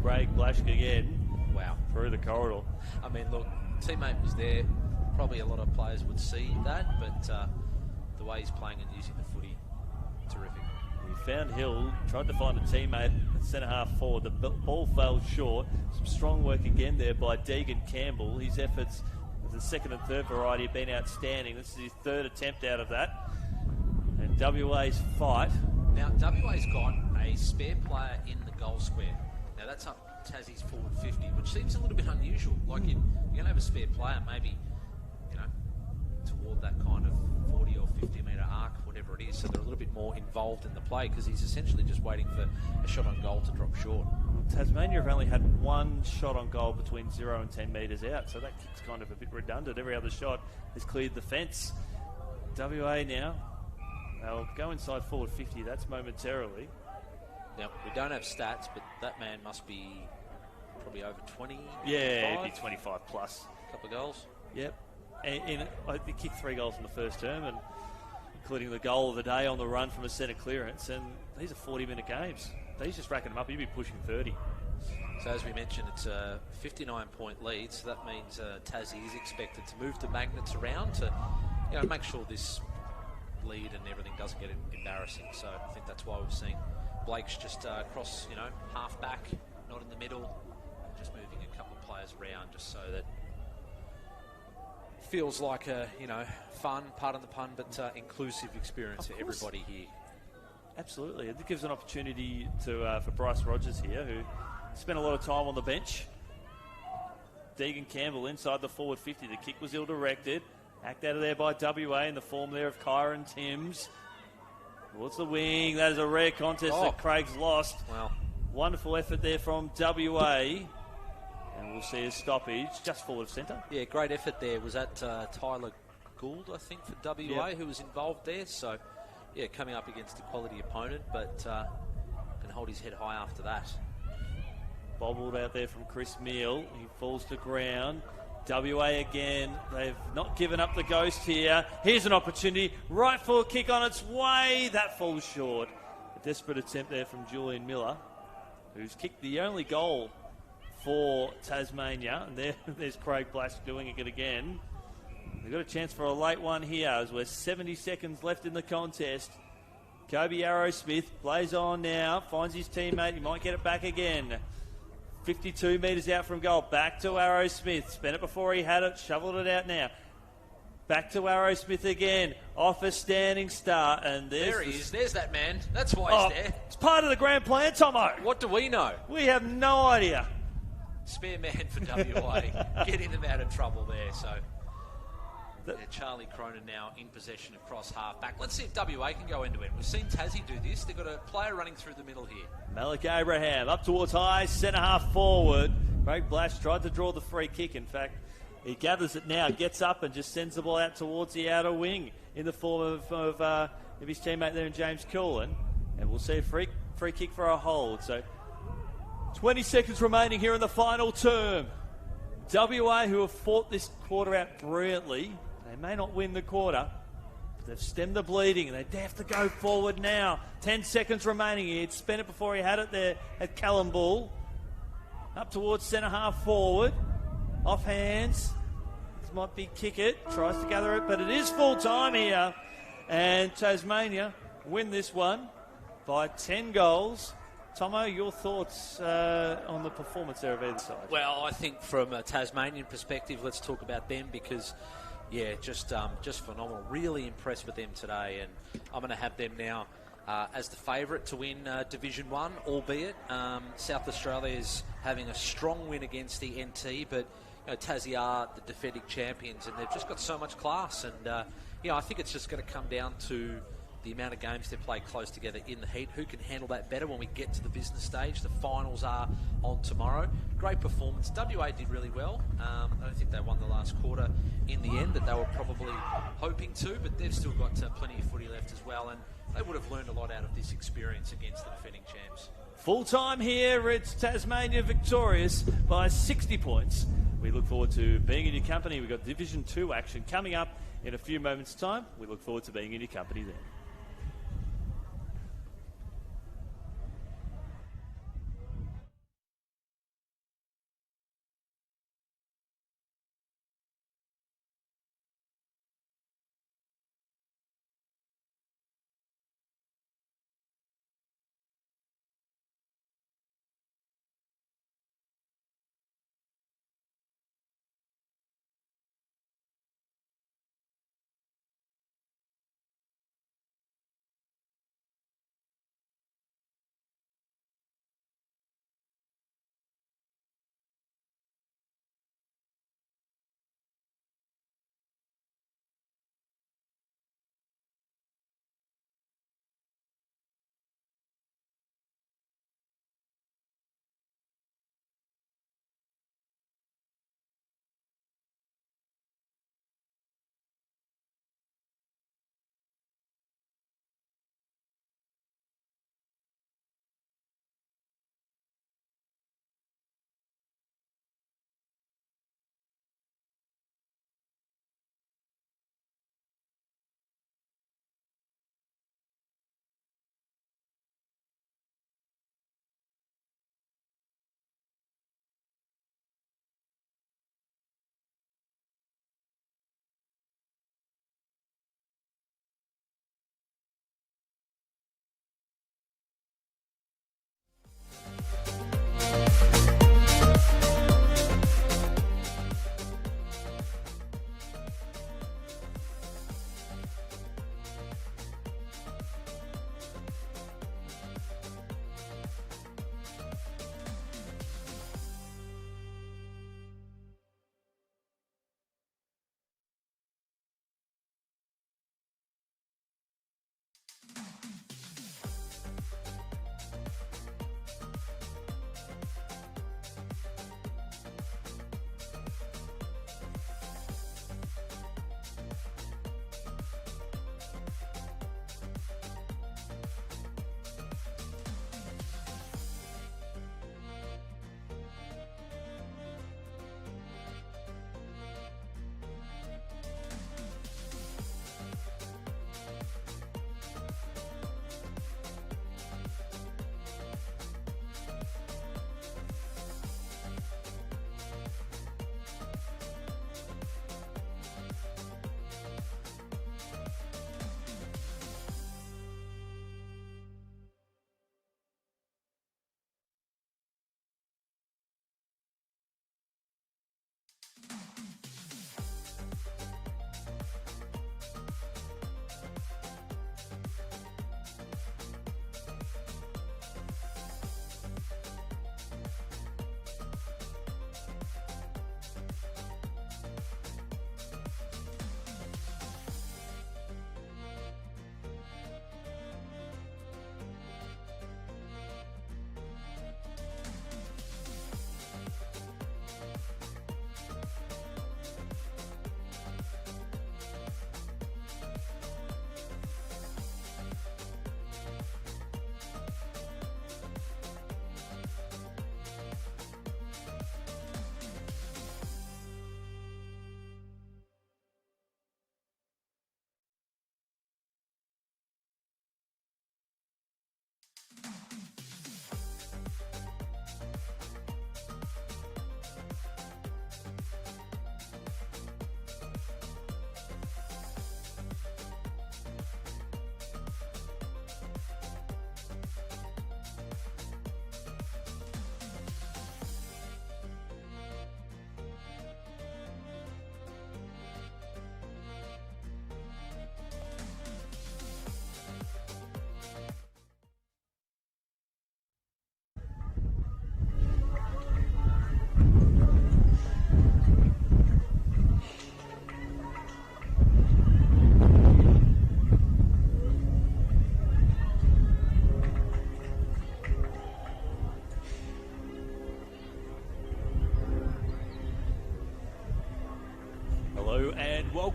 Craig Blash again. Wow. Through the corridor. I mean, look, teammate was there. Probably a lot of players would see that, but the way he's playing and using the footy, terrific. He found Hill, tried to find a teammate at centre half forward. The ball fell short. Some strong work again there by Deegan Campbell. His efforts of the second and third variety have been outstanding. This is his third attempt out of that. And WA's fight. Now, WA's got a spare player in the goal square. Now, that's up Tassie's forward 50, which seems a little bit unusual. Like, you're going to have a spare player, maybe, you know, toward that kind of 40 or 50 metre arc, whatever it is, so they're a little bit more involved in the play because he's essentially just waiting for a shot on goal to drop short. Tasmania have only had one shot on goal between 0 and 10 metres out, so that kick's kind of a bit redundant. Every other shot has cleared the fence. WA now, they'll go inside forward 50, that's momentarily. Now, we don't have stats, but that man must be probably over 20. Yeah, it'd be 25 plus. A couple of goals. Yep. And he kicked 3 goals in the first term, and including the goal of the day on the run from a centre clearance. And these are 40-minute games. He's just racking them up. He'd be pushing 30. So as we mentioned, it's a 59-point lead, so that means Tassie is expected to move the magnets around to make sure this lead and everything doesn't get embarrassing. So I think that's why we've seen Blake's just cross, half back, not in the middle, just moving a couple of players around just so that feels like a, fun, pardon the pun, but inclusive experience for everybody here. Absolutely. It gives an opportunity to for Bryce Rogers here, who spent a lot of time on the bench. Deegan Campbell inside the forward 50. The kick was ill-directed. Hacked out of there by WA in the form there of Kyron Timms. Towards the wing. That is a rare contest that Craig's lost. Wow. Wonderful effort there from WA. And we'll see a stoppage just forward of centre. Yeah, great effort there. Was that Tyler Gould, I think, for WA, who was involved there. So, yeah, coming up against a quality opponent, but can hold his head high after that. Bobbled out there from Chris Meal. He falls to ground. WA again. They've not given up the ghost here. Here's an opportunity. Right foot kick on its way. That falls short. A desperate attempt there from Julian Miller, who's kicked the only goal for Tasmania. And there's Craig Blash doing it again. They've got a chance for a late one here as we're 70 seconds left in the contest. Kobe Arrowsmith plays on now. Finds his teammate. He might get it back again. 52 metres out from goal. Back to Arrowsmith. Spent it before he had it. Shoveled it out now. Back to Arrowsmith again. Off a standing start. And there he is. There's that man. That's why he's there. It's part of the grand plan, Tomo. What do we know? We have no idea. Spare man for WA. Getting them out of trouble there. So Charlie Cronin now in possession across half back. Let's see if WA can go end to end. We've seen Tassie do this. They've got a player running through the middle here. Malik Abraham up towards high, centre half forward. Craig Blash tried to draw the free kick. In fact, he gathers it now, gets up and just sends the ball out towards the outer wing in the form of his teammate there in James Cullen. And we'll see a free kick for a hold. So 20 seconds remaining here in the final term. WA, who have fought this quarter out brilliantly, they may not win the quarter, but they've stemmed the bleeding, and they have to go forward now. 10 seconds remaining. He'd spent it before he had it there at Callum Bull. Up towards centre half forward. Off hands. This might be kick it. Tries to gather it, but it is full time here. And Tasmania win this one by 10 goals. Tomo, your thoughts on the performance there of either side? Well, I think from a Tasmanian perspective, let's talk about them because, yeah, just phenomenal. Really impressed with them today, and I'm going to have them now as the favourite to win Division 1, albeit South Australia is having a strong win against the NT, but Tassie are the defending champions, and they've just got so much class, and I think it's just going to come down to the amount of games they play close together in the heat. Who can handle that better when we get to the business stage? The finals are on tomorrow. Great performance. WA did really well. I don't think they won the last quarter in the end that they were probably hoping to, but they've still got plenty of footy left as well, and they would have learned a lot out of this experience against the defending champs. Full time here. It's Tasmania victorious by 60 points. We look forward to being in your company. We've got Division 2 action coming up in a few moments' time. We look forward to being in your company then.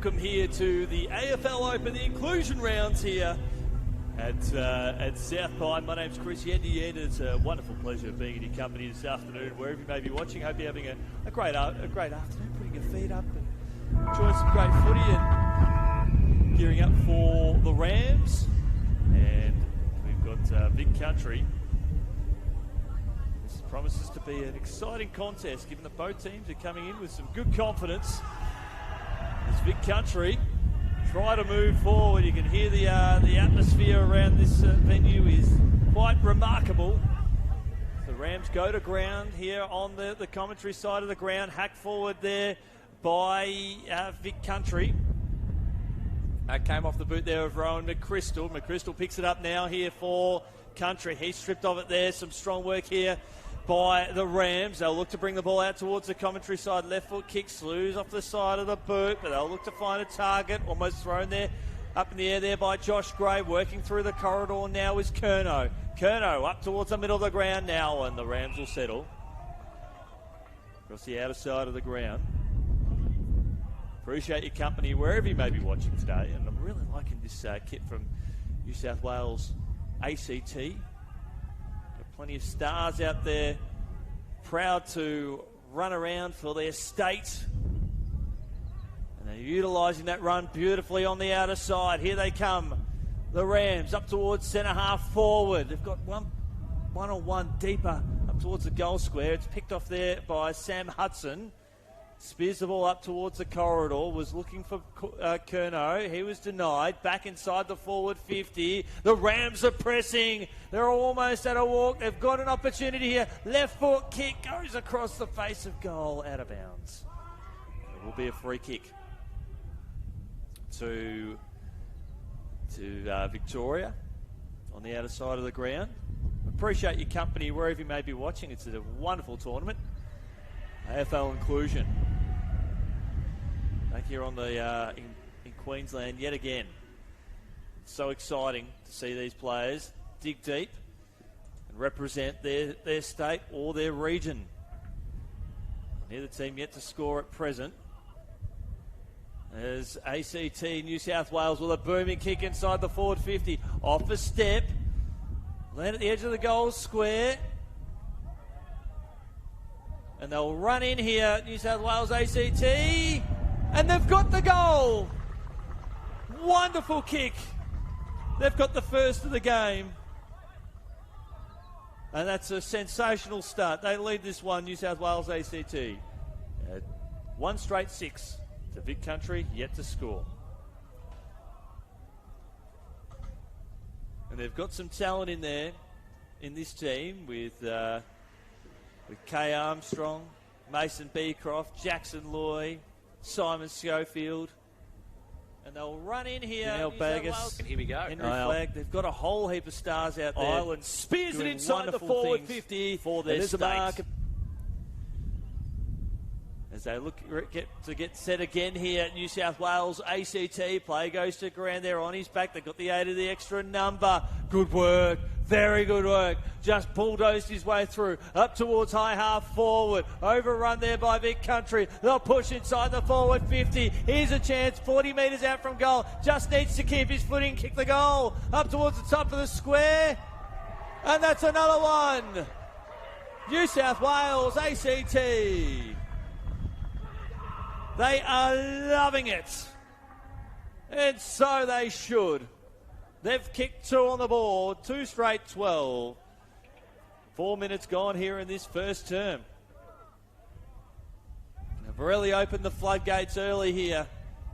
welcome here to the AFL Open Inclusion rounds here at South Pine. My name's Chris Yendy, and it's a wonderful pleasure being in your company this afternoon, wherever you may be watching. Hope you're having a great afternoon, putting your feet up and enjoying some great footy and gearing up for the Rams. And we've got Vic Country. This promises to be an exciting contest, given that both teams are coming in with some good confidence. As Vic Country try to move forward, you can hear the atmosphere around this venue is quite remarkable. The Rams go to ground here on the commentary side of the ground, hacked forward there by Vic Country. Came off the boot there of Rowan McChrystal. McChrystal picks it up now here for Country. He's stripped of it there. Some strong work here by the Rams. They'll look to bring the ball out towards the commentary side. Left foot kick, slews off the side of the boot, but they'll look to find a target. Almost thrown there, up in the air there by Josh Gray. Working through the corridor now is Curnow. Curnow up towards the middle of the ground now, and the Rams will settle across the outer side of the ground. Appreciate your company wherever you may be watching today, and I'm really liking this kit from New South Wales ACT. Plenty of stars out there, proud to run around for their state. And they're utilising that run beautifully on the outer side. Here they come, the Rams, up towards centre half forward. They've got one-on-one deeper up towards the goal square. It's picked off there by Sam Hudson. Spears the ball up towards the corridor, was looking for Curnow. He was denied. Back inside the forward 50. The Rams are pressing. They're almost at a walk. They've got an opportunity here. Left foot kick goes across the face of goal, out of bounds. It will be a free kick to Victoria on the outer side of the ground. Appreciate your company wherever you may be watching. It's a wonderful tournament. AFL Inclusion. Back here on the in Queensland yet again. It's so exciting to see these players dig deep and represent their state or their region. Neither team yet to score at present. As ACT New South Wales with a booming kick inside the forward 50. Off a step. Land at the edge of the goal square. And they'll run in here, New South Wales ACT, and they've got the goal. Wonderful kick. They've got the first of the game. And that's a sensational start. They lead this one, New South Wales ACT. One straight 6 to Vic Country, yet to score. And they've got some talent in there, in this team, with Kay Armstrong, Mason Beecroft, Jackson Loy, Simon Schofield. And they'll run in here. Bagus. And here we go. Henry Flagg. They've got a whole heap of stars out there. Ireland spears it inside the forward 50 for their state. As they look to get set again here at New South Wales ACT. Play goes to ground there on his back. They've got the 8 of the extra number. Good work. Very good work. Just bulldozed his way through. Up towards high half forward. Overrun there by Vic Country. They'll push inside the forward 50. Here's a chance. 40 metres out from goal. Just needs to keep his footing. Kick the goal. Up towards the top of the square. And that's another one. New South Wales ACT. They are loving it. And so they should. They've kicked 2 on the board, 2 straight 12. 4 minutes gone here in this first term. They've really opened the floodgates early here,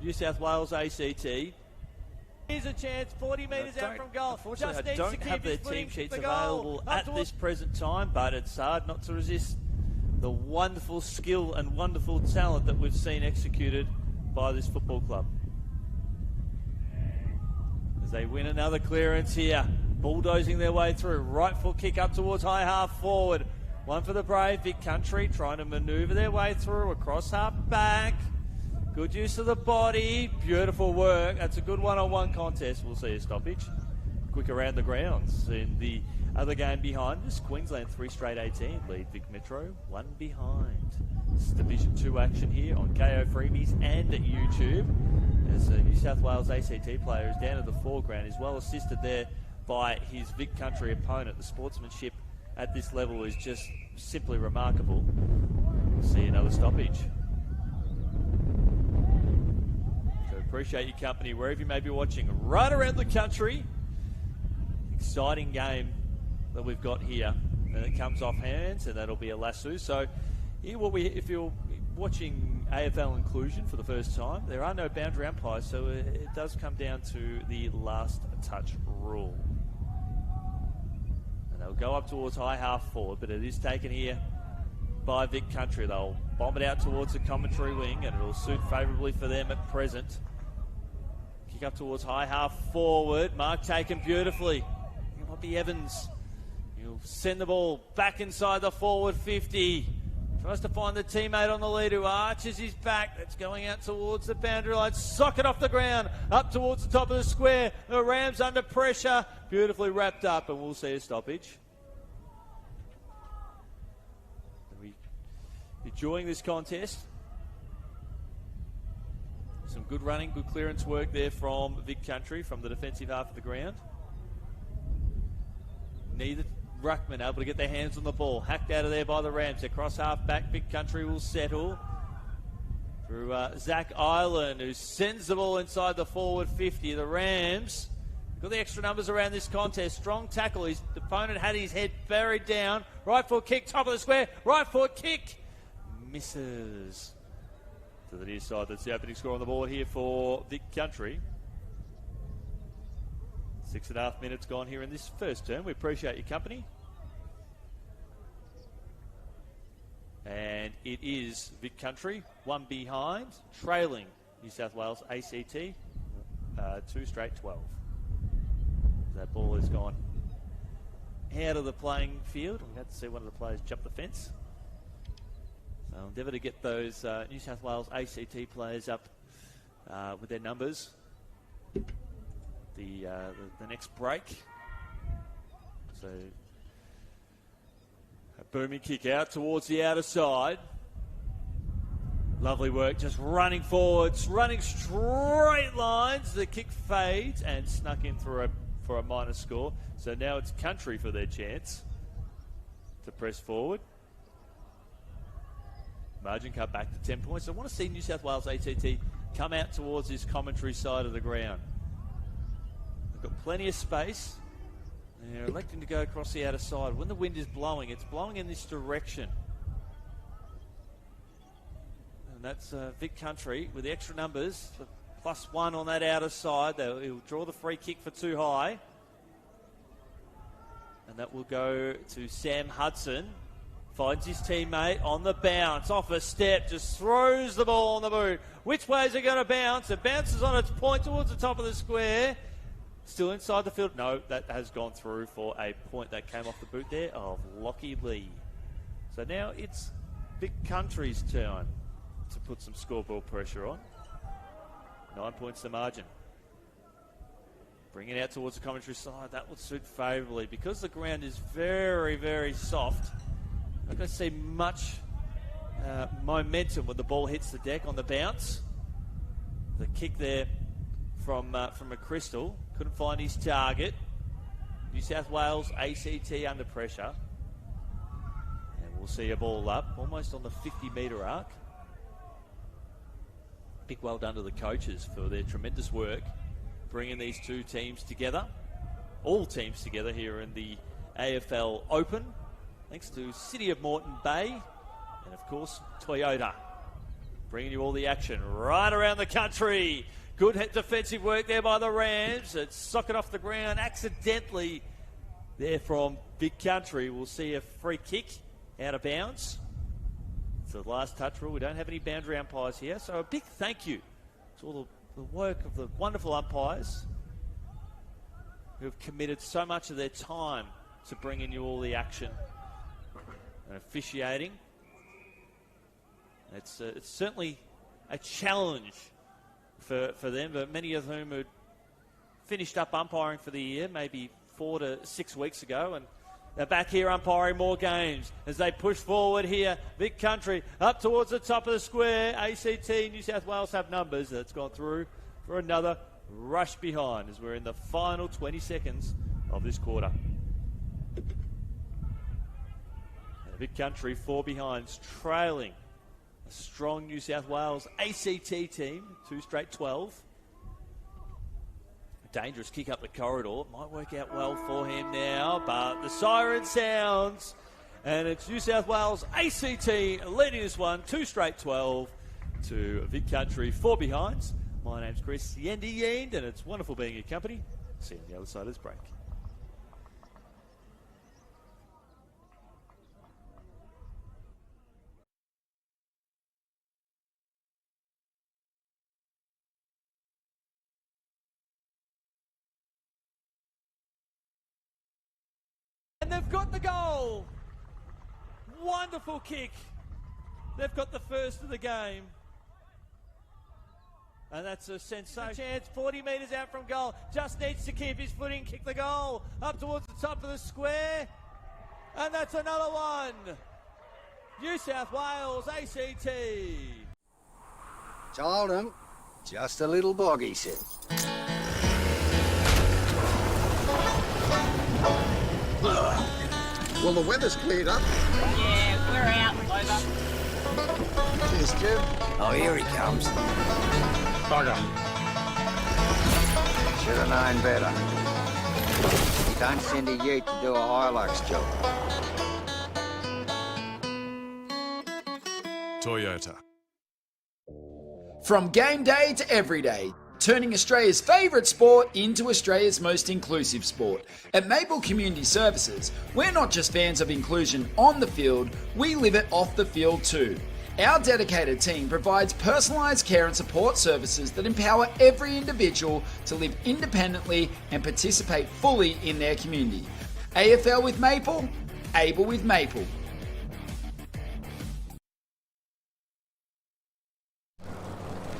New South Wales ACT. Here's a chance, 40 metres out from goal. Unfortunately, I don't have their team sheets available at this present time, but it's hard not to resist the wonderful skill and wonderful talent that we've seen executed by this football club. As they win another clearance here, bulldozing their way through. Right foot kick up towards high half forward. One for the brave Vic Country, trying to manoeuvre their way through across half back. Good use of the body. Beautiful work. That's a good one-on-one contest. We'll see a stoppage. Quick around the grounds in the other game behind us. Queensland 3 straight 18 lead Vic Metro 1 behind. This is Division 2 action here on KO Freebies and at YouTube. As a New South Wales ACT player is down in the foreground. He's well assisted there by his Vic Country opponent. The sportsmanship at this level is just simply remarkable. We'll see another stoppage. So appreciate your company wherever you may be watching right around the country. Exciting game that we've got here. And it comes off hands, and that'll be a lasso. So here, if you're watching AFL Inclusion for the first time, there are no boundary umpires, so it does come down to the last touch rule. And they'll go up towards high half forward, but it is taken here by Vic Country. They'll bomb it out towards the commentary wing, and it'll suit favourably for them at present. Kick up towards high half forward. Mark taken beautifully. It might be Evans. He'll send the ball back inside the forward 50. Tries to find the teammate on the lead who arches his back. That's going out towards the boundary line. Sock it off the ground. Up towards the top of the square. The Rams under pressure. Beautifully wrapped up, and we'll see a stoppage. Are we enjoying this contest? Some good running, good clearance work there from Vic Country from the defensive half of the ground. Neither ruckman able to get their hands on the ball. Hacked out of there by the Rams. Across half back, Vic Country will settle. Through Zach Ireland, who sends the ball inside the forward 50. The Rams got the extra numbers around this contest. Strong tackle. His opponent had his head buried down. Right foot kick, top of the square. Right foot kick. Misses. To the near side. That's the opening score on the board here for Vic Country. 6.5 minutes gone here in this first term. We appreciate your company. And it is Vic Country, one behind, trailing New South Wales ACT, 2 straight 12. That ball has gone out of the playing field. We had to see one of the players jump the fence. So I'll endeavour to get those New South Wales ACT players up with their numbers. The next break. So a booming kick out towards the outer side. Lovely work, just running forwards, running straight lines. The kick fades and snuck in for a minor score. So now it's Country for their chance to press forward. Margin cut back to 10 points. I want to see New South Wales ACT come out towards this commentary side of the ground. Got plenty of space. They're electing to go across the outer side. When the wind is blowing, it's blowing in this direction. And that's Vic Country with the extra numbers. The +1 on that outer side. He'll draw the free kick for too high. And that will go to Sam Hudson. Finds his teammate on the bounce. Off a step. Just throws the ball on the boot. Which way is it going to bounce? It bounces on its point towards the top of the square. Still inside the field. No, that has gone through for a point that came off the boot there of Lockie Lee. So now it's Vic Country's turn to put some scoreboard pressure on. 9 points the margin. Bring it out towards the commentary side. That will suit favourably. Because the ground is very, very soft, not going to see much momentum when the ball hits the deck on the bounce. The kick there from McChrystal. Couldn't find his target. New South Wales ACT under pressure. And we'll see a ball up, almost on the 50-metre arc. Big well done to the coaches for their tremendous work bringing these two teams together. All teams together here in the AFL Open. Thanks to City of Moreton Bay and, of course, Toyota. Bringing you all the action right around the country. Good defensive work there by the Rams. It's socket off the ground accidentally there from Vic Country. We'll see a free kick out of bounds. It's the last touch rule. We don't have any boundary umpires here. So a big thank you to all the work of the wonderful umpires who have committed so much of their time to bringing you all the action and officiating. It's certainly a challenge for them, but many of whom had finished up umpiring for the year, maybe 4 to 6 weeks ago, and they're back here umpiring more games as they push forward here. Vic Country up towards the top of the square. ACT, New South Wales have numbers. That's gone through for another rush behind as we're in the final 20 seconds of this quarter. And Vic Country 4 behinds, trailing a strong New South Wales ACT team, 2 straight 12. Dangerous kick up the corridor. Might work out well for him now, but the siren sounds, and it's New South Wales ACT leading this one, 2 straight 12 to Vic Country, 4 behinds. My name's Chris Yendi, and it's wonderful being your company. See you on the other side of this break. And they've got the goal. Wonderful kick. They've got the first of the game. And that's a sensational chance. 40 metres out from goal. Just needs to keep his footing, kick the goal up towards the top of the square. And that's another one. New South Wales ACT. Told him, just a little bog, he said. Well, the weather's cleared up. Yeah, we're out. Over. Cheers, Jim. Oh, here he comes. Bugger. Should have known better. You don't send a ute to do a Hilux job. Toyota. From game day to every day, turning Australia's favourite sport into Australia's most inclusive sport. At Maple Community Services, we're not just fans of inclusion on the field, we live it off the field too. Our dedicated team provides personalised care and support services that empower every individual to live independently and participate fully in their community. AFL with Maple, able with Maple.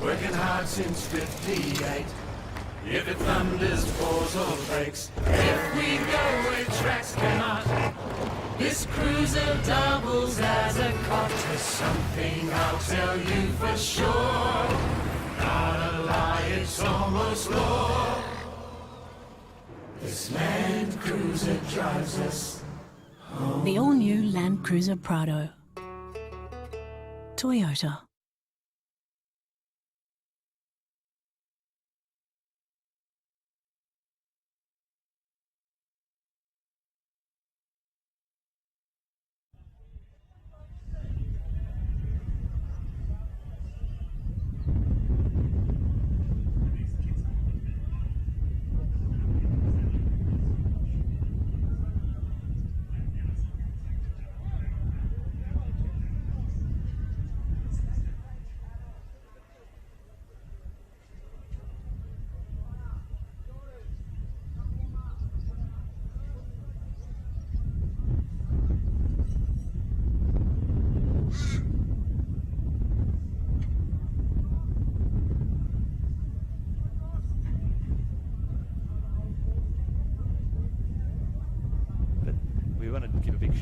Working hard since 58. If it thunders, pours or breaks, if we go where tracks cannot, this cruiser doubles as a cot. There's something I'll tell you for sure. Not a lie, it's almost law. This Land Cruiser drives us home. The all-new Land Cruiser Prado. Toyota.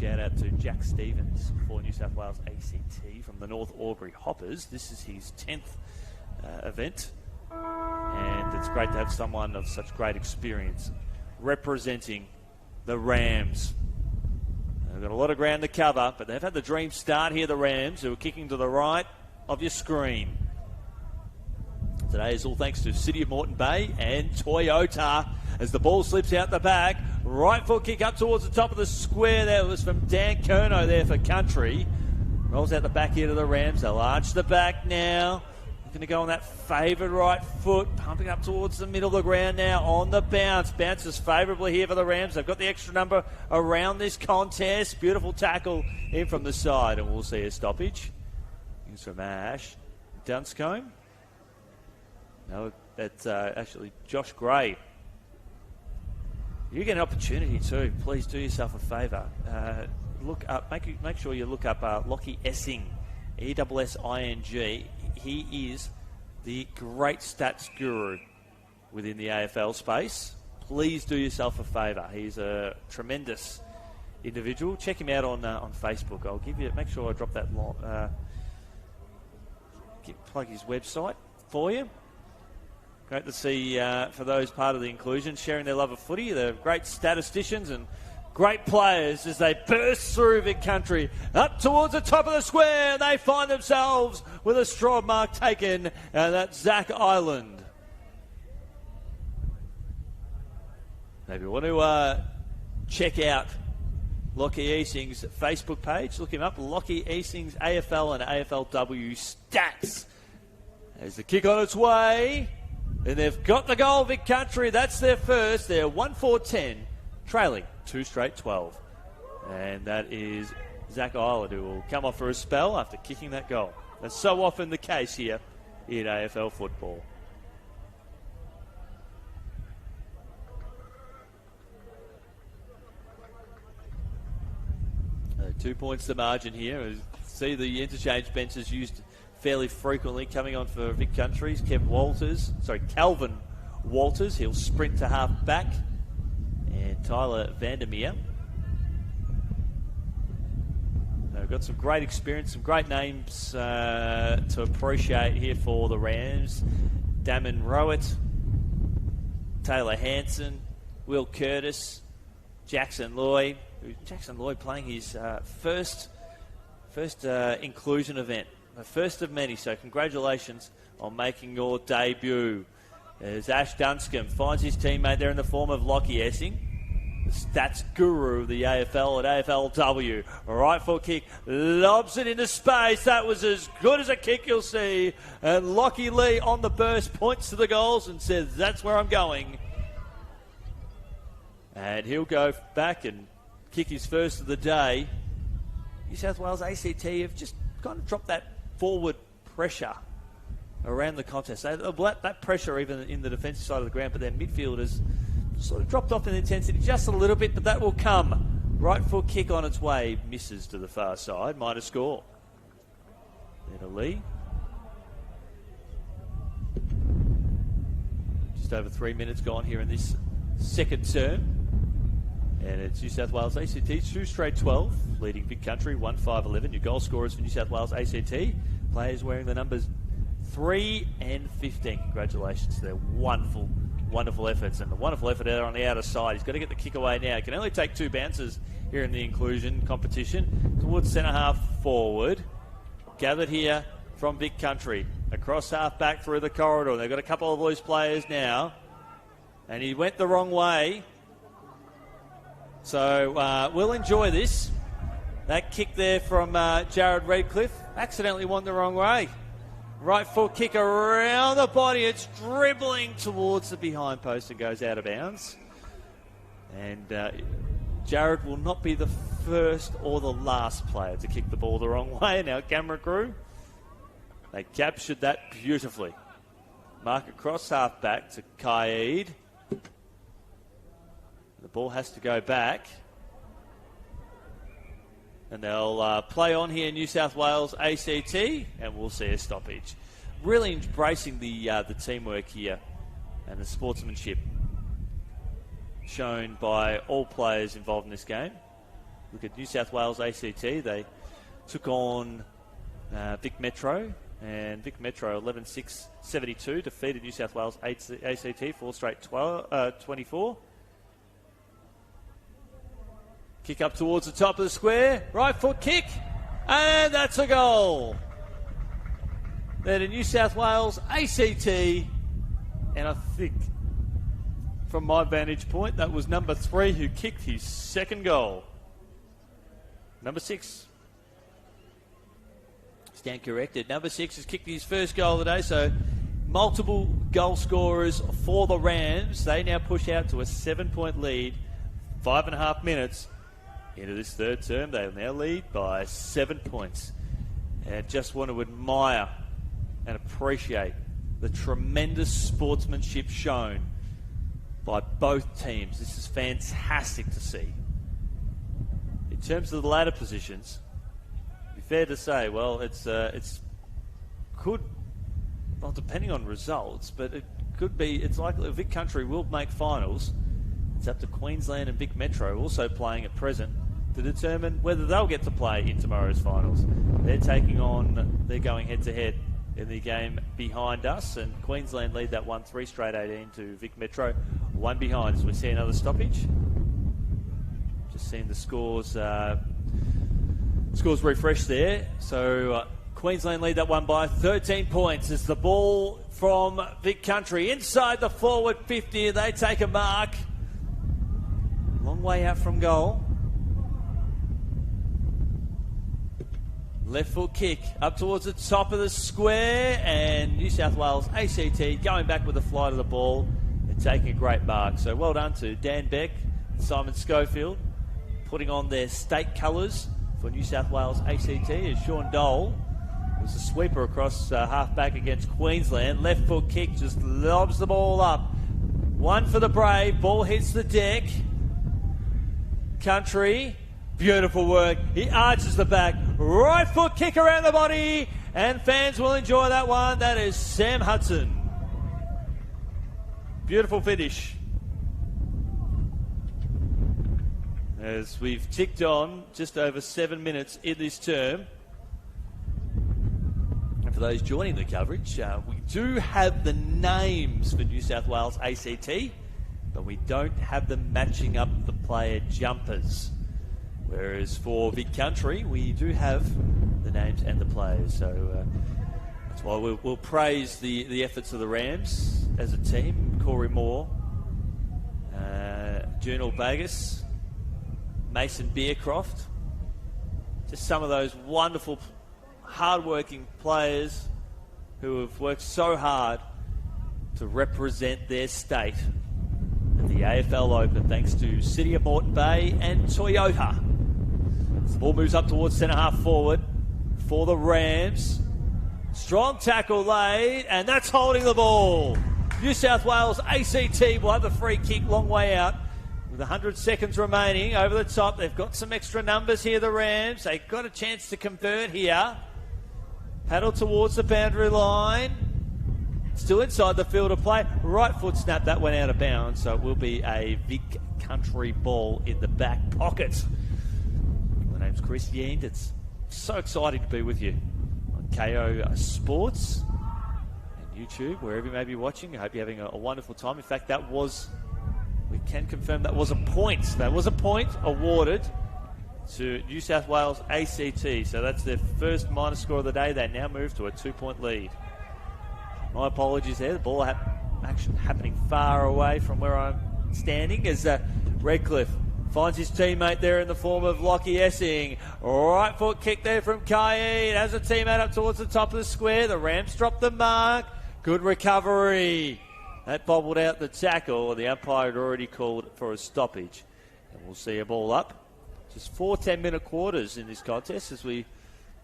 Shout out to Jack Stevens for New South Wales ACT from the North Albury Hoppers. This is his 10th event, and it's great to have someone of such great experience representing the Rams. They've got a lot of ground to cover, but they've had the dream start here, the Rams, who are kicking to the right of your screen. Today is all thanks to City of Moreton Bay and Toyota as the ball slips out the back. Right foot kick up towards the top of the square. That was from Dan Kerno there for Country. Rolls out the back here to the Rams. They'll arch the back now. They're going to go on that favoured right foot. Pumping up towards the middle of the ground now on the bounce. Bounces favourably here for the Rams. They've got the extra number around this contest. Beautiful tackle in from the side. And we'll see a stoppage. Here's from Ash Dunscombe. No, that's actually Josh Gray. You get an opportunity too. Please do yourself a favour. Look up. Make sure you look up Lockie Essing, E-S-S-I-N-G. He is the great stats guru within the AFL space. Please do yourself a favour. He's a tremendous individual. Check him out on Facebook. I'll give you. Make sure I drop that. Plug his website for you. Great to see for those part of the inclusion sharing their love of footy. They're great statisticians and great players as they burst through Vic Country up towards the top of the square. They find themselves with a straw mark taken, and that's Zach Island. Maybe you want to check out Lockie Easing's Facebook page. Look him up, Lockie Easing's AFL and AFLW stats. As the kick on its way, and they've got the goal, Vic Country. That's their first. They're 1-4-10, trailing 2 straight 12. And that is Zach Island, who will come off for a spell after kicking that goal. That's so often the case here in AFL football. 2 points the margin here. See the interchange benches used fairly frequently coming on for Vic Country's. Calvin Walters. He'll sprint to half back. And Tyler Vandermeer. They've got some great experience, some great names to appreciate here for the Rams. Damon Rowett, Taylor Hanson, Will Curtis, Jackson Lloyd. Jackson Lloyd playing his first inclusion event. The first of many, so congratulations on making your debut. As Ash Dunscombe finds his teammate there in the form of Lockie Essing, the stats guru of the AFL at AFLW. Right foot kick, lobs it into space. That was as good as a kick you'll see. And Lockie Lee on the burst points to the goals and says, that's where I'm going. And he'll go back and kick his first of the day. New South Wales ACT have just kind of dropped that forward pressure around the contest. They'll let that pressure even in the defensive side of the ground, but their midfield has sort of dropped off in intensity just a little bit, but that will come. Right foot kick on its way, misses to the far side, minor score. Then a Lee. Just over 3 minutes gone here in this second term. And it's New South Wales ACT, 2 straight 12, leading Vic Country, 1-5-11. Your goal scorers for New South Wales ACT, players wearing the numbers 3 and 15. Congratulations to their wonderful, wonderful efforts. And the wonderful effort there on the outer side. He's got to get the kick away now. He can only take 2 bounces here in the inclusion competition. Towards centre half forward. Gathered here from Vic Country. Across half back through the corridor. They've got a couple of loose players now. And he went the wrong way. So we'll enjoy this. That kick there from Jared Redcliffe accidentally went the wrong way. Right foot kick around the body. It's dribbling towards the behind post and goes out of bounds. And Jared will not be the first or the last player to kick the ball the wrong way. Now camera crew, they captured that beautifully. Mark across half back to Kaid. The ball has to go back. And they'll play on here, New South Wales ACT, and we'll see a stoppage. Really embracing the teamwork here and the sportsmanship shown by all players involved in this game. Look at New South Wales ACT. They took on Vic Metro, and Vic Metro 11-6-72 defeated New South Wales ACT 4 straight 24. Kick up towards the top of the square. Right foot kick. And that's a goal. They're to New South Wales ACT. And I think, from my vantage point, that was number 3 who kicked his second goal. Number 6. Stand corrected. Number 6 has kicked his first goal today. So multiple goal scorers for the Rams. They now push out to a 7-point lead. 5.5 minutes. Into this third term, they now lead by 7 points. And just want to admire and appreciate the tremendous sportsmanship shown by both teams. This is fantastic to see. In terms of the ladder positions, it'd be fair to say, well, it's could, well, depending on results, but it could be, it's likely Vic Country will make finals. It's up to Queensland and Vic Metro also playing at present to determine whether they'll get to play in tomorrow's finals. They're going head-to-head in the game behind us, and Queensland lead that one 3 straight 18 to Vic Metro, 1 behind as we see another stoppage. Just seeing the scores refresh there. So Queensland lead that one by 13 points as the ball from Vic Country inside the forward 50. They take a mark. Long way out from goal. Left foot kick up towards the top of the square, and New South Wales ACT going back with the flight of the ball and taking a great mark. So well done to Dan Beck and Simon Schofield, putting on their state colours for New South Wales ACT as Sean Dole was a sweeper across half-back against Queensland. Left foot kick just lobs the ball up. One for the Brave. Ball hits the deck. Country. Beautiful work. He arches the back. Right foot kick around the body. And fans will enjoy that one. That is Sam Hudson. Beautiful finish. As we've ticked on just over 7 minutes in this term. And for those joining the coverage, we do have the names for New South Wales ACT, but we don't have them matching up the player jumpers. Whereas for Vic Country, we do have the names and the players. So that's why we'll praise the efforts of the Rams as a team. Corey Moore, Jernal Bagus, Mason Beercroft. Just some of those wonderful, hard-working players who have worked so hard to represent their state at the AFL Open, thanks to City of Moreton Bay and Toyota. The ball moves up towards centre-half forward for the Rams. Strong tackle laid, and that's holding the ball. New South Wales ACT will have the free kick long way out with 100 seconds remaining over the top. They've got some extra numbers here, the Rams. They've got a chance to convert here. Paddle towards the boundary line. Still inside the field of play. Right foot snap, that went out of bounds, so it will be a Vic Country ball in the back pocket. My name's Chris Yend. It's so exciting to be with you on KO Sports and YouTube, wherever you may be watching. I hope you're having a wonderful time. In fact, we can confirm that was a point. That was a point awarded to New South Wales ACT. So that's their first minus score of the day. They now move to a 2-point lead. My apologies there. The ball action happening far away from where I'm standing as Redcliffe finds his teammate there in the form of Lockie Essing. Right foot kick there from Kaid. Has a teammate up towards the top of the square. The Rams drop the mark. Good recovery. That bobbled out the tackle. The umpire had already called for a stoppage. And we'll see a ball up. Just 4 10-minute quarters in this contest as we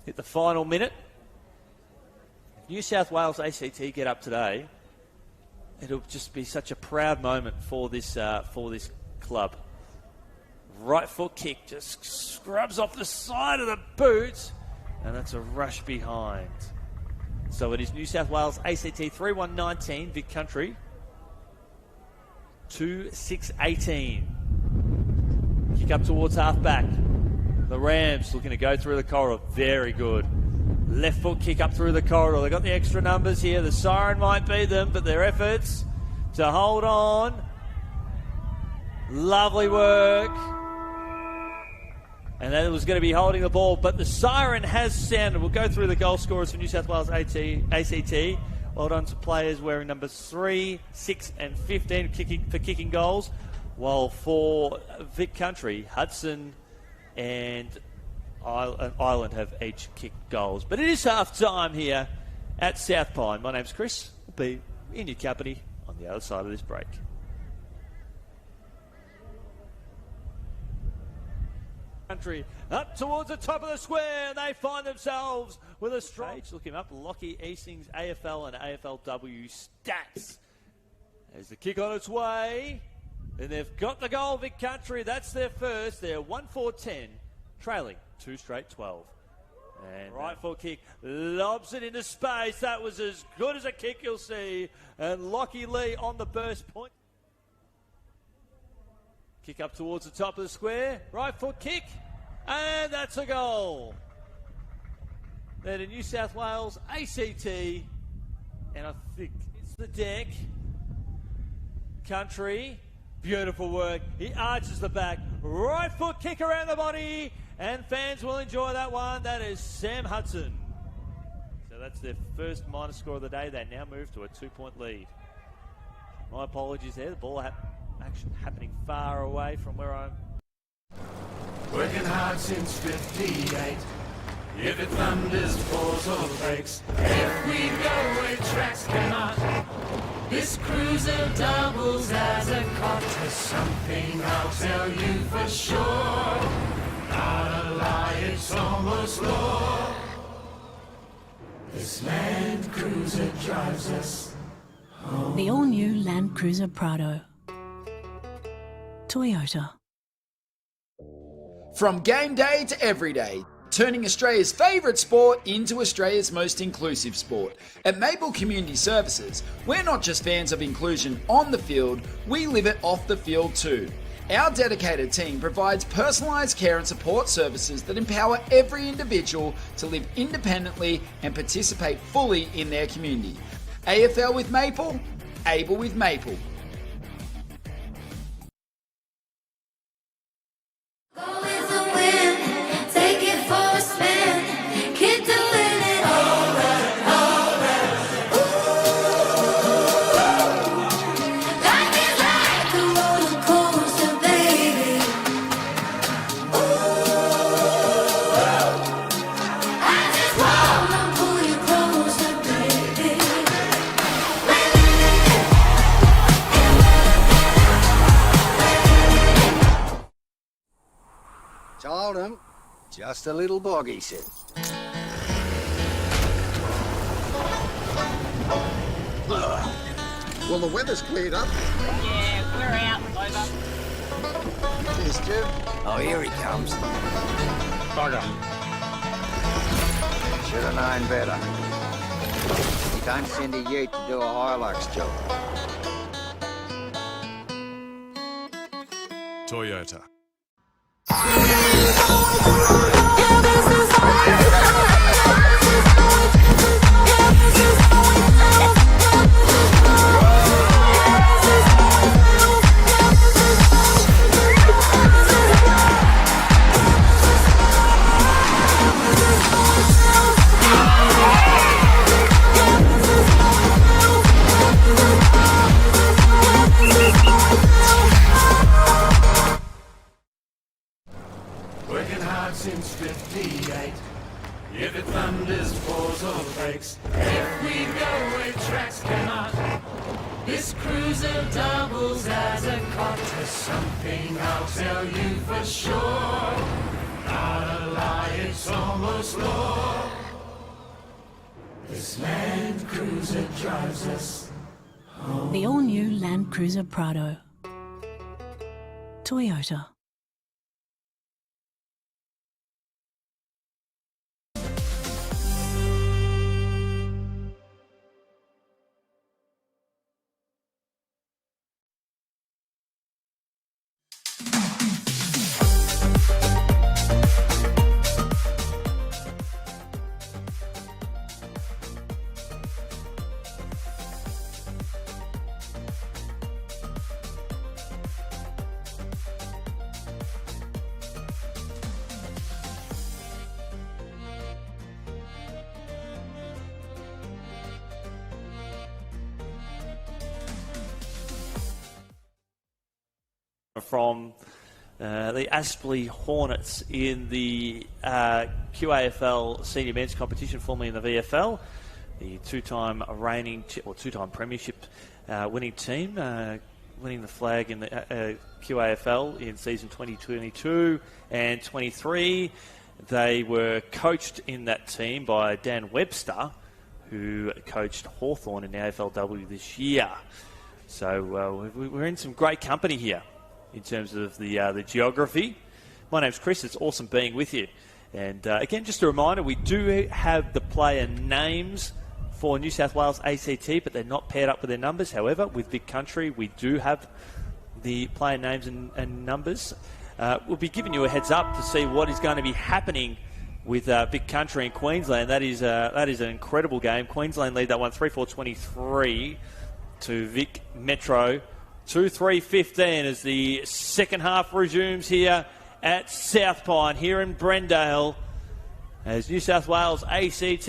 hit the final minute. If New South Wales ACT get up today, it'll just be such a proud moment for this club. Right foot kick just scrubs off the side of the boot, and that's a rush behind. So it is New South Wales ACT 3-1-19, Vic Country 2-6-18. Kick up towards half-back. The Rams looking to go through the corridor. Very good. Left foot kick up through the corridor. They've got the extra numbers here. The siren might beat them, but their efforts to hold on. Lovely work. And that was going to be holding the ball, but the siren has sounded. We'll go through the goal scorers for New South Wales ACT. Well done to players wearing numbers 3, 6 and 15 for kicking goals. While for Vic Country, Hudson and Ireland have each kicked goals. But it is half time here at South Pine. My name's Chris. We'll be in your company on the other side of this break. Country up towards the top of the square, and they find themselves with a strong. Look him up, Lockie Essing's AFL and AFLW stats. There's the kick on its way, and they've got the goal, Vic Country. That's their first. They're 1-4-10, trailing 2 straight 12. And right foot kick, lobs it into space. That was as good as a kick you'll see. And Lockie Lee on the burst point. Kick up towards the top of the square. Right foot kick. And that's a goal. They're to New South Wales ACT, and I think it's the deck. Country, beautiful work. He arches the back, right foot kick around the body, and fans will enjoy that one. That is Sam Hudson. So that's their first minor score of the day. They now move to a 2-point lead. My apologies there. The ball action happening far away from where I'm. Working hard since 58. If it thunders, pours or breaks, if we go where tracks cannot, this cruiser doubles as a cot. There's something I'll tell you for sure. Not a lie, it's almost law. This Land Cruiser drives us home. The all-new Land Cruiser Prado. Toyota. From game day to every day, turning Australia's favourite sport into Australia's most inclusive sport. At Maple Community Services, we're not just fans of inclusion on the field, we live it off the field too. Our dedicated team provides personalised care and support services that empower every individual to live independently and participate fully in their community. AFL with Maple, able with Maple. Told him, just a little bog, he said. Well, the weather's cleared up. Yeah, we're out, over. Cheers, Stu. Oh, here he comes. Bugger. Should have known better. You don't send a ute to do a Hilux job. Toyota. Working hard since 58. If it thunders, pours or breaks, if we go where tracks cannot, this cruiser doubles as a cot. There's something I'll tell you for sure. Not a lie, it's almost law. This Land Cruiser drives us home. The all-new Land Cruiser Prado. Toyota. From the Aspley Hornets in the QAFL Senior Men's Competition, formerly in the VFL, the two-time premiership winning team, winning the flag in the QAFL in season 2022 and 23. They were coached in that team by Dan Webster, who coached Hawthorn in the AFLW this year. So we're in some great company here in terms of the geography. My name's Chris. It's awesome being with you. And again, just a reminder, we do have the player names for New South Wales ACT, but they're not paired up with their numbers. However, with Vic Country, we do have the player names and numbers. We'll be giving you a heads up to see what is going to be happening with Vic Country in Queensland. That is an incredible game. Queensland lead that one 3-4-23 to Vic Metro 2-3-15 as the second half resumes here at South Pine, here in Brendale, as New South Wales ACT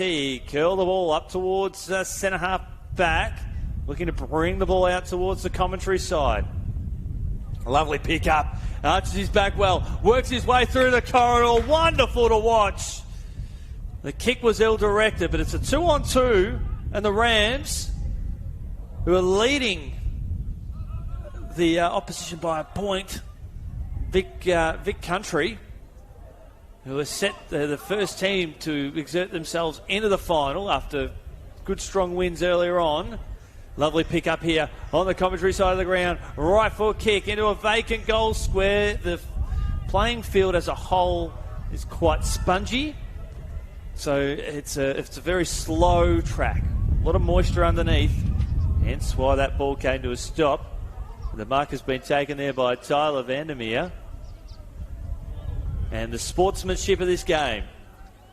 curl the ball up towards centre half back, looking to bring the ball out towards the commentary side. A lovely pick up. Arches his back well, works his way through the corridor. Wonderful to watch. The kick was ill-directed, but it's a 2-on-2, and the Rams, who are leading the opposition by a point, Vic Country, who has set the first team to exert themselves into the final after good strong wins earlier on. Lovely pick up here on the commentary side of the ground. Right foot kick into a vacant goal square. The playing field as a whole is quite spongy, so it's a very slow track. A lot of moisture underneath, hence why that ball came to a stop. The mark has been taken there by Tyler Vandermeer. And the sportsmanship of this game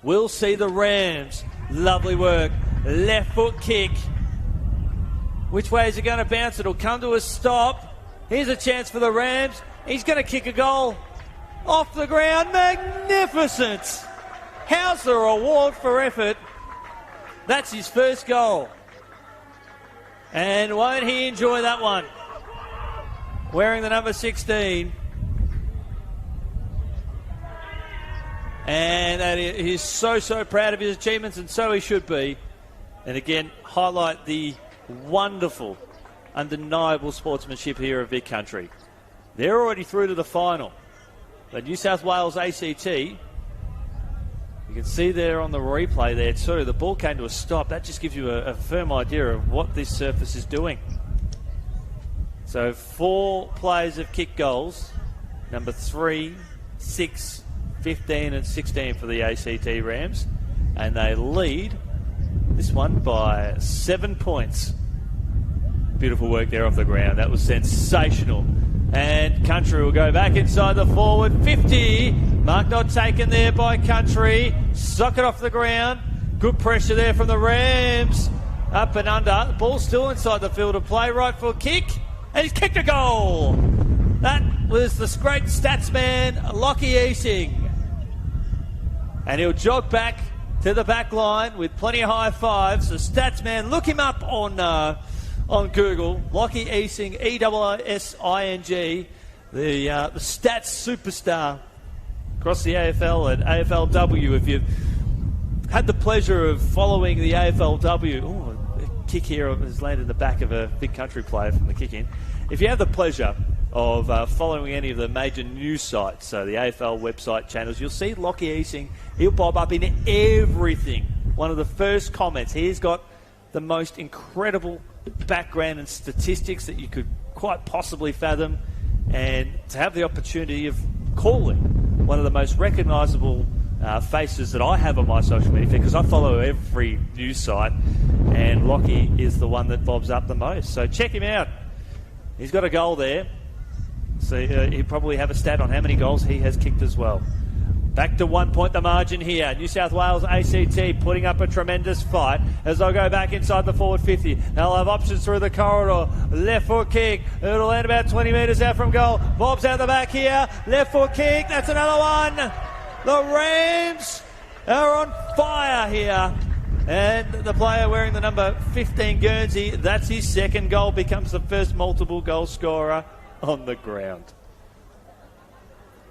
will see the Rams. Lovely work. Left foot kick. Which way is it going to bounce? It'll come to a stop. Here's a chance for the Rams. He's going to kick a goal off the ground. Magnificent. How's the reward for effort? That's his first goal. And won't he enjoy that one? Wearing the number 16. And he's so proud of his achievements, and so he should be. And again, highlight the wonderful, undeniable sportsmanship here of Vic Country. They're already through to the final. But New South Wales ACT, you can see there on the replay there too, the ball came to a stop. That just gives you a firm idea of what this surface is doing. So 4 players have kicked goals. Number 3, 6, 15 and 16 for the ACT Rams. And they lead this one by 7 points. Beautiful work there off the ground. That was sensational. And Country will go back inside the forward 50. Mark not taken there by Country. Socket off the ground. Good pressure there from the Rams. Up and under. The ball still inside the field of play. Right foot kick. And he's kicked a goal. That was the great stats man, Lockie Easing. And he'll jog back to the back line with plenty of high fives. The stats man, look him up on Google. Lockie Easing, E-S-I-N-G, the stats superstar across the AFL and AFLW. If you've had the pleasure of following the AFLW, kick here has landed in the back of a Vic Country player from the kick in. If you have the pleasure of following any of the major news sites, so the AFL website channels, you'll see Lockie Easing. He'll bob up in everything. One of the first comments. He's got the most incredible background and statistics that you could quite possibly fathom, and to have the opportunity of calling one of the most recognisable faces that I have on my social media feed, because I follow every news site, and Lockie is the one that bobs up the most. So check him out. He's got a goal there. So he'll probably have a stat on how many goals he has kicked as well. Back to 1 point the margin here. New South Wales ACT putting up a tremendous fight as they'll go back inside the forward 50. They'll have options through the corridor. Left foot kick. It'll land about 20 metres out from goal. Bob's out the back here. Left foot kick. That's another one. The Rams are on fire here. And the player wearing the number 15 Guernsey, that's his second goal, becomes the first multiple goal scorer on the ground.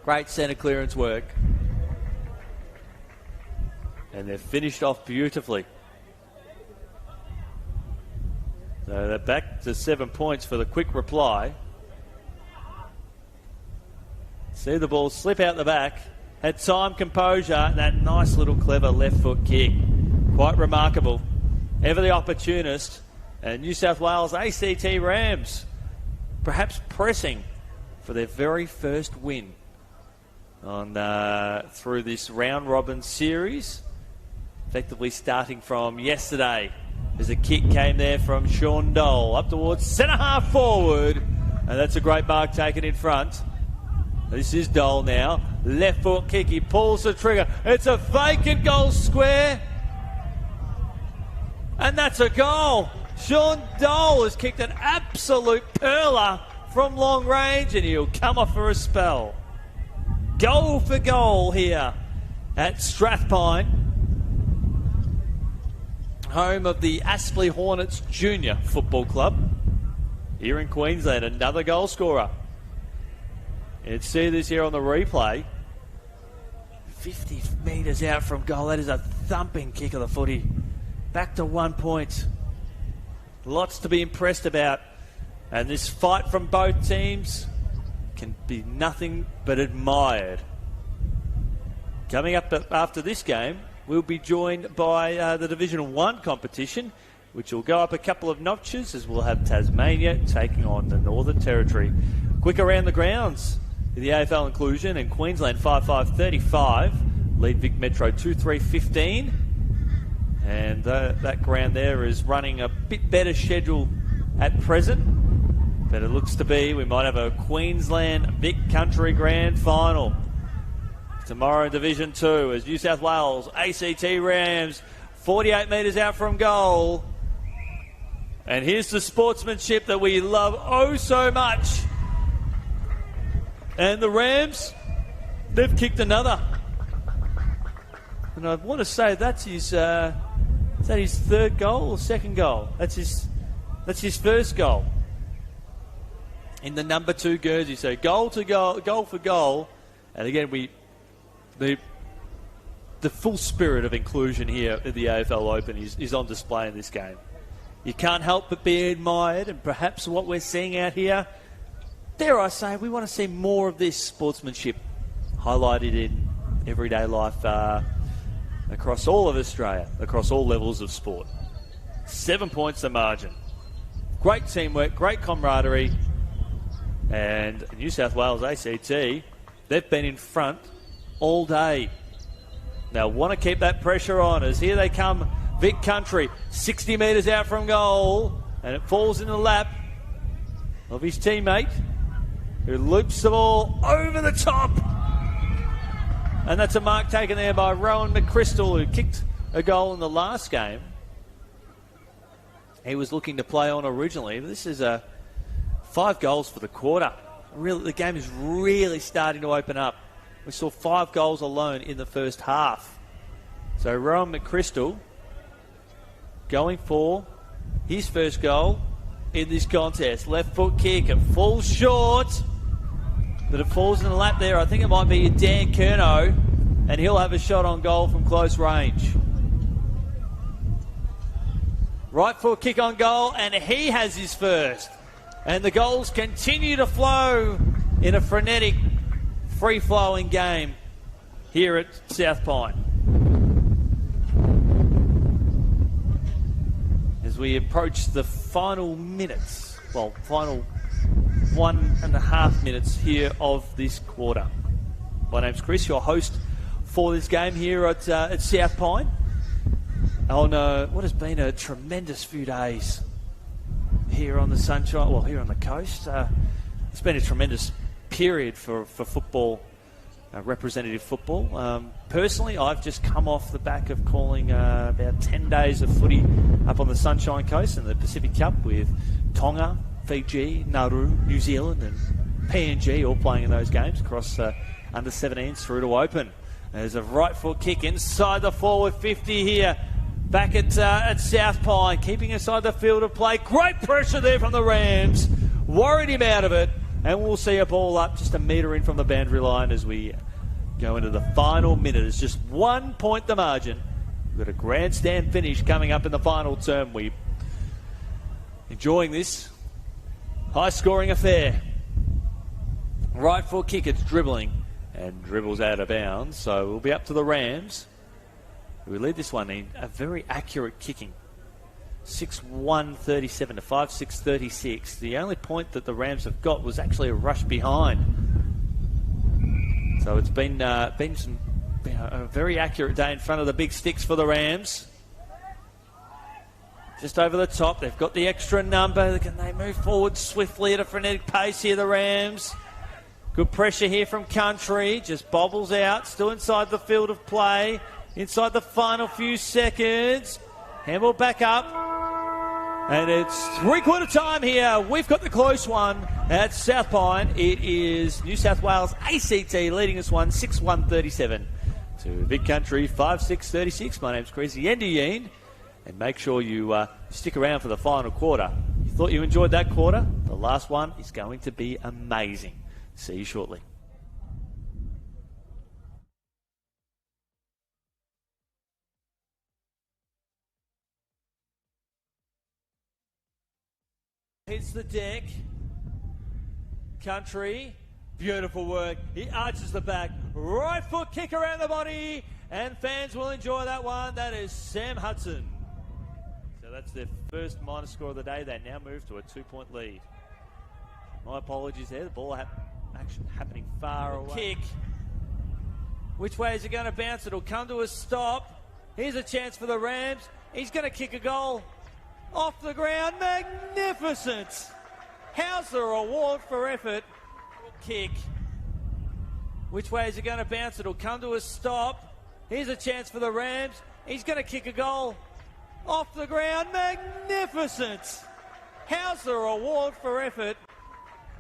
Great centre clearance work. And they're finished off beautifully. So they're back to 7 points for the quick reply. See the ball slip out the back. Had time, composure, and that nice little clever left foot kick. Quite remarkable. Ever the opportunist. And New South Wales ACT Rams perhaps pressing for their very first win on through this round robin series. Effectively starting from yesterday as a kick came there from Sean Dole up towards centre half forward. And that's a great mark taken in front. This is Dole now. Left foot kick. He pulls the trigger. It's a vacant goal square. And that's a goal. Sean Dole has kicked an absolute perler from long range, and he'll come off for a spell. Goal for goal here at Strathpine, home of the Aspley Hornets Junior Football Club here in Queensland. Another goal scorer. And see this here on the replay. 50 metres out from goal. That is a thumping kick of the footy. Back to 1 point. Lots to be impressed about. And this fight from both teams can be nothing but admired. Coming up after this game, we'll be joined by the Division 1 competition, which will go up a couple of notches as we'll have Tasmania taking on the Northern Territory. Quick around the grounds. The AFL Inclusion and Queensland 5-5-35. Lead Vic Metro 2-3-15. And that ground there is running a bit better schedule at present. But it looks to be we might have a Queensland Vic Country Grand Final tomorrow in Division 2 as New South Wales ACT Rams 48 metres out from goal. And here's the sportsmanship that we love oh so much. And the Rams, they've kicked another. And I want to say that's his... is that his third goal or second goal? That's his first goal in the number 2 jersey. So goal for goal. And again, the full spirit of inclusion here at the AFL Open is on display in this game. You can't help but be admired, and perhaps what we're seeing out here, dare I say, we want to see more of this sportsmanship highlighted in everyday life across all of Australia, across all levels of sport. 7 points the margin. Great teamwork, great camaraderie. And New South Wales ACT, they've been in front all day. Now want to keep that pressure on as here they come, Vic Country, 60 metres out from goal. And it falls in the lap of his teammate who loops the ball over the top. And that's a mark taken there by Rowan McChrystal, who kicked a goal in the last game. He was looking to play on originally. This is 5 goals for the quarter. Really, the game is really starting to open up. We saw 5 goals alone in the first half. So Rowan McChrystal going for his first goal in this contest. Left foot kick, it falls short. But it falls in the lap there. I think it might be Dan Curnow, and he'll have a shot on goal from close range. Right foot kick on goal, and he has his first. And the goals continue to flow in a frenetic, free-flowing game here at South Pine. As we approach the final minutes, final 1.5 minutes here of this quarter. My name's Chris, your host for this game here at South Pine on what has been a tremendous few days here on the sunshine, here on the coast. It's been a tremendous period for football, representative football. Personally, I've just come off the back of calling about 10 days of footy up on the Sunshine Coast and the Pacific Cup with Tonga, Fiji, Nauru, New Zealand and PNG all playing in those games across under 17s through to Open. There's a right foot kick inside the forward 50 here. Back at South Pine, keeping inside the field of play. Great pressure there from the Rams. Worried him out of it. And we'll see a ball up just a metre in from the boundary line as we go into the final minute. It's just 1 point the margin. We've got a grandstand finish coming up in the final term. We're enjoying this high-scoring affair. Right foot kick, it's dribbling and dribbles out of bounds. So we'll be up to the Rams. We lead this one in a very accurate kicking. 6-1-37 to 5-6-36. The only point that the Rams have got was actually a rush behind. So it's been a very accurate day in front of the big sticks for the Rams. Just over the top, they've got the extra number. Can they move forward swiftly at a frenetic pace here, the Rams? Good pressure here from Country. Just bobbles out. Still inside the field of play. Inside the final few seconds. Handball back up. And it's three-quarter time here. We've got the close one at South Pine. It is New South Wales ACT leading this one 6-1-37 to Vic Country 5-6-36. My name's Chrissy Endiyeen. And make sure you stick around for the final quarter. You thought you enjoyed that quarter? The last one is going to be amazing. See you shortly. Hits the deck. Country. Beautiful work. He arches the back. Right foot kick around the body. And fans will enjoy that one. That is Sam Hudson. So that's their first minor score of the day. They now move to a 2-point lead. My apologies there. The ball action happening far away. Kick. Which way is it going to bounce? It'll come to a stop. Here's a chance for the Rams. He's going to kick a goal. Off the ground. Magnificent. How's the reward for effort? Kick. Which way is it going to bounce? It'll come to a stop. Here's a chance for the Rams. He's going to kick a goal. Off the ground. Magnificent. How's the reward for effort?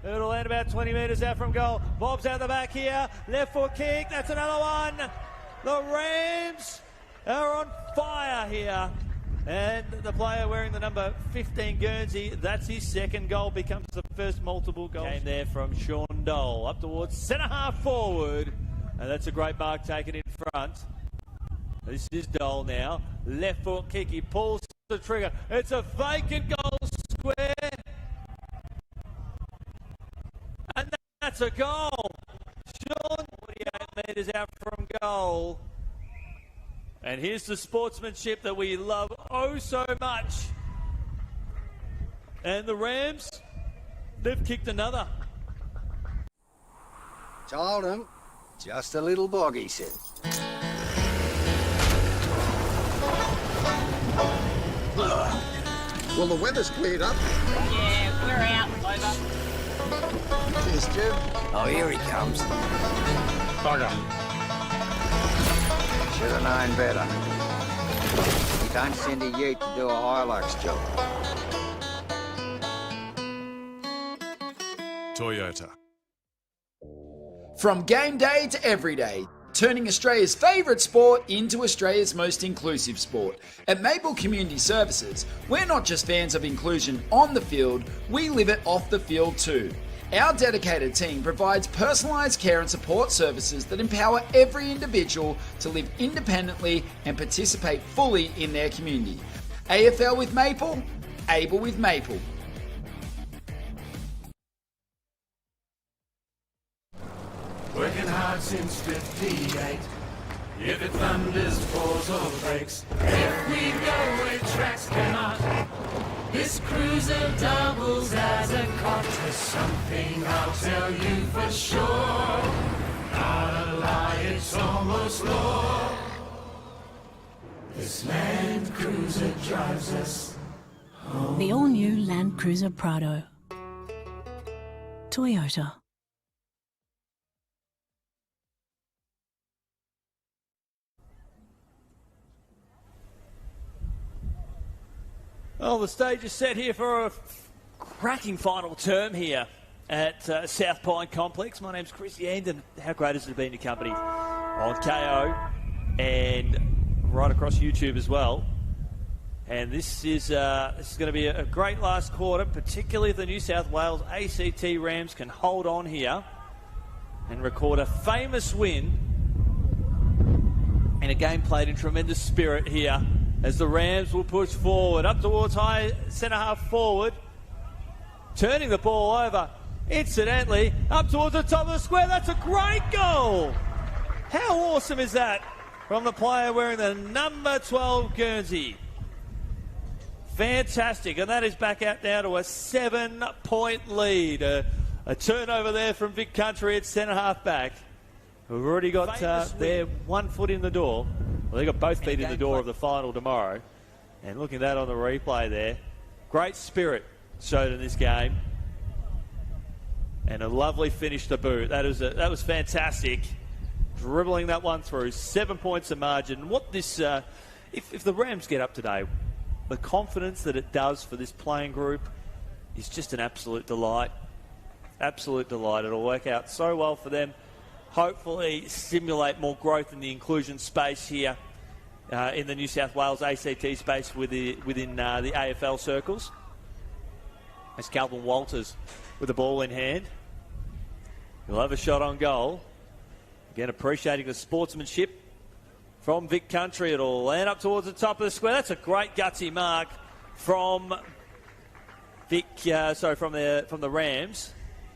It'll land about 20 metres out from goal. Bob's out the back here. Left foot kick. That's another one. The Rams are on fire here. And the player wearing the number 15 Guernsey, that's his second goal, becomes the first multiple goal. Came there from Sean Dole, up towards centre half forward. And that's a great mark taken in front. This is Dole now. Left foot kick, he pulls the trigger. It's a vacant goal square. And that's a goal. Sean, 48 metres out from goal. And here's the sportsmanship that we love oh so much. And the Rams, they've kicked another. Told him, just a little bog, he said. Well, the weather's cleared up. Yeah, we're out. Over. Cheers, Jim. Oh, here he comes. Bugger. Should have known better. You don't send a ute to do a Hilux job. Toyota. From game day to every day, turning Australia's favourite sport into Australia's most inclusive sport. At Maple Community Services, we're not just fans of inclusion on the field, we live it off the field too. Our dedicated team provides personalised care and support services that empower every individual to live independently and participate fully in their community. AFL with Maple, able with Maple. Working hard since 58. If it thunders, pours or breaks, if we go where tracks cannot, this cruiser doubles as a cot. There's something I'll tell you for sure, not a lie, it's almost law. This Land Cruiser drives us home. The all-new Land Cruiser Prado. Toyota. Well, the stage is set here for a cracking final term here at South Pine Complex. My name's Chrissy End, and how great has it been to company on KO and right across YouTube as well. And this is going to be a great last quarter, particularly if the New South Wales ACT Rams can hold on here and record a famous win in a game played in tremendous spirit here, as the Rams will push forward, up towards high centre half forward, turning the ball over, incidentally, up towards the top of the square. That's a great goal! How awesome is that from the player wearing the number 12 Guernsey? Fantastic, and that is back out now to a 7-point lead. A turnover there from Vic Country at centre half back. We've already got their 1 foot in the door. Well, they've got both feet in the door of the final tomorrow. And looking at that on the replay there, great spirit showed in this game. And a lovely finish to boot. That was fantastic. Dribbling that one through. 7 points of margin. What this, if the Rams get up today, the confidence that it does for this playing group is just an absolute delight. Absolute delight. It'll work out so well for them. Hopefully stimulate more growth in the inclusion space here in the New South Wales ACT space within the AFL circles. As Calvin Walters with the ball in hand. He'll have a shot on goal. Again, appreciating the sportsmanship from Vic Country. It'll land up towards the top of the square. That's a great gutsy mark from from the Rams.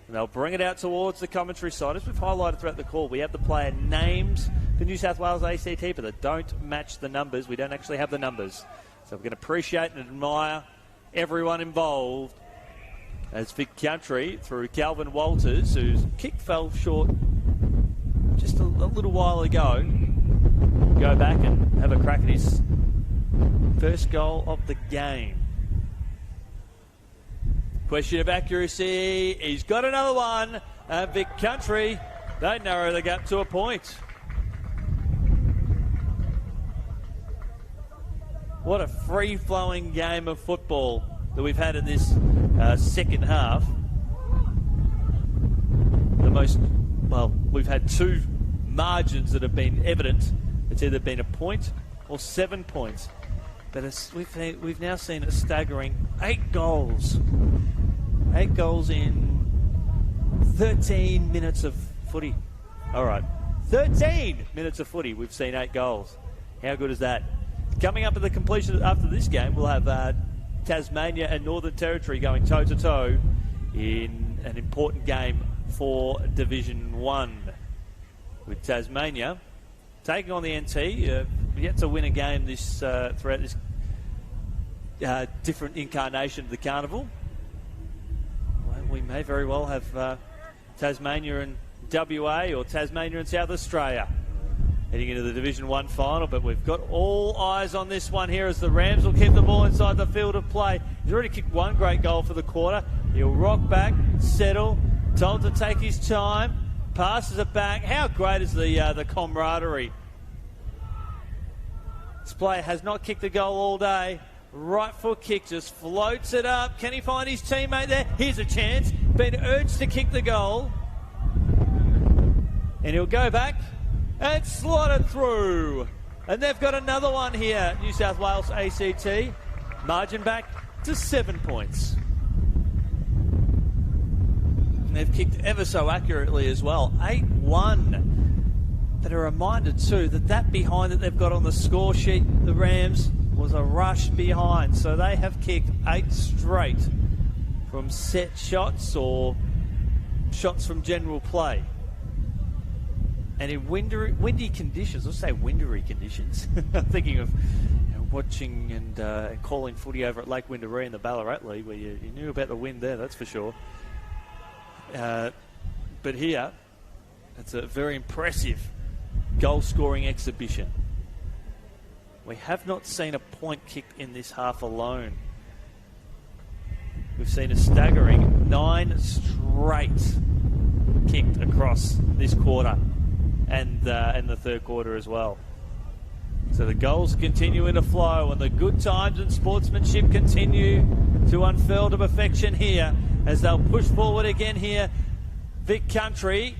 And they'll bring it out towards the commentary side. As we've highlighted throughout the call, we have the player names for New South Wales ACT, but they don't match the numbers. We don't actually have the numbers. So we can appreciate and admire everyone involved. As Vic Country, through Calvin Walters, whose kick fell short just a little while ago, go back and have a crack at his first goal of the game. Question of accuracy. He's got another one. And Vic Country, they narrow the gap to a point. What a free-flowing game of football that we've had in this second half. We've had two margins that have been evident. It's either been a point or 7 points. But we've now seen a staggering 8 goals. 8 goals in 13 minutes of footy. All right, 13 minutes of footy. We've seen 8 goals. How good is that? Coming up at the completion after this game, we'll have Tasmania and Northern Territory going toe-to-toe in an important game for Division 1. With Tasmania taking on the NT, yet to win a game throughout this different incarnation of the Carnival. Well, we may very well have Tasmania and WA or Tasmania and South Australia heading into the Division 1 final, but we've got all eyes on this one here as the Rams will keep the ball inside the field of play. He's already kicked one great goal for the quarter. He'll rock back, settle, told to take his time, passes it back. How great is the camaraderie? This player has not kicked a goal all day. Right foot kick, just floats it up. Can he find his teammate there? Here's a chance. Been urged to kick the goal. And he'll go back and slot it through. And they've got another one here, New South Wales ACT. Margin back to 7 points. And they've kicked ever so accurately as well. 8-1. But a reminder too that behind that they've got on the score sheet, the Rams, was a rush behind. So they have kicked 8 straight from set shots or shots from general play. And in windy conditions, let's say wintry conditions. I'm thinking of watching and calling footy over at Lake Windaree in the Ballarat League, where you knew about the wind there, that's for sure. But here, it's a very impressive goal-scoring exhibition. We have not seen a point kicked in this half alone. We've seen a staggering 9 straight kicked across this quarter. And the third quarter as well. So the goals continue to flow and the good times and sportsmanship continue to unfurl to perfection here as they'll push forward again here. Vic Country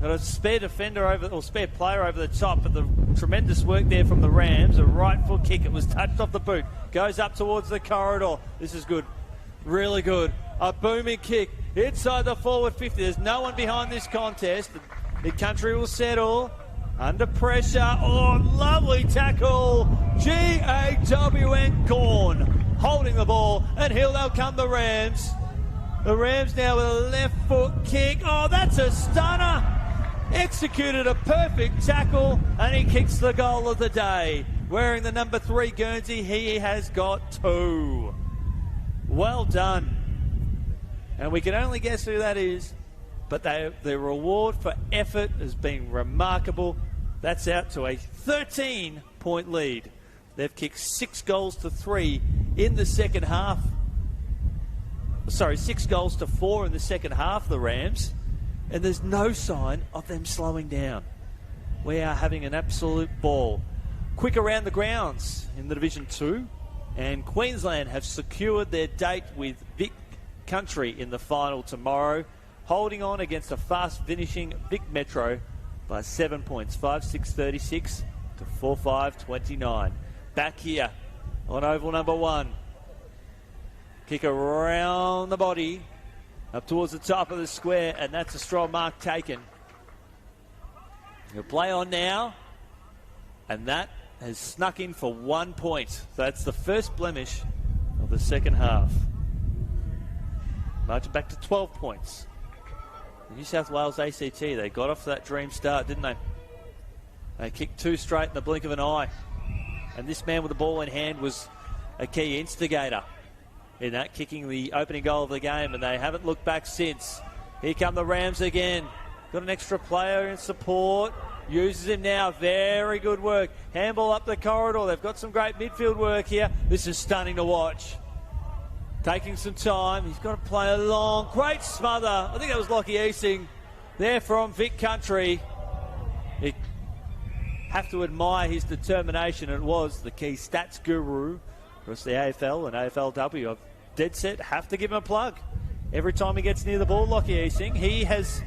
got a spare spare player over the top, but the tremendous work there from the Rams. A right foot kick, it was touched off the boot, goes up towards the corridor. This is good, really good. A booming kick inside the forward 50. There's no one behind this contest. The Country will settle under pressure. Oh, lovely tackle. GAWN Corn holding the ball, and here they'll come the Rams. The Rams now with a left foot kick. Oh, that's a stunner. Executed a perfect tackle, and he kicks the goal of the day. Wearing the number 3 Guernsey, he has got 2. Well done. And we can only guess who that is. But the reward for effort has been remarkable. That's out to a 13-point lead. They've kicked 6 goals to 3 in the second half. goals to 4 in the second half of the Rams, and there's no sign of them slowing down. We are having an absolute ball. Quick around the grounds in the Division 2, and Queensland have secured their date with Vic Country in the final tomorrow, holding on against a fast-finishing Vic Metro by 7 points, 5-6-36 to 4-5-29. Back here on oval number 1. Kick around the body, up towards the top of the square, and that's a strong mark taken. He'll play on now, and that has snuck in for 1 point. So that's the first blemish of the second half. Marching back to 12 points. The New South Wales ACT, they got off to that dream start, didn't they? They kicked 2 straight in the blink of an eye. And this man with the ball in hand was a key instigator in that, kicking the opening goal of the game, and they haven't looked back since. Here come the Rams again. Got an extra player in support. Uses him now. Very good work. Handball up the corridor. They've got some great midfield work here. This is stunning to watch. Taking some time. He's got to play along. Great smother. I think that was Lockie Easing there from Vic Country. You have to admire his determination. It was the key stats guru across the AFL and AFLW. I've dead set. Have to give him a plug. Every time he gets near the ball, Lockie Easing, he has...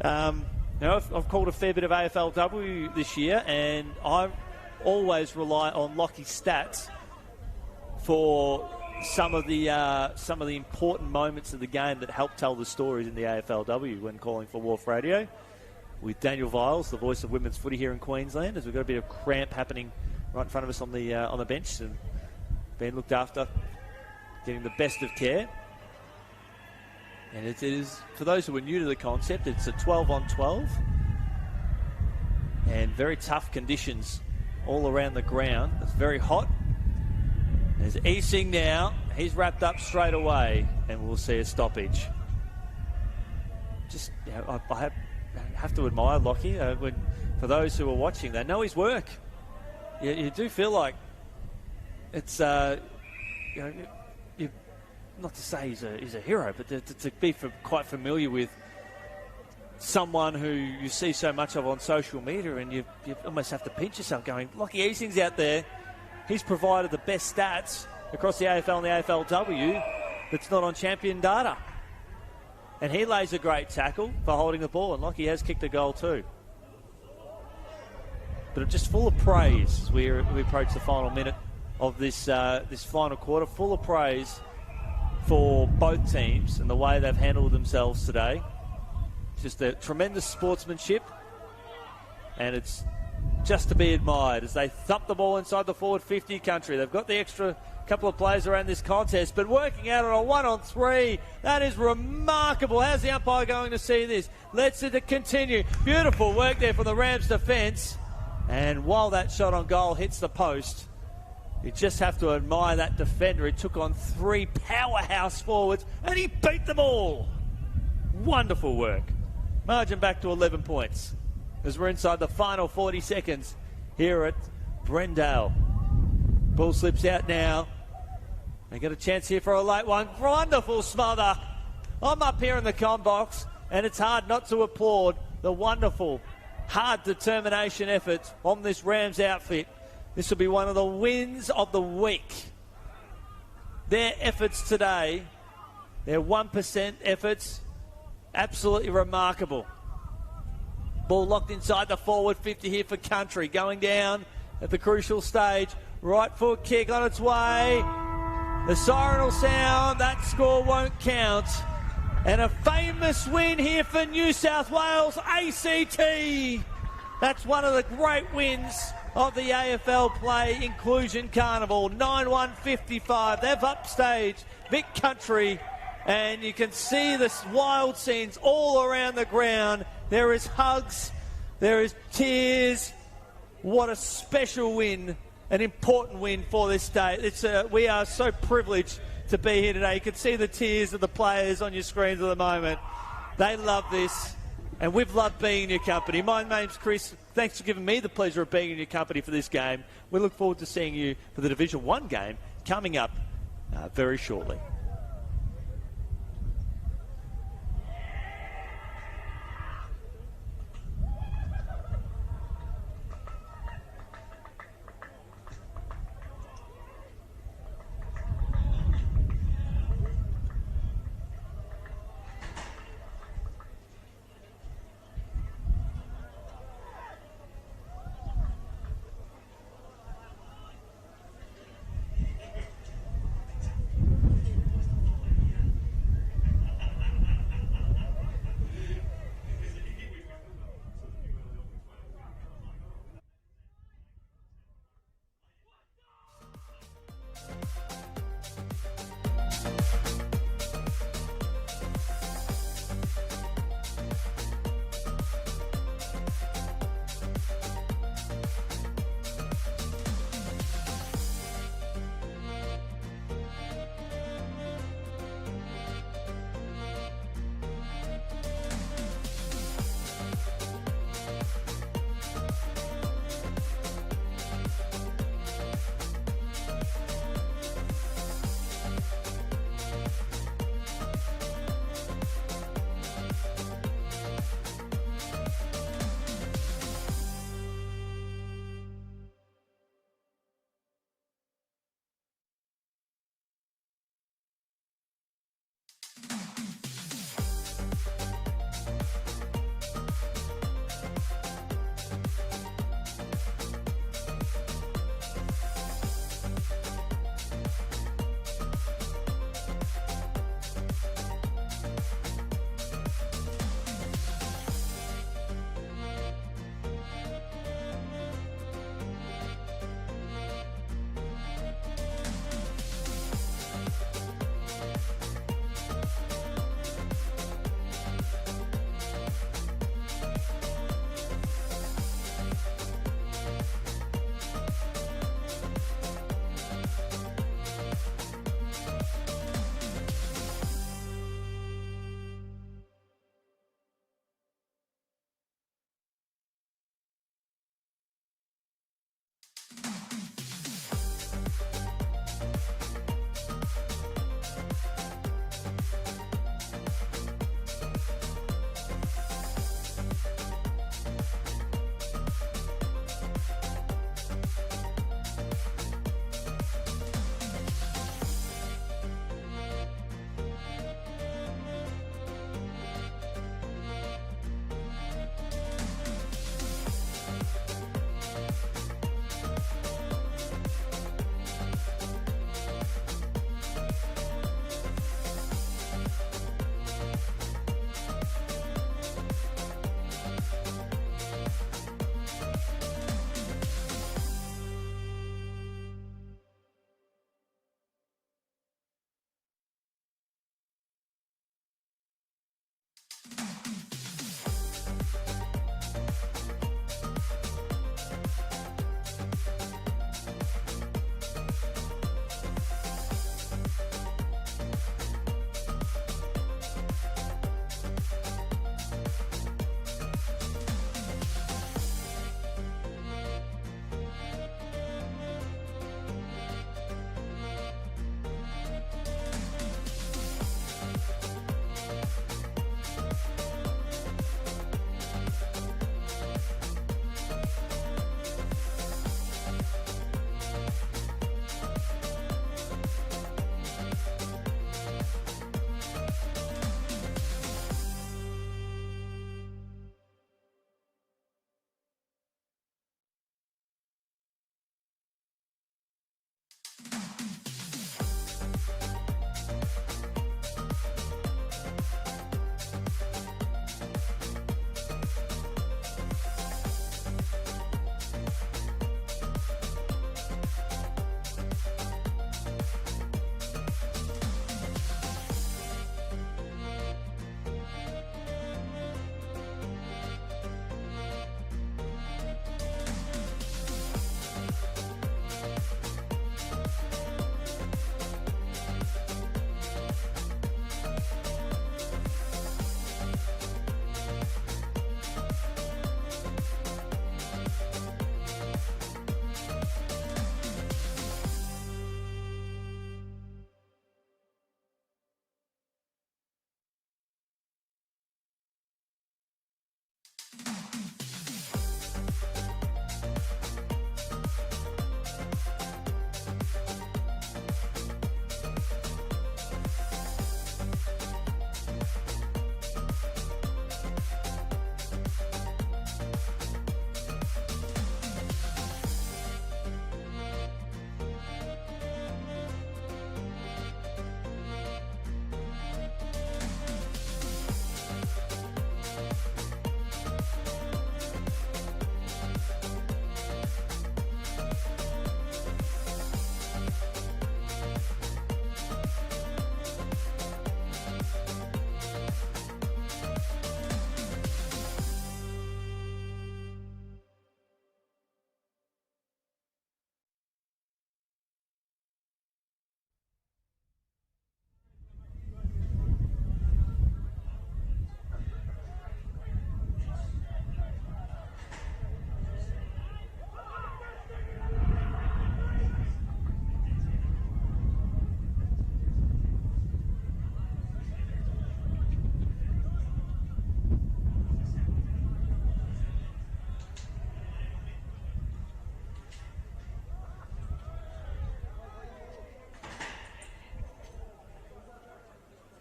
I've called a fair bit of AFLW this year, and I always rely on Lockie's stats for some of the important moments of the game that help tell the stories in the AFLW when calling for Wharf Radio with Daniel Viles, the voice of women's footy here in Queensland, as we've got a bit of cramp happening right in front of us on the bench and being looked after, getting the best of care. And it is, for those who are new to the concept, it's a 12-on-12 and very tough conditions all around the ground. It's very hot. There's Easing now. He's wrapped up straight away, and we'll see a stoppage. Just, I have to admire Lockie. For those who are watching, they know his work. You do feel like it's, not to say he's a hero, but to be quite familiar with someone who you see so much of on social media, and you almost have to pinch yourself going, Lockie Easing's out there. He's provided the best stats across the AFL and the AFLW that's not on champion data. And he lays a great tackle for holding the ball, and Lockie has kicked a goal too. But I'm just full of praise as we approach the final minute of this final quarter. Full of praise for both teams and the way they've handled themselves today. Just a tremendous sportsmanship, and it's just to be admired as they thump the ball inside the forward 50 country. They've got the extra couple of players around this contest, but working out on a 1-on-3. That is remarkable. How's the umpire going to see this? Let's it continue. Beautiful work there from the Rams defence. And while that shot on goal hits the post, you just have to admire that defender. He took on 3 powerhouse forwards and he beat them all. Wonderful work. Margin back to 11 points as we're inside the final 40 seconds here at Brendale. Ball slips out now. They get a chance here for a late one. Wonderful smother. I'm up here in the comm box, and it's hard not to applaud the wonderful, hard determination effort on this Rams outfit. This will be one of the wins of the week. Their efforts today, their 1% efforts, absolutely remarkable. Ball locked inside the forward 50 here for Country. Going down at the crucial stage. Right foot kick on its way. The siren will sound. That score won't count. And a famous win here for New South Wales ACT. That's one of the great wins of the AFLPLAY Inclusion Carnival. 9-1-55. They've upstaged Vic Country. And you can see the wild scenes all around the ground. There is hugs. There is tears. What a special win. An important win for this day. We are so privileged to be here today. You can see the tears of the players on your screens at the moment. They love this, and we've loved being in your company. My name's Chris. Thanks for giving me the pleasure of being in your company for this game. We look forward to seeing you for the Division 1 game coming up very shortly.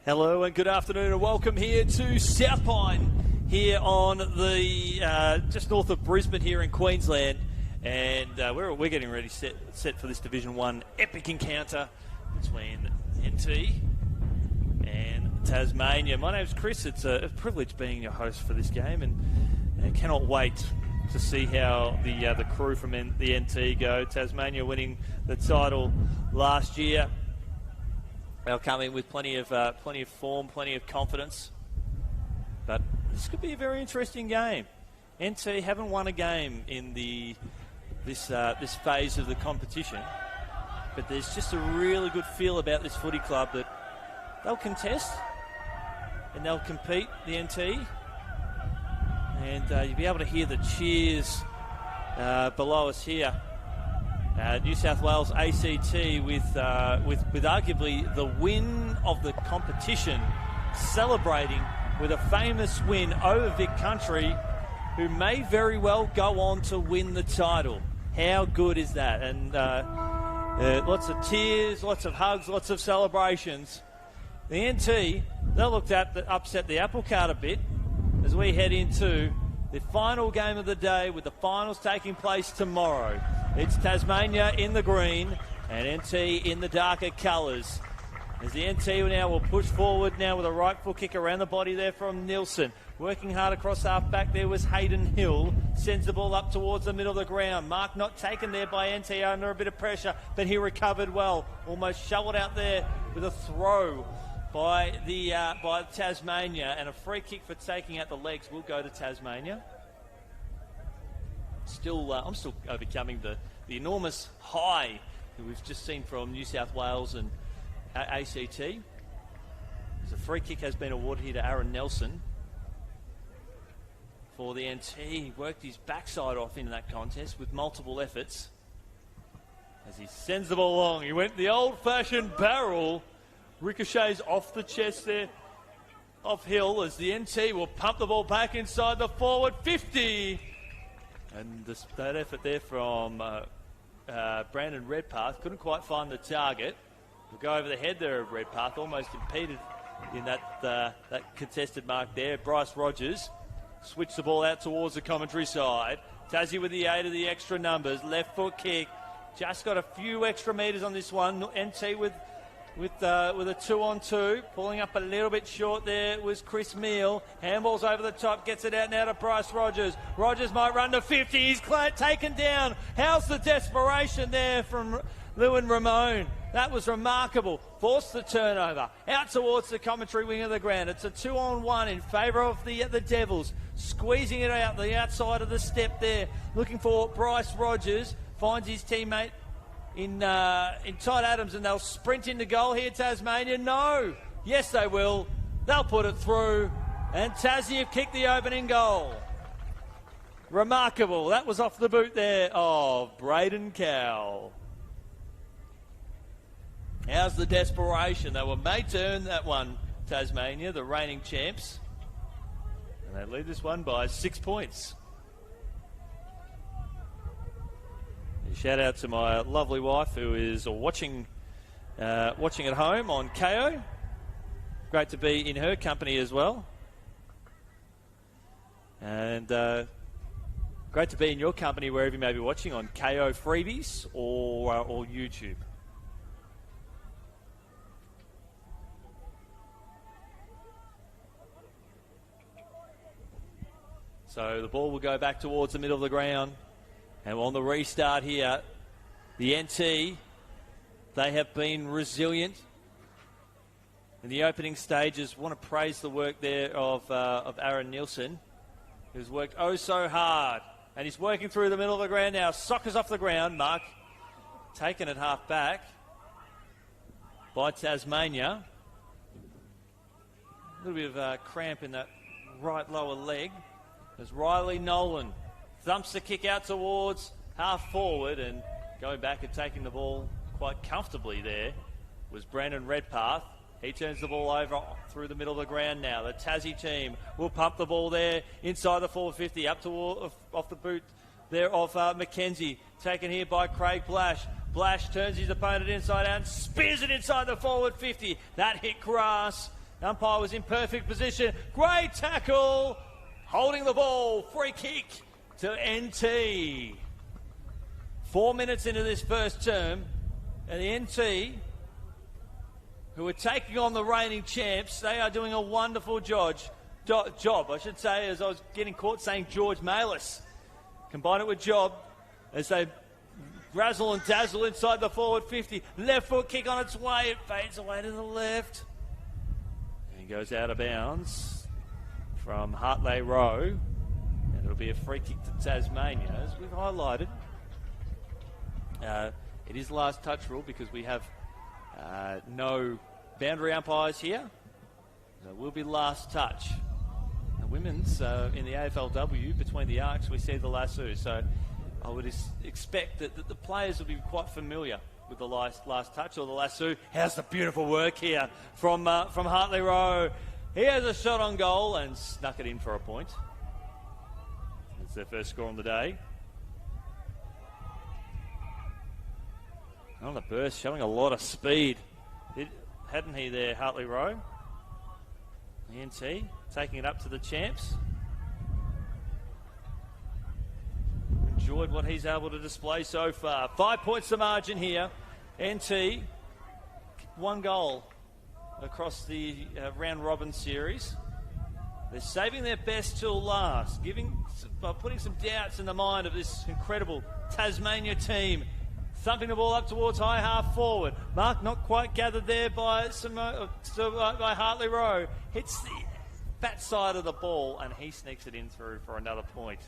Hello and good afternoon and welcome here to South Pine here on the just north of Brisbane here in Queensland, and we're getting ready set for this Division 1 epic encounter between NT and Tasmania. My name's Chris. It's a privilege being your host for this game, and I cannot wait to see how the crew from the NT go. Tasmania winning the title last year. They'll come in with plenty of form, plenty of confidence. But this could be a very interesting game. NT haven't won a game in this phase of the competition, but there's just a really good feel about this footy club that they'll contest and they'll compete, the NT. And you'll be able to hear the cheers below us here. New South Wales ACT with arguably the win of the competition, celebrating with a famous win over Vic Country, who may very well go on to win the title. How good is that? And lots of tears, lots of hugs, lots of celebrations. The NT, they'll look at upset the apple cart a bit as we head into the final game of the day, with the finals taking place tomorrow. It's Tasmania in the green and NT in the darker colours. As the NT now will push forward now with a right foot kick around the body there from Nilsson. Working hard across half back there was Hayden Hill. Sends the ball up towards the middle of the ground. Mark not taken there by NT under a bit of pressure, but he recovered well. Almost shoveled out there with a throw by Tasmania, and a free kick for taking out the legs will go to Tasmania. I'm still overcoming the enormous high that we've just seen from New South Wales and ACT. As a free kick has been awarded here to Aaron Nelson for the NT. He worked his backside off in that contest with multiple efforts. As he sends the ball along, he went the old-fashioned barrel. Ricochets off the chest there of Hill, as the NT will pump the ball back inside the forward 50. And that effort there from Brandon Redpath couldn't quite find the target. We'll go over the head there of Redpath, almost impeded in that contested mark there. Bryce Rogers switched the ball out towards the commentary side. Tassie with the aid of the extra numbers. Left foot kick. Just got a few extra metres on this one. NT with a 2-on-2, pulling up a little bit short there was Chris Meal. Handball's over the top, gets it out now to Bryce Rogers. Rogers might run to 50, he's taken down. How's the desperation there from Lewin Ramone? That was remarkable. Forced the turnover. Out towards the commentary wing of the ground. It's a 2-on-1 in favour of the Devils. Squeezing it out the outside of the step there. Looking for Bryce Rogers. Finds his teammate in Todd Adams, and they'll sprint into goal here, Tasmania. No! Yes, they will. They'll put it through, and Tassie have kicked the opening goal. Remarkable. That was off the boot there of Braden Cowell. How's the desperation? They were made to earn that one, Tasmania, the reigning champs. And they lead this one by 6 points. Shout out to my lovely wife who is watching at home on KO. Great to be in her company as well. And great to be in your company wherever you may be watching, on KO Freebies or YouTube. So the ball will go back towards the middle of the ground. And on the restart here, the NT, they have been resilient in the opening stages. Want to praise the work there of Aaron Nilsson, who's worked oh so hard. And he's working through the middle of the ground now. Sockers off the ground. Mark taken at half back by Tasmania. A little bit of a cramp in that right lower leg. As Riley Nolan thumps the kick out towards half forward, and going back and taking the ball quite comfortably there was Brandon Redpath. He turns the ball over through the middle of the ground now. The Tassie team will pump the ball there inside the forward 50, up toward off the boot there of Mackenzie. Taken here by Craig Blash. Blash turns his opponent inside out and spears it inside the forward 50. That hit grass Umpire was in perfect position. Great tackle. Holding the ball. Free kick to NT. 4 minutes into this first term. And the NT, who are taking on the reigning champs, they are doing a wonderful job, I should say, as I was getting caught saying George Malis. Combine it with job as they razzle and dazzle inside the forward 50. Left foot kick on its way. It fades away to the left. And he goes out of bounds from Hartley Row. And it'll be a free kick to Tasmania, as we've highlighted. It is last touch rule because we have no boundary umpires here. So it will be last touch. The women's in the AFLW, between the arcs, we see the lasso. So I would expect that the players will be quite familiar with the last touch or the lasso. How's the beautiful work here from Hartley Row. He has a shot on goal and snuck it in for a point. That's their first score on the day. On the burst, showing a lot of speed. Hadn't he there, Hartley Row? The NT taking it up to the champs. Enjoyed what he's able to display so far. 5 points the margin here. NT, 1 goal across the round robin series. They're saving their best till last, putting some doubts in the mind of this incredible Tasmania team. Thumping the ball up towards high half forward. Mark not quite gathered there by Hartley Row. Hits the fat side of the ball and he sneaks it in through for another point.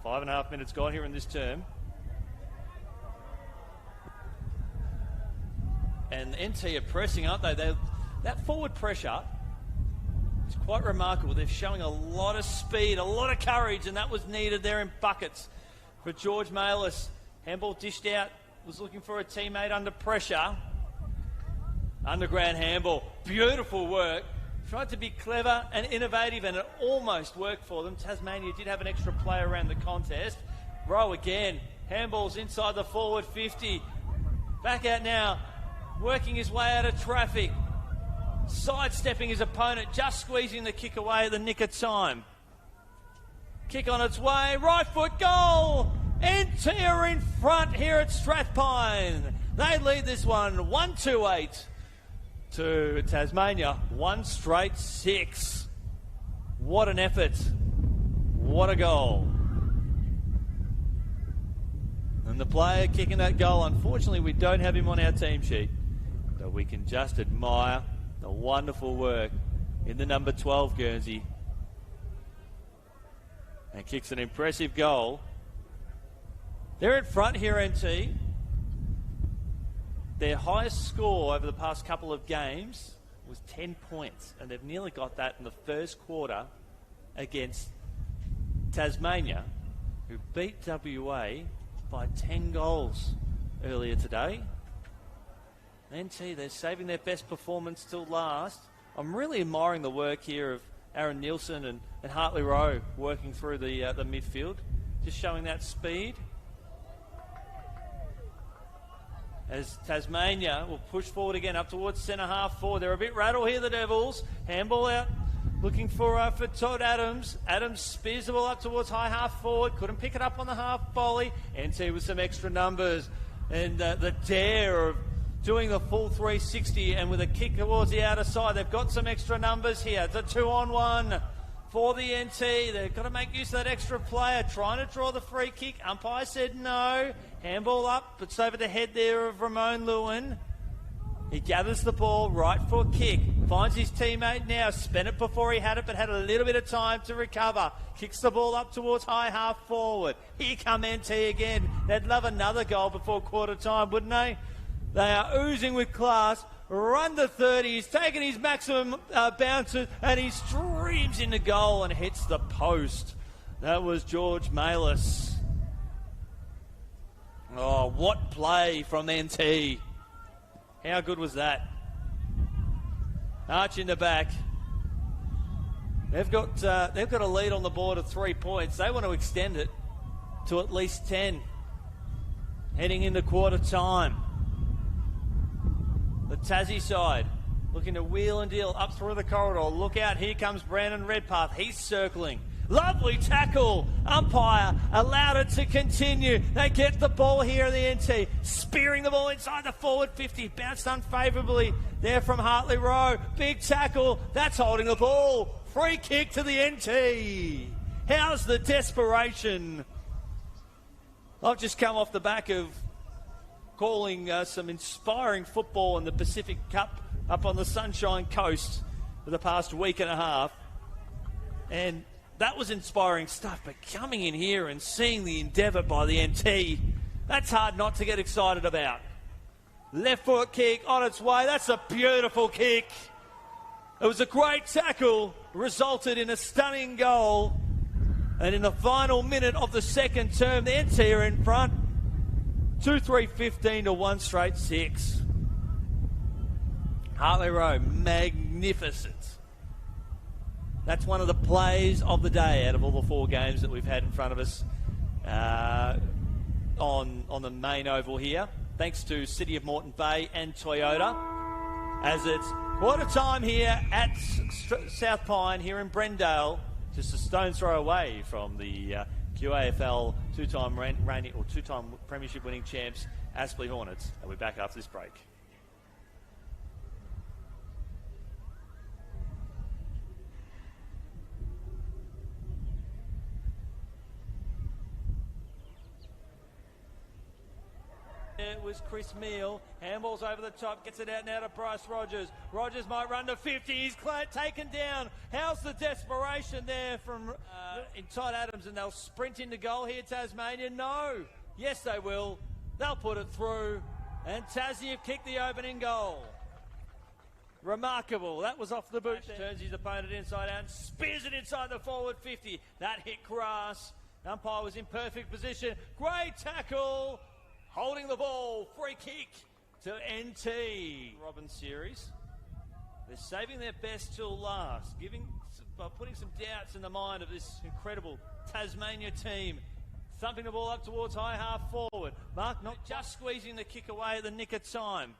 5.5 minutes gone here in this term. And NT are pressing, aren't they? That forward pressure is quite remarkable. They're showing a lot of speed, a lot of courage, and that was needed there in buckets. For George Malis, handball dished out, was looking for a teammate under pressure. Underground handball, beautiful work. Tried to be clever and innovative and it almost worked for them. Tasmania did have an extra player around the contest. Row again, handballs inside the forward 50. Back out now, working his way out of traffic. Sidestepping his opponent, just squeezing the kick away at the nick of time. Kick on its way, right foot goal! NT are in front here at Strathpine. They lead this one 1-2-8 to Tasmania, 1 straight 6. What an effort. What a goal. And the player kicking that goal, unfortunately we don't have him on our team sheet, but we can just admire the wonderful work in the number 12 Guernsey. And kicks an impressive goal. They're in front here, NT. Their highest score over the past couple of games was 10 points, and they've nearly got that in the first quarter against Tasmania, who beat WA by 10 goals earlier today. NT, they're saving their best performance till last. I'm really admiring the work here of Aaron Nielsen and Hartley Row working through the midfield, just showing that speed. As Tasmania will push forward again up towards centre half forward. They're a bit rattled here, the Devils. Handball out, looking for Todd Adams. Adams spears the ball up towards high half forward. Couldn't pick it up on the half volley. NT with some extra numbers. And the dare of doing the full 360 and with a kick towards the outer side. They've got some extra numbers here. It's a 2-on-1 for the NT. They've got to make use of that extra player. Trying to draw the free kick. Umpire said no. Handball up. It's over the head there of Ramon Lewin. He gathers the ball. Right foot kick. Finds his teammate now. Spent it before he had it, but had a little bit of time to recover. Kicks the ball up towards high half forward. Here come NT again. They'd love another goal before quarter time, wouldn't they? They are oozing with class. Run to 30. He's taken his maximum bounces and he streams into goal and hits the post. That was George Malis. Oh, what play from NT. How good was that? Arch in the back. They've got a lead on the board of 3 points. They want to extend it to at least 10. Heading into quarter time. The Tassie side. Looking to wheel and deal up through the corridor. Look out, here comes Brandon Redpath. He's circling. Lovely tackle. Umpire allowed it to continue. They get the ball here in the NT. Spearing the ball inside the forward 50. Bounced unfavourably there from Hartley Rowe. Big tackle. That's holding the ball. Free kick to the NT. How's the desperation? I've just come off the back of calling some inspiring football in the Pacific Cup up on the Sunshine Coast for the past week and a half. And that was inspiring stuff, but coming in here and seeing the endeavour by the NT, that's hard not to get excited about. Left foot kick on its way. That's a beautiful kick. It was a great tackle, resulted in a stunning goal. And in the final minute of the second term, the NT are in front. 2-3-15 to 1 straight 6. Hartley Rowe, magnificent. That's one of the plays of the day out of all the 4 games that we've had in front of us on the main oval here. Thanks to City of Moreton Bay and Toyota. As it's quarter time here at South Pine here in Brendale, just a stone's throw away from the QAFL two-time premiership winning champs, Aspley Hornets. And we're back after this break. It was Chris Meal. Handballs over the top. Gets it out now to Bryce Rogers. Rogers might run to 50. He's taken down. How's the desperation there from Todd Adams? And they'll sprint into goal here, Tasmania. No. Yes, they will. They'll put it through. And Tassie have kicked the opening goal. Remarkable. That was off the boot. Turns his opponent inside out and spears it inside the forward 50. That hit grass. Umpire was in perfect position. Great tackle. Holding the ball, free kick to NT. Robin series. They're saving their best till last, putting some doubts in the mind of this incredible Tasmania team. Thumping the ball up towards high half forward. Mark not just squeezing the kick away at the nick of time.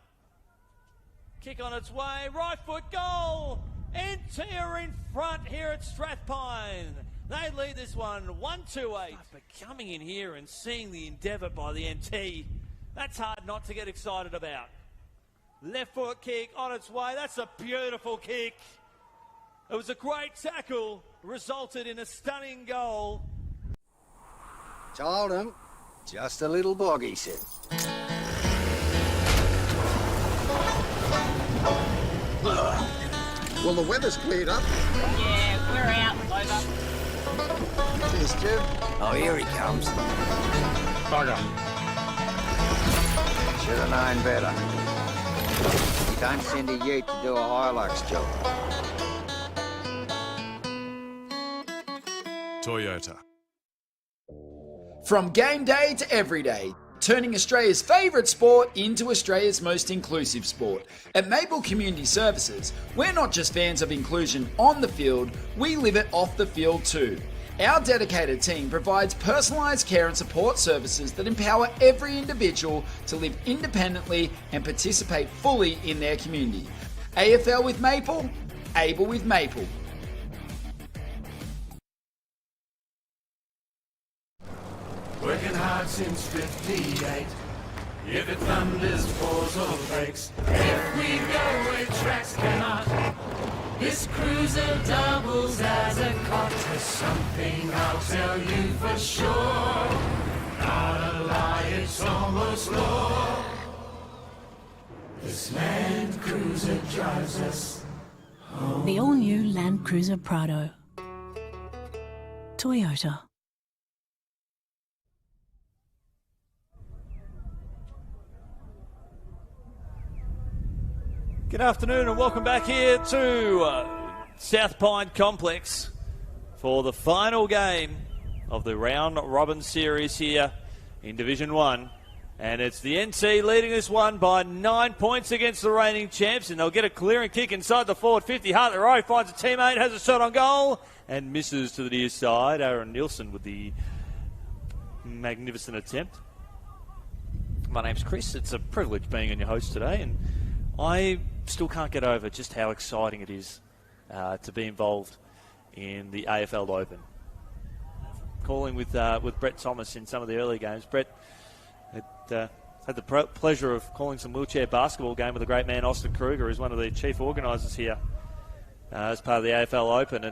Kick on its way, right foot goal. NT are in front here at Strathpine. They lead this one 1-8. But coming in here and seeing the endeavour by the NT, that's hard not to get excited about. Left foot kick on its way. That's a beautiful kick. It was a great tackle, resulted in a stunning goal. Told him, just a little bog, he said. Well, the weather's cleared up. Yeah, we're out, over. Cheers, Stu. Oh, here he comes. Bugger. Should have known better. You don't send a ute to do a Hilux job. Toyota. From game day to everyday, turning Australia's favourite sport into Australia's most inclusive sport. At Maple Community Services, we're not just fans of inclusion on the field, we live it off the field too. Our dedicated team provides personalised care and support services that empower every individual to live independently and participate fully in their community. AFL with Maple, able with Maple. Working hard since 58. If it thunders, pours or breaks, if we go where tracks cannot, this cruiser doubles as a cot. There's something I'll tell you for sure, not a lie, it's almost law. This Land Cruiser drives us home. The all-new Land Cruiser Prado. Toyota. Good afternoon and welcome back here to South Pine Complex for the final game of the round robin series here in Division 1. And it's the NT leading this one by 9 points against the reigning champs, and they'll get a clearing kick inside the forward 50. Hartley Rowe finds a teammate, has a shot on goal and misses to the near side. Aaron Nielsen with the magnificent attempt. My name's Chris. It's a privilege being on your host today, and I still can't get over just how exciting it is to be involved in the AFL Open. Calling with Brett Thomas in some of the early games. Brett had the pleasure of calling some wheelchair basketball game with the great man Austin Kruger, who's one of the chief organisers here as part of the AFL Open.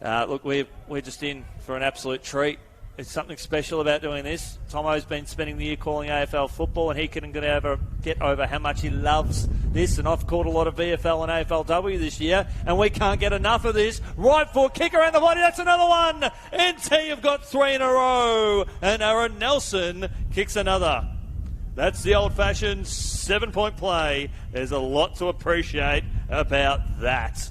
And look, we're just in for an absolute treat. It's something special about doing this. Tomo's been spending the year calling AFL football, and he couldn't get over how much he loves this. And I've called a lot of VFL and AFLW this year, and we can't get enough of this. Right foot kick around the body. That's another one. NT have got 3 in a row, and Aaron Nelson kicks another. That's the old-fashioned 7-point play. There's a lot to appreciate about that.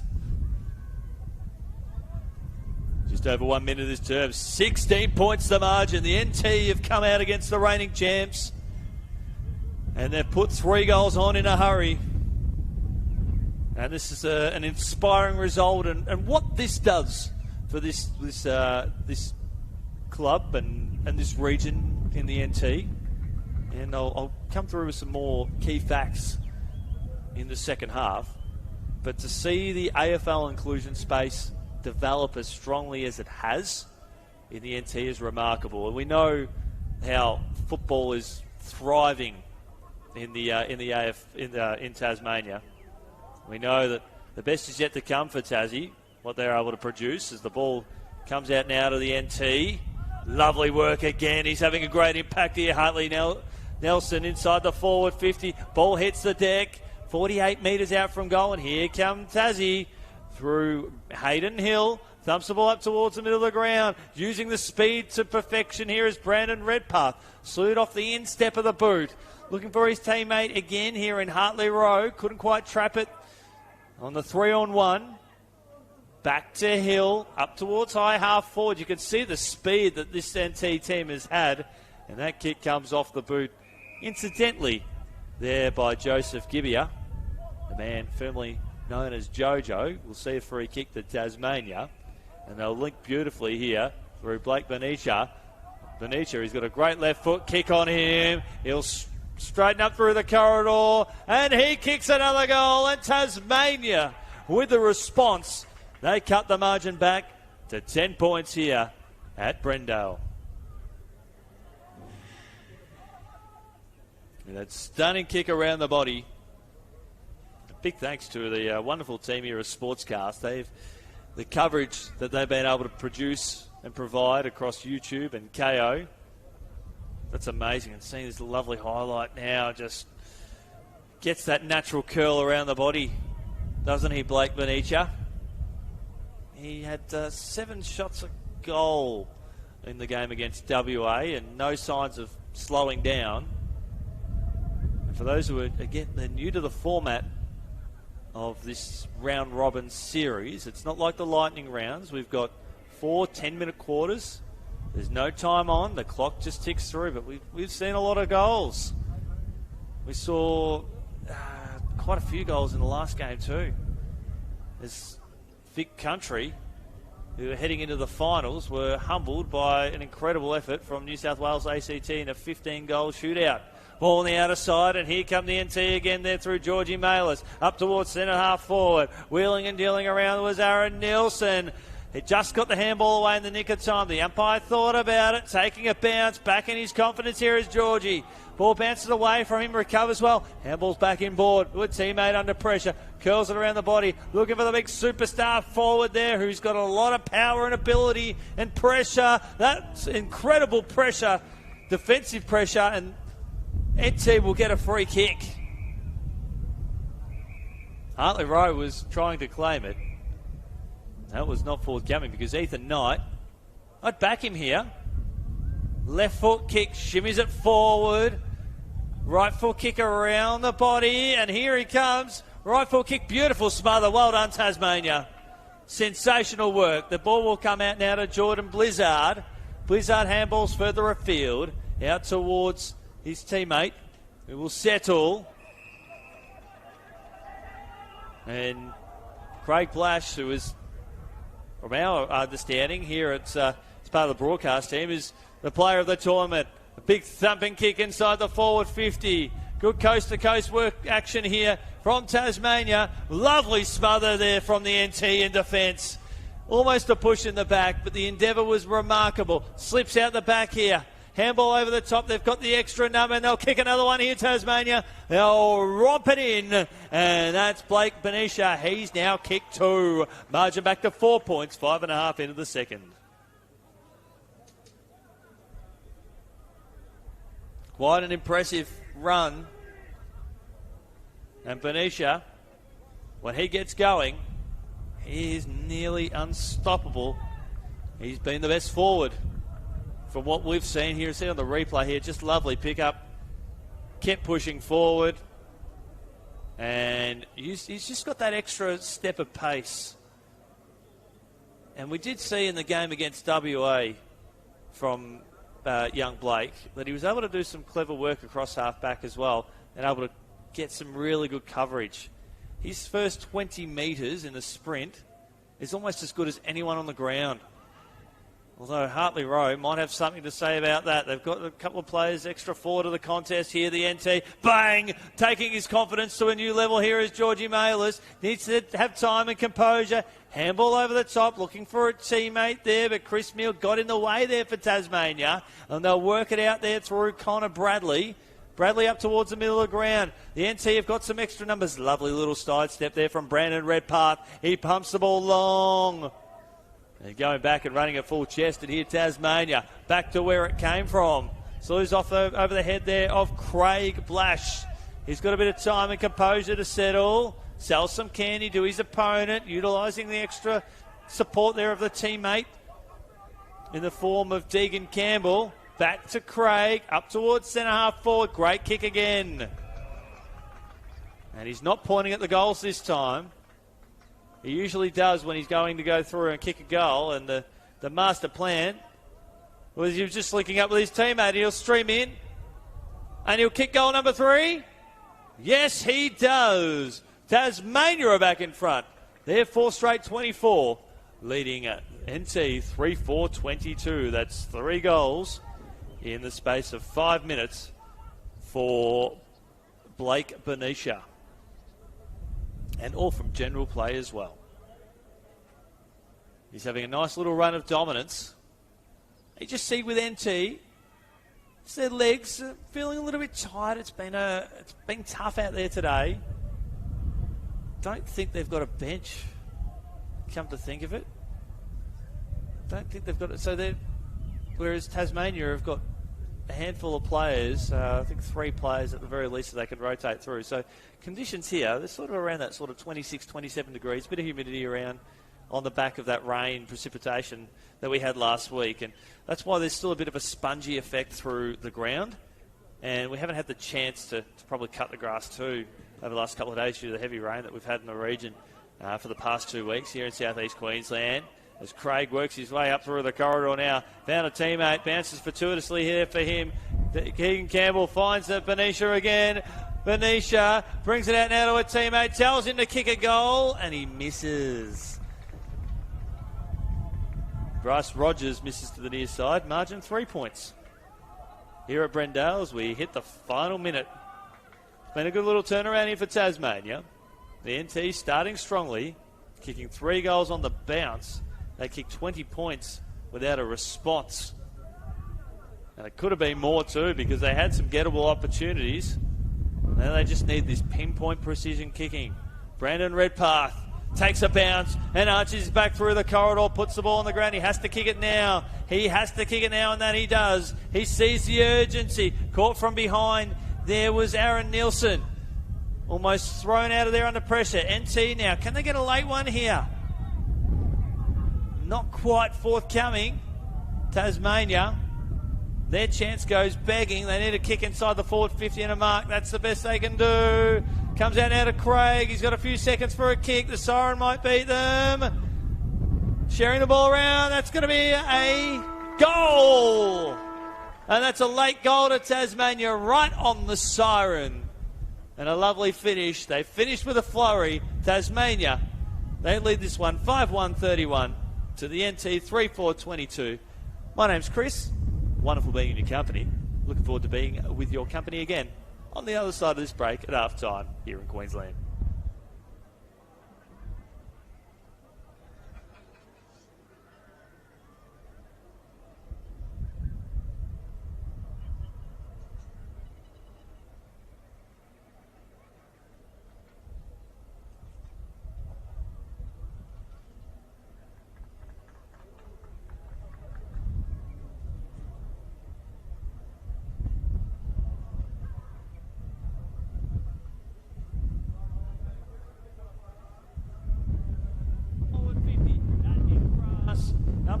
Just over 1 minute of this term. 16 points the margin. The NT have come out against the reigning champs. And they've put 3 goals on in a hurry. And this is an inspiring result. And what this does for this club and this region in the NT. And I'll come through with some more key facts in the second half. But to see the AFL inclusion space develop as strongly as it has in the NT is remarkable. And we know how football is thriving in Tasmania. We know that the best is yet to come for Tassie. What they're able to produce as the ball comes out now to the NT. Lovely work again. He's having a great impact here. Hartley Nelson inside the forward 50. Ball hits the deck. 48 metres out from goal. And here comes Tassie through Hayden Hill. Thumps the ball up towards the middle of the ground. Using the speed to perfection here is Brandon Redpath. Slewed off the instep of the boot. Looking for his teammate again here in Hartley Row. Couldn't quite trap it on the 3-on-1. Back to Hill. Up towards high half forward. You can see the speed that this NT team has had. And that kick comes off the boot. Incidentally, there by Joseph Gibbia. The man firmly known as Jojo. We'll see a free kick to Tasmania. And they'll link beautifully here through Blake Benicia. Benicia, he's got a great left foot kick on him. He'll straighten up through the corridor. And he kicks another goal. And Tasmania, with the response, they cut the margin back to 10 points here at Brendale. And that stunning kick around the body. Big thanks to the wonderful team here at Sportscast. The coverage that they've been able to produce and provide across YouTube and KO. That's amazing. And seeing this lovely highlight now just gets that natural curl around the body, doesn't he, Blake Benicia? He had 7 shots a goal in the game against WA and no signs of slowing down. And for those who are, again, they're new to the format of this round robin series, it's not like the lightning rounds. We've got 4 10-minute quarters. There's no time on. The clock just ticks through, but we've seen a lot of goals. We saw quite a few goals in the last game too. As Vic Country, who are heading into the finals, were humbled by an incredible effort from New South Wales ACT in a 15-goal shootout. Ball on the outer side, and here come the NT again there through Georgie Malis. Up towards centre half forward. Wheeling and dealing around was Aaron Nielsen. He just got the handball away in the nick of time. The umpire thought about it, taking a bounce. Back in his confidence here is Georgie. Ball bounces away from him, recovers well. Handball's back in board. Good teammate under pressure. Curls it around the body. Looking for the big superstar forward there who's got a lot of power and ability and pressure. That's incredible pressure, defensive pressure, and NT will get a free kick. Hartley Rowe was trying to claim it. That was not forthcoming because Ethan Knight, I'd back him here. Left foot kick, shimmies it forward. Right foot kick around the body, and here he comes. Right foot kick, beautiful smother. Well done, Tasmania. Sensational work. The ball will come out now to Jordan Blizzard. Blizzard handballs further afield, out towards his teammate, who will settle. And Craig Blash, who is, from our understanding here, it's part of the broadcast team, is the player of the tournament. A big thumping kick inside the forward 50. Good coast-to-coast work action here from Tasmania. Lovely smother there from the NT in defence. Almost a push in the back, but the endeavour was remarkable. Slips out the back here. Handball over the top. They've got the extra number, and they'll kick another one here, Tasmania. They'll romp it in, and that's Blake Benisha. He's now kicked 2. Margin back to 4 points, 5.5 into the second. Quite an impressive run. And Benisha, when he gets going, he is nearly unstoppable. He's been the best forward from what we've seen here. See on the replay here, just lovely pick-up. Kept pushing forward. And he's just got that extra step of pace. And we did see in the game against WA from young Blake that he was able to do some clever work across half-back as well and able to get some really good coverage. His first 20 metres in the sprint is almost as good as anyone on the ground. Although Hartley Rowe might have something to say about that. They've got a couple of players extra forward to the contest here. The NT, bang! Taking his confidence to a new level here is Georgie Mailers. Needs to have time and composure. Handball over the top, looking for a teammate there, but Chris Meal got in the way there for Tasmania. And they'll work it out there through Connor Bradley. Bradley up towards the middle of the ground. The NT have got some extra numbers. Lovely little side step there from Brandon Redpath. He pumps the ball long. And going back and running at full chest, and here Tasmania back to where it came from. Slews off over the head there of Craig Blash. He's got a bit of time and composure to settle. Sells some candy to his opponent, utilising the extra support there of the teammate in the form of Deegan Campbell. Back to Craig, up towards centre half forward. Great kick again. And he's not pointing at the goals this time. He usually does when he's going to go through and kick a goal. And the master plan was he was just linking up with his teammate. He'll stream in. And he'll kick goal number 3. Yes, he does. Tasmania are back in front. They're 4 straight 24. Leading at NT 3-4-22. That's 3 goals in the space of 5 minutes for Blake Benisha. And all from general play as well. He's having a nice little run of dominance. You just see with NT, it's their legs feeling a little bit tight. It's been tough out there today. Don't think they've got a bench, come to think of it. Don't think they've got it. So they're, whereas Tasmania have got a handful of players, I think 3 players at the very least that they can rotate through. So conditions here, they're sort of around that sort of 26, 27 degrees, bit of humidity around on the back of that rain precipitation that we had last week. And that's why there's still a bit of a spongy effect through the ground. And we haven't had the chance to probably cut the grass too over the last couple of days due to the heavy rain that we've had in the region for the past 2 weeks here in southeast Queensland. As Craig works his way up through the corridor now. Found a teammate, bounces fortuitously here for him. Keegan Campbell finds Benisha again. Benisha brings it out now to a teammate, tells him to kick a goal, and he misses. Bryce Rogers misses to the near side. Margin 3 points. Here at Brendale as we hit the final minute. It's been a good little turnaround here for Tasmania. The NT starting strongly, kicking 3 goals on the bounce. They kicked 20 points without a response. And it could have been more too because they had some gettable opportunities. Now they just need this pinpoint precision kicking. Brandon Redpath takes a bounce and arches back through the corridor, puts the ball on the ground. He has to kick it now. He has to kick it now, and that he does. He sees the urgency. Caught from behind. There was Aaron Nielsen. Almost thrown out of there under pressure. NT now. Can they get a late one here? Not quite forthcoming. Tasmania. Their chance goes begging. They need a kick inside the forward 50 and a mark. That's the best they can do. Comes out now to Craig. He's got a few seconds for a kick. The siren might beat them. Sharing the ball around. That's going to be a goal. And that's a late goal to Tasmania right on the siren. And a lovely finish. They finished with a flurry. Tasmania, they lead this one 5-1-31 to the NT 3-4-22. My name's Chris. Wonderful being in your company. Looking forward to being with your company again on the other side of this break at half time here in Queensland.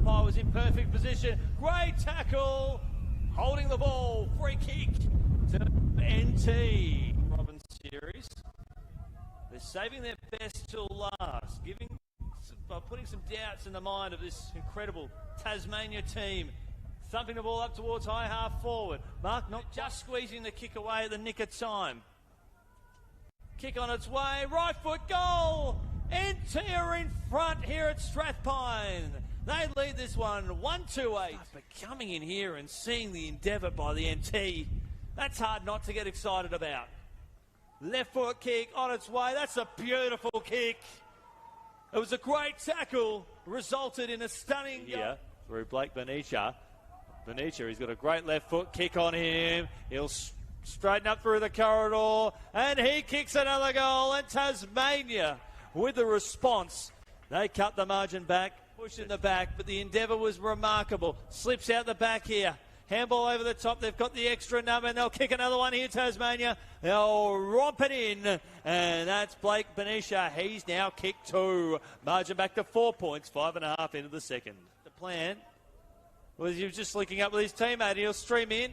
umpire was in perfect position. Great tackle. Holding the ball. Free kick to NT. Robin series. They're saving their best till last, putting some doubts in the mind of this incredible Tasmania team. Thumping the ball up towards high half forward. Mark not just squeezing the kick away at the nick of time. Kick on its way, right foot goal! NT are in front here at Strathpine. They lead this one 1-8. But coming in here and seeing the endeavour by the NT, that's hard not to get excited about. Left foot kick on its way, that's a beautiful kick. It was a great tackle, resulted in a stunning goal. Through Blake Benicia. He's got a great left foot kick on him. He'll straighten up through the corridor, and he kicks another goal. And Tasmania, with the response, they cut the margin back, push in the back, but the endeavour was remarkable. Slips out the back here. Handball over the top. They've got the extra number, and they'll kick another one here, Tasmania. They'll romp it in, and that's Blake Benicia. He's now kicked 2. Margin back to 4 points, 5.5 into the second. The plan was he was just linking up with his teammate. He'll stream in,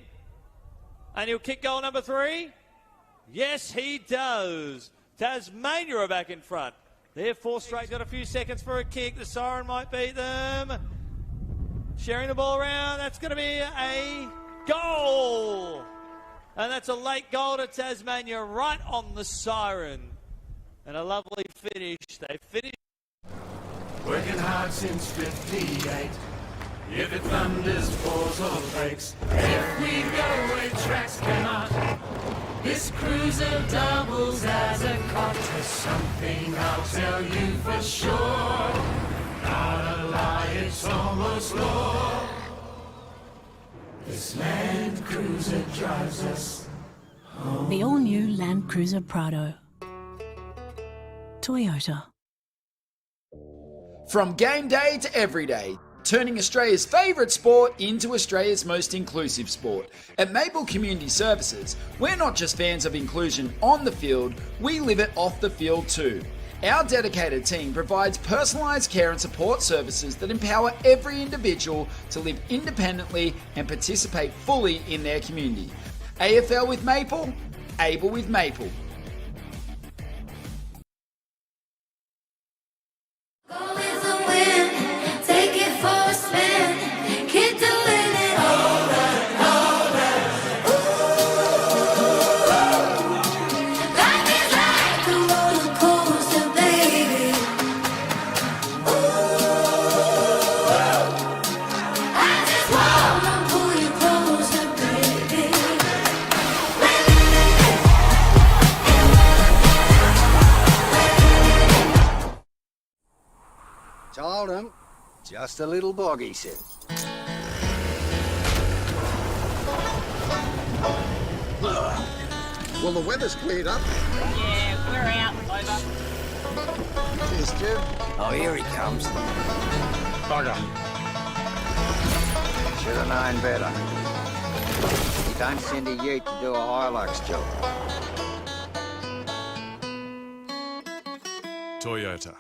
and he'll kick goal number 3. Yes, he does. Tasmania are back in front. They're 4 straight. Got a few seconds for a kick. The siren might beat them. Sharing the ball around. That's going to be a goal. And that's a late goal to Tasmania right on the siren. And a lovely finish. They finish. Working hard since 58. If it thunders, pours or breaks, if we go where tracks cannot, this cruiser doubles as a cot. There's something I'll tell you for sure. Not a lie, it's almost law. This Land Cruiser drives us home. The all-new Land Cruiser Prado. Toyota. From game day to every day, turning Australia's favourite sport into Australia's most inclusive sport. At Maple Community Services, we're not just fans of inclusion on the field, we live it off the field too. Our dedicated team provides personalised care and support services that empower every individual to live independently and participate fully in their community. AFL with Maple, able with Maple. Told him, just a little bog, he said. Well, the weather's cleared up. Yeah, we're out. Over. Cheers, Jim. Oh, here he comes. Bugger. Should have known better. You don't send a ute to do a Hilux job. Toyota.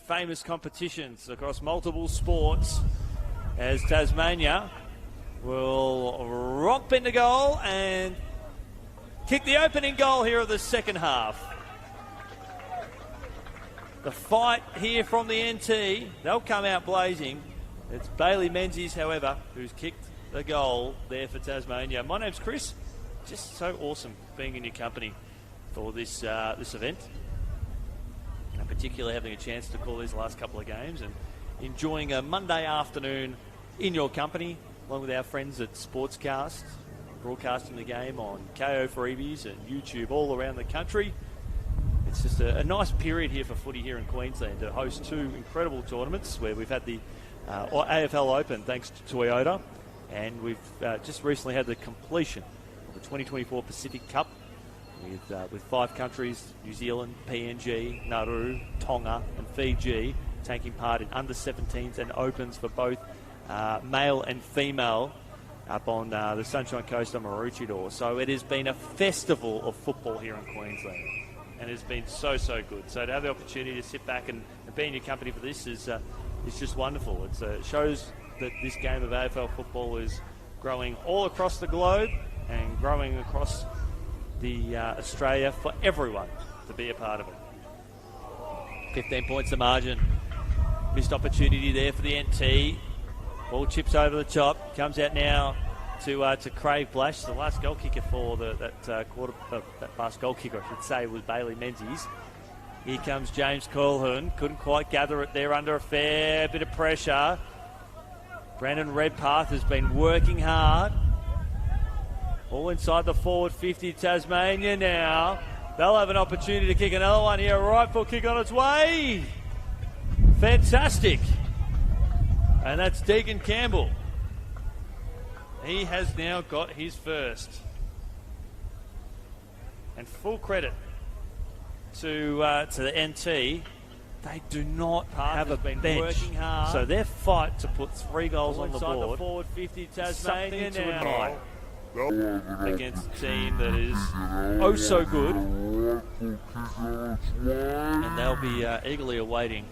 Famous competitions across multiple sports as Tasmania will romp into goal and kick the opening goal here of the second half. The fight here from the NT, they'll come out blazing. It's Bailey Menzies, however, who's kicked the goal there for Tasmania. My name's Chris. just so awesome being in your company for this this event. And particularly having a chance to call these last couple of games and enjoying a Monday afternoon in your company, along with our friends at Sportscast, broadcasting the game on KO Freebies and YouTube all around the country. It's just a nice period here for footy here in Queensland to host two incredible tournaments where we've had the AFL Open thanks to Toyota, and we've just recently had the completion of the 2024 Pacific Cup with 5 countries, New Zealand, PNG, Nauru, Tonga and Fiji, taking part in under-17s and opens for both male and female up on the Sunshine Coast on Maroochydore. So it has been a festival of football here in Queensland, and it's been so good. So to have the opportunity to sit back and be in your company for this is just wonderful. It shows that this game of AFL football is growing all across the globe and growing across the Australia for everyone to be a part of it. 15 points the margin. Missed opportunity there for the NT. Ball chips over the top. Comes out now to Craig Blash, the last goal kicker for that last goal kicker, I should say, was Bailey Menzies. Here comes James Colquhoun. Couldn't quite gather it there under a fair bit of pressure. Brandon Redpath has been working hard. All inside the forward 50, Tasmania now. They'll have an opportunity to kick another one here. A right foot kick on its way. Fantastic. And that's Deegan Campbell. He has now got his first. And full credit to the NT. They do not have a bench. Working hard. So their fight to put 3 goals on the board. The forward 50, Tasmania now. Against a team that is oh so good. And they'll be eagerly awaiting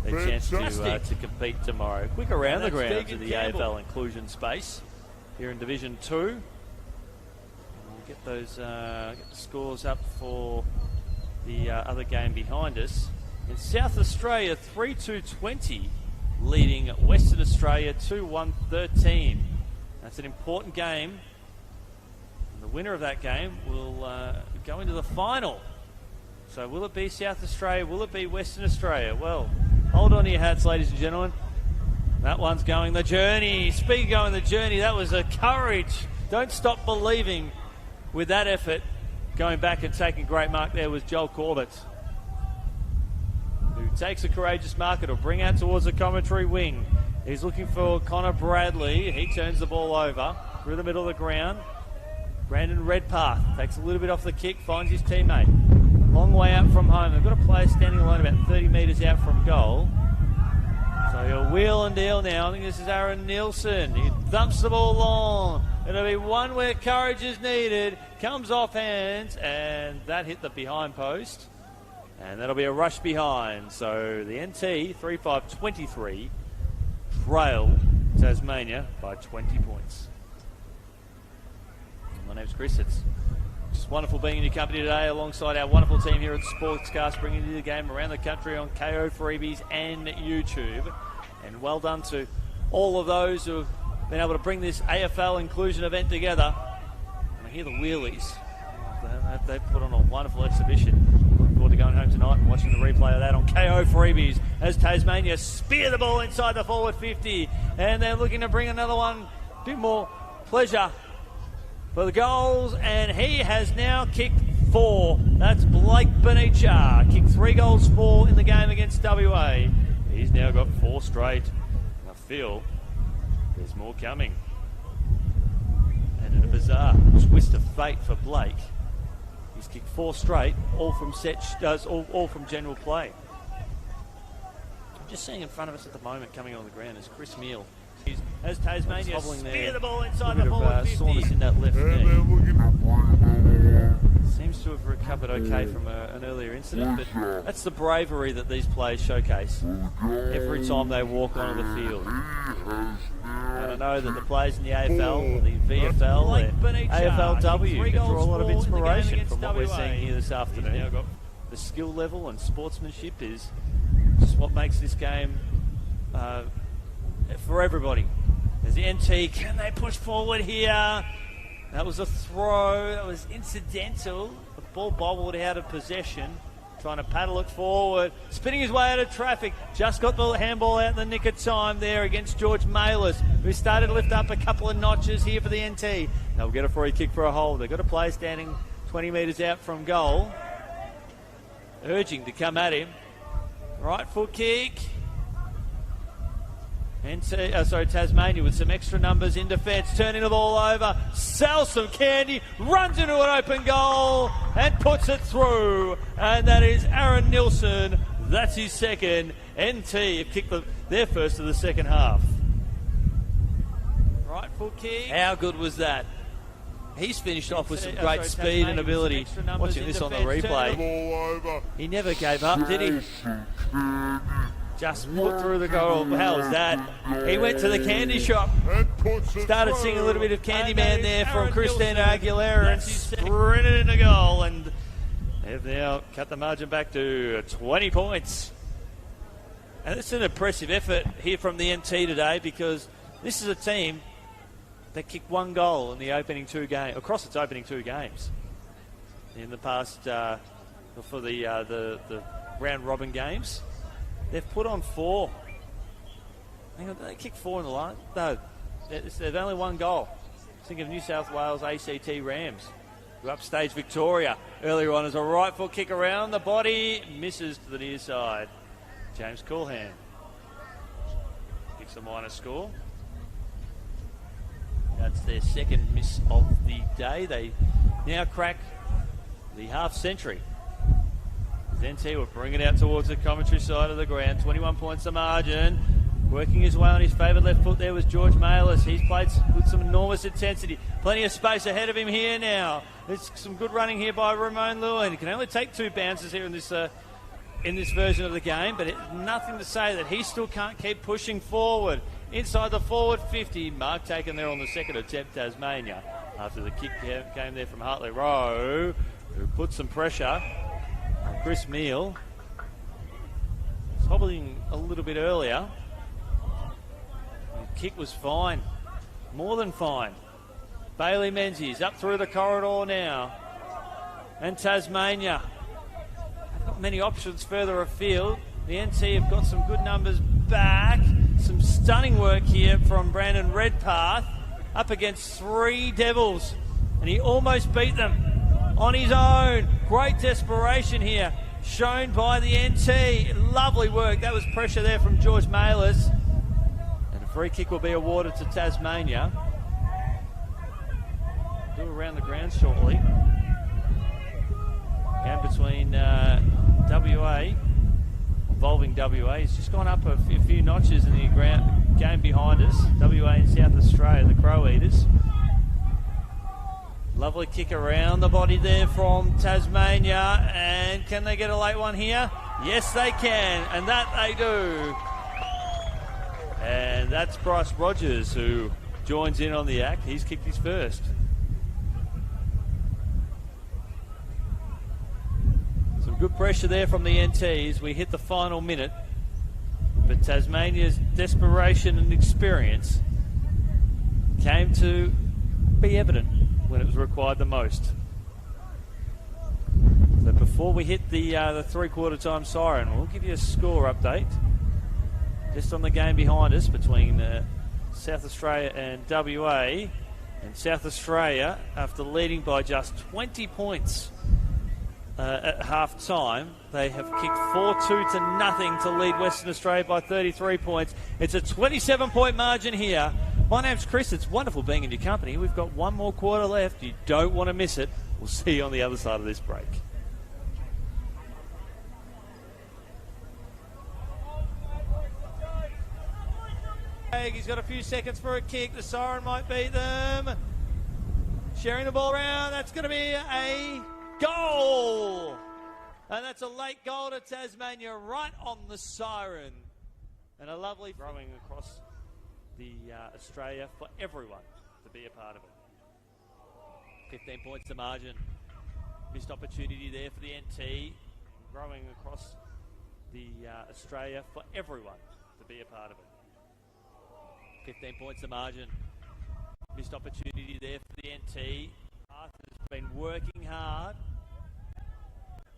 their chance to compete tomorrow. Quick around the grounds of the AFL Inclusion space here in Division 2. We'll get those get the scores up for the other game behind us. In South Australia, 3-2-20, leading Western Australia 2-1-13. That's an important game. And the winner of that game will go into the final. So will it be South Australia? Will it be Western Australia? Well, hold on to your hats, ladies and gentlemen. That one's going the journey. Speaking of going the journey, that was a courage. Don't stop believing with that effort. Going back and taking a great mark there was Joel Corbett, who takes a courageous marker to bring out towards the commentary wing. He's looking for Connor Bradley. He turns the ball over through the middle of the ground. Brandon Redpath takes a little bit off the kick, finds his teammate. Long way out from home. They've got a player standing alone about 30 metres out from goal. So he'll wheel and deal now. I think this is Aaron Nielsen. He dumps the ball long. It'll be one where courage is needed. Comes off hands, and that hit the behind post. And that'll be a rush behind. So the NT, 3-5-23, trail Tasmania by 20 points. My name's Chris. It's just wonderful being in your company today alongside our wonderful team here at Sportscast, bringing you the game around the country on KO Freebies and YouTube. And well done to all of those who have been able to bring this AFL inclusion event together. And I hear the wheelies. They've put on a wonderful exhibition. Looking forward to going home tonight and watching the replay of that on KO Freebies as Tasmania spear the ball inside the forward 50. And they're looking to bring another one. A bit more pleasure for the goals, and he has now kicked 4. That's Blake Benicia. Kicked 3 goals, 4 in the game against WA. He's now got 4 straight. I feel there's more coming. And in a bizarre twist of fate for Blake, he's kicked 4 straight, all from all from general play. I'm just seeing in front of us at the moment, coming on the ground, is Chris Meal. As Tasmania spear the ball inside the forward 50. Soreness in that left knee. Seems to have recovered okay from an earlier incident, but that's the bravery that these players showcase every time they walk onto the field. And I know that the players in the AFL, the VFL, the AFLW can draw a lot of inspiration from what we're seeing here this afternoon. The skill level and sportsmanship is just what makes this game for everybody. There's the NT. Can they push forward here? That was a throw. That was incidental. The ball bobbled out of possession. Trying to paddle it forward. Spinning his way out of traffic. Just got the handball out in the nick of time there against George Malis, who started to lift up a couple of notches here for the NT. They'll get a free kick for a hold. They've got a player standing 20 metres out from goal, urging to come at him. Right foot kick. Tasmania with some extra numbers in defence, turning the ball over, sells some candy, runs into an open goal and puts it through. And that is Aaron Nilsson. That's his second. NT have kicked their first of the second half. Right foot kick. How good was that? He's finished off with some great speed and ability. Watching this on the replay. He never gave up, did he? Just put through the goal. How was that? He went to the candy shop. Started singing a little bit of Candyman there from Christina Aguilera and sprinted into goal. And they've now cut the margin back to 20 points. And it's an impressive effort here from the NT today, because this is a team that kicked one goal in the opening two games, across its opening two games in the past for the round robin games. They've put on four. Hang on, they kicked four in the last. No, they've only one goal. Think of New South Wales ACT Rams, who upstaged Victoria earlier on as a right foot kick around the body, misses to the near side. James Coolhan kicks a minor score. That's their second miss of the day. They now crack the half century. NT will bring it out towards the commentary side of the ground. 21 points the margin. Working his way on his favoured left foot there was George Malis. He's played with some enormous intensity. Plenty of space ahead of him here now. There's some good running here by Ramon Lewin. He can only take two bounces here in this version of the game, but nothing to say that he still can't keep pushing forward. Inside the forward 50. Mark taken there on the second attempt, Tasmania, after the kick came there from Hartley Rowe, who put some pressure. Chris Meal was hobbling a little bit earlier. The kick was fine, more than fine. Bailey Menzies up through the corridor now. And Tasmania have got many options further afield. The NT have got some good numbers back. Some stunning work here from Brandon Redpath up against three Devils. And he almost beat them on his own. Great desperation here shown by the NT. Lovely work. That was pressure there from George Malis. And a free kick will be awarded to Tasmania. Do around the ground shortly. And between WA, involving WA, he's just gone up a few notches in the game behind us. WA and South Australia, the Crow Eaters. Lovely kick around the body there from Tasmania. And can they get a late one here? Yes, they can. And that they do. And that's Bryce Rogers, who joins in on the act. He's kicked his first. Some good pressure there from the NTs. We hit the final minute. But Tasmania's desperation and experience came to be evident when it was required the most. So before we hit the three-quarter time siren, we'll give you a score update just on the game behind us between South Australia and WA. And South Australia, after leading by just 20 points at half-time, they have kicked 4-2 to nothing to lead Western Australia by 33 points. It's a 27-point margin here. My name's Chris. It's wonderful being in your company. We've got one more quarter left. You don't want to miss it. We'll see you on the other side of this break. He's got a few seconds for a kick. The siren might beat them. Sharing the ball around. That's going to be a goal. And that's a late goal to Tasmania right on the siren. And a lovely throwing across the Australia for everyone to be a part of it. 15 points to margin. Missed opportunity there for the NT. Growing across the Australia for everyone to be a part of it. 15 points to margin. Missed opportunity there for the NT. Arthur's been working hard.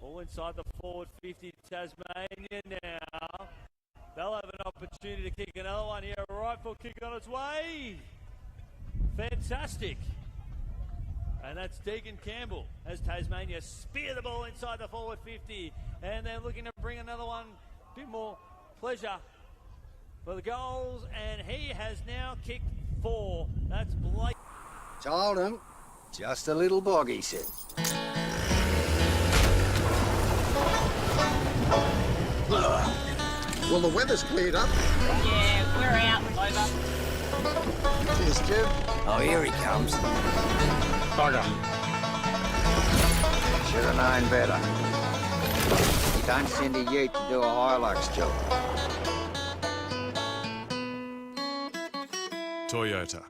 All inside the forward 50, Tasmania now. They'll have an opportunity to kick another one here. A right foot kick on its way. Fantastic. And that's Deegan Campbell as Tasmania spear the ball inside the forward 50. And they're looking to bring another one. A bit more pleasure for the goals. And he has now kicked 4. That's Blake. Told him, just a little bog, he said. Well, the weather's cleared up. Yeah, we're out. Over. Cheers, Jim. Oh, here he comes. Bugger. Should have known better. You don't send a ute to do a Hilux job. Toyota.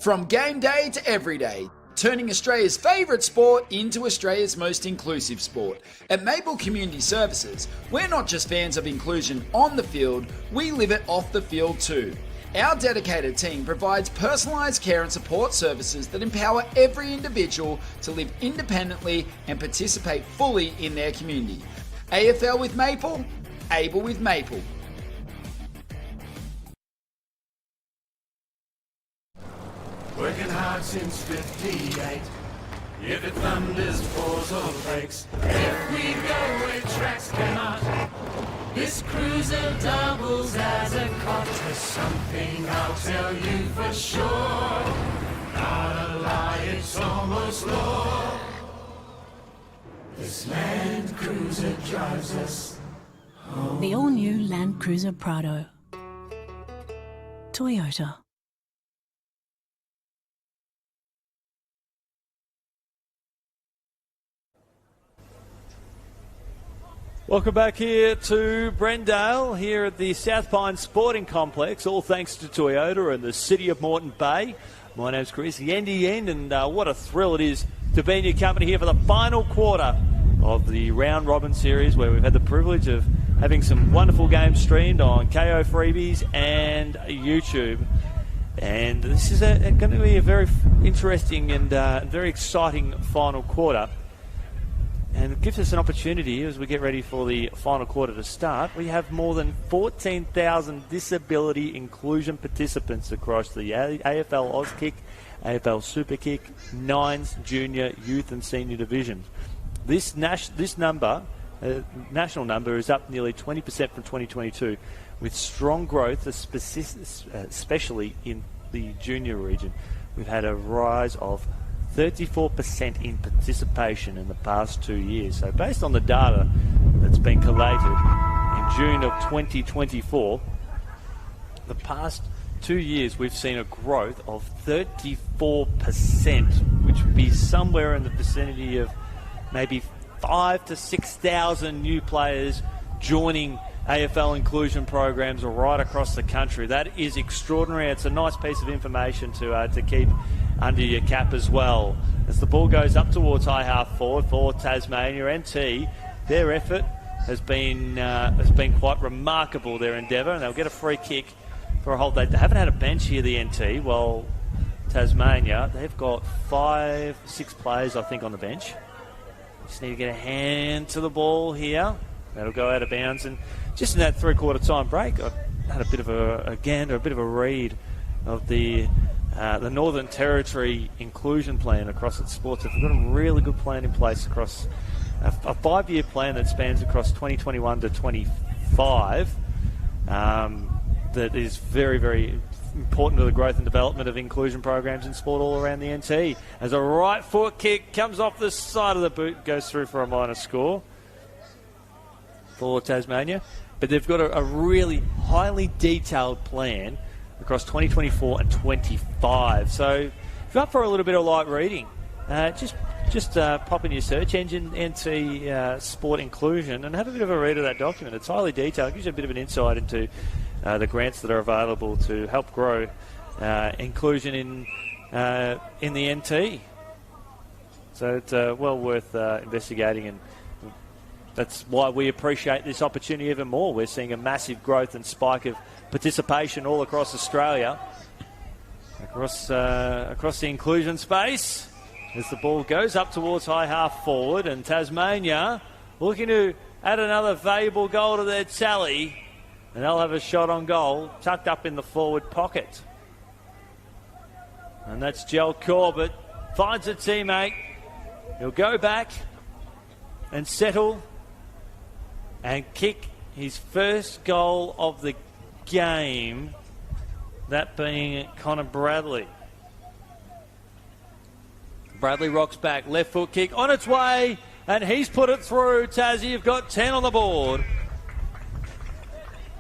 From game day to every day, turning Australia's favourite sport into Australia's most inclusive sport. At Maple Community Services, we're not just fans of inclusion on the field, we live it off the field too. Our dedicated team provides personalised care and support services that empower every individual to live independently and participate fully in their community. AFL with Maple, able with Maple. Working hard since 58. If it thunders, pours or breaks, if we go where tracks cannot, this cruiser doubles as a cot. There's something I'll tell you for sure, not a lie, it's almost law. This Land Cruiser drives us home. The all-new Land Cruiser Prado. Toyota. Welcome back here to Brendale, here at the South Pine Sporting Complex, all thanks to Toyota and the City of Moreton Bay. My name's Chris, the end, and what a thrill it is to be in your company here for the final quarter of the Round Robin Series, where we've had the privilege of having some wonderful games streamed on KO Freebies and YouTube. And this is going to be a very interesting and very exciting final quarter. And it gives us an opportunity as we get ready for the final quarter to start. We have more than 14,000 disability inclusion participants across the AFL Auskick, AFL Superkick, Nines, Junior, Youth and Senior divisions. This national number is up nearly 20% from 2022, with strong growth, especially in the junior region. We've had a rise of 34% in participation in the past 2 years. So based on the data that's been collated in June of 2024, the past 2 years we've seen a growth of 34%, which would be somewhere in the vicinity of maybe 5,000 to 6,000 new players joining AFL inclusion programs right across the country. That is extraordinary. It's a nice piece of information to keep under your cap as well. As the ball goes up towards high half forward for Tasmania, NT, their effort has been quite remarkable, their endeavour, and they'll get a free kick for a hold. They haven't had a bench here, the NT. Well, Tasmania, they've got 5-6 players, I think, on the bench. Just need to get a hand to the ball here. That'll go out of bounds. And just in that three-quarter time break, I had a bit of a read of the Northern Territory inclusion plan across its sports. They've got a really good plan in place across a 5-year plan that spans across 2021 to 25. That is very, very important to the growth and development of inclusion programs in sport all around the NT. As a right foot kick comes off the side of the boot, goes through for a minor score for Tasmania. But they've got a really highly detailed plan across 2024 and 25. So if you're up for a little bit of light reading, just pop in your search engine, NT Sport Inclusion, and have a bit of a read of that document. It's highly detailed. It gives you a bit of an insight into the grants that are available to help grow inclusion in the NT. So it's well worth investigating, and that's why we appreciate this opportunity even more. We're seeing a massive growth and spike of participation all across Australia. across the inclusion space as the ball goes up towards high half forward, and Tasmania looking to add another valuable goal to their tally, and they'll have a shot on goal tucked up in the forward pocket. And that's Gel Corbett, finds a teammate. He'll go back and settle and kick his first goal of the game, that being Connor Bradley. Bradley rocks back, left foot kick on its way, and he's put it through. Tassie, you've got 10 on the board.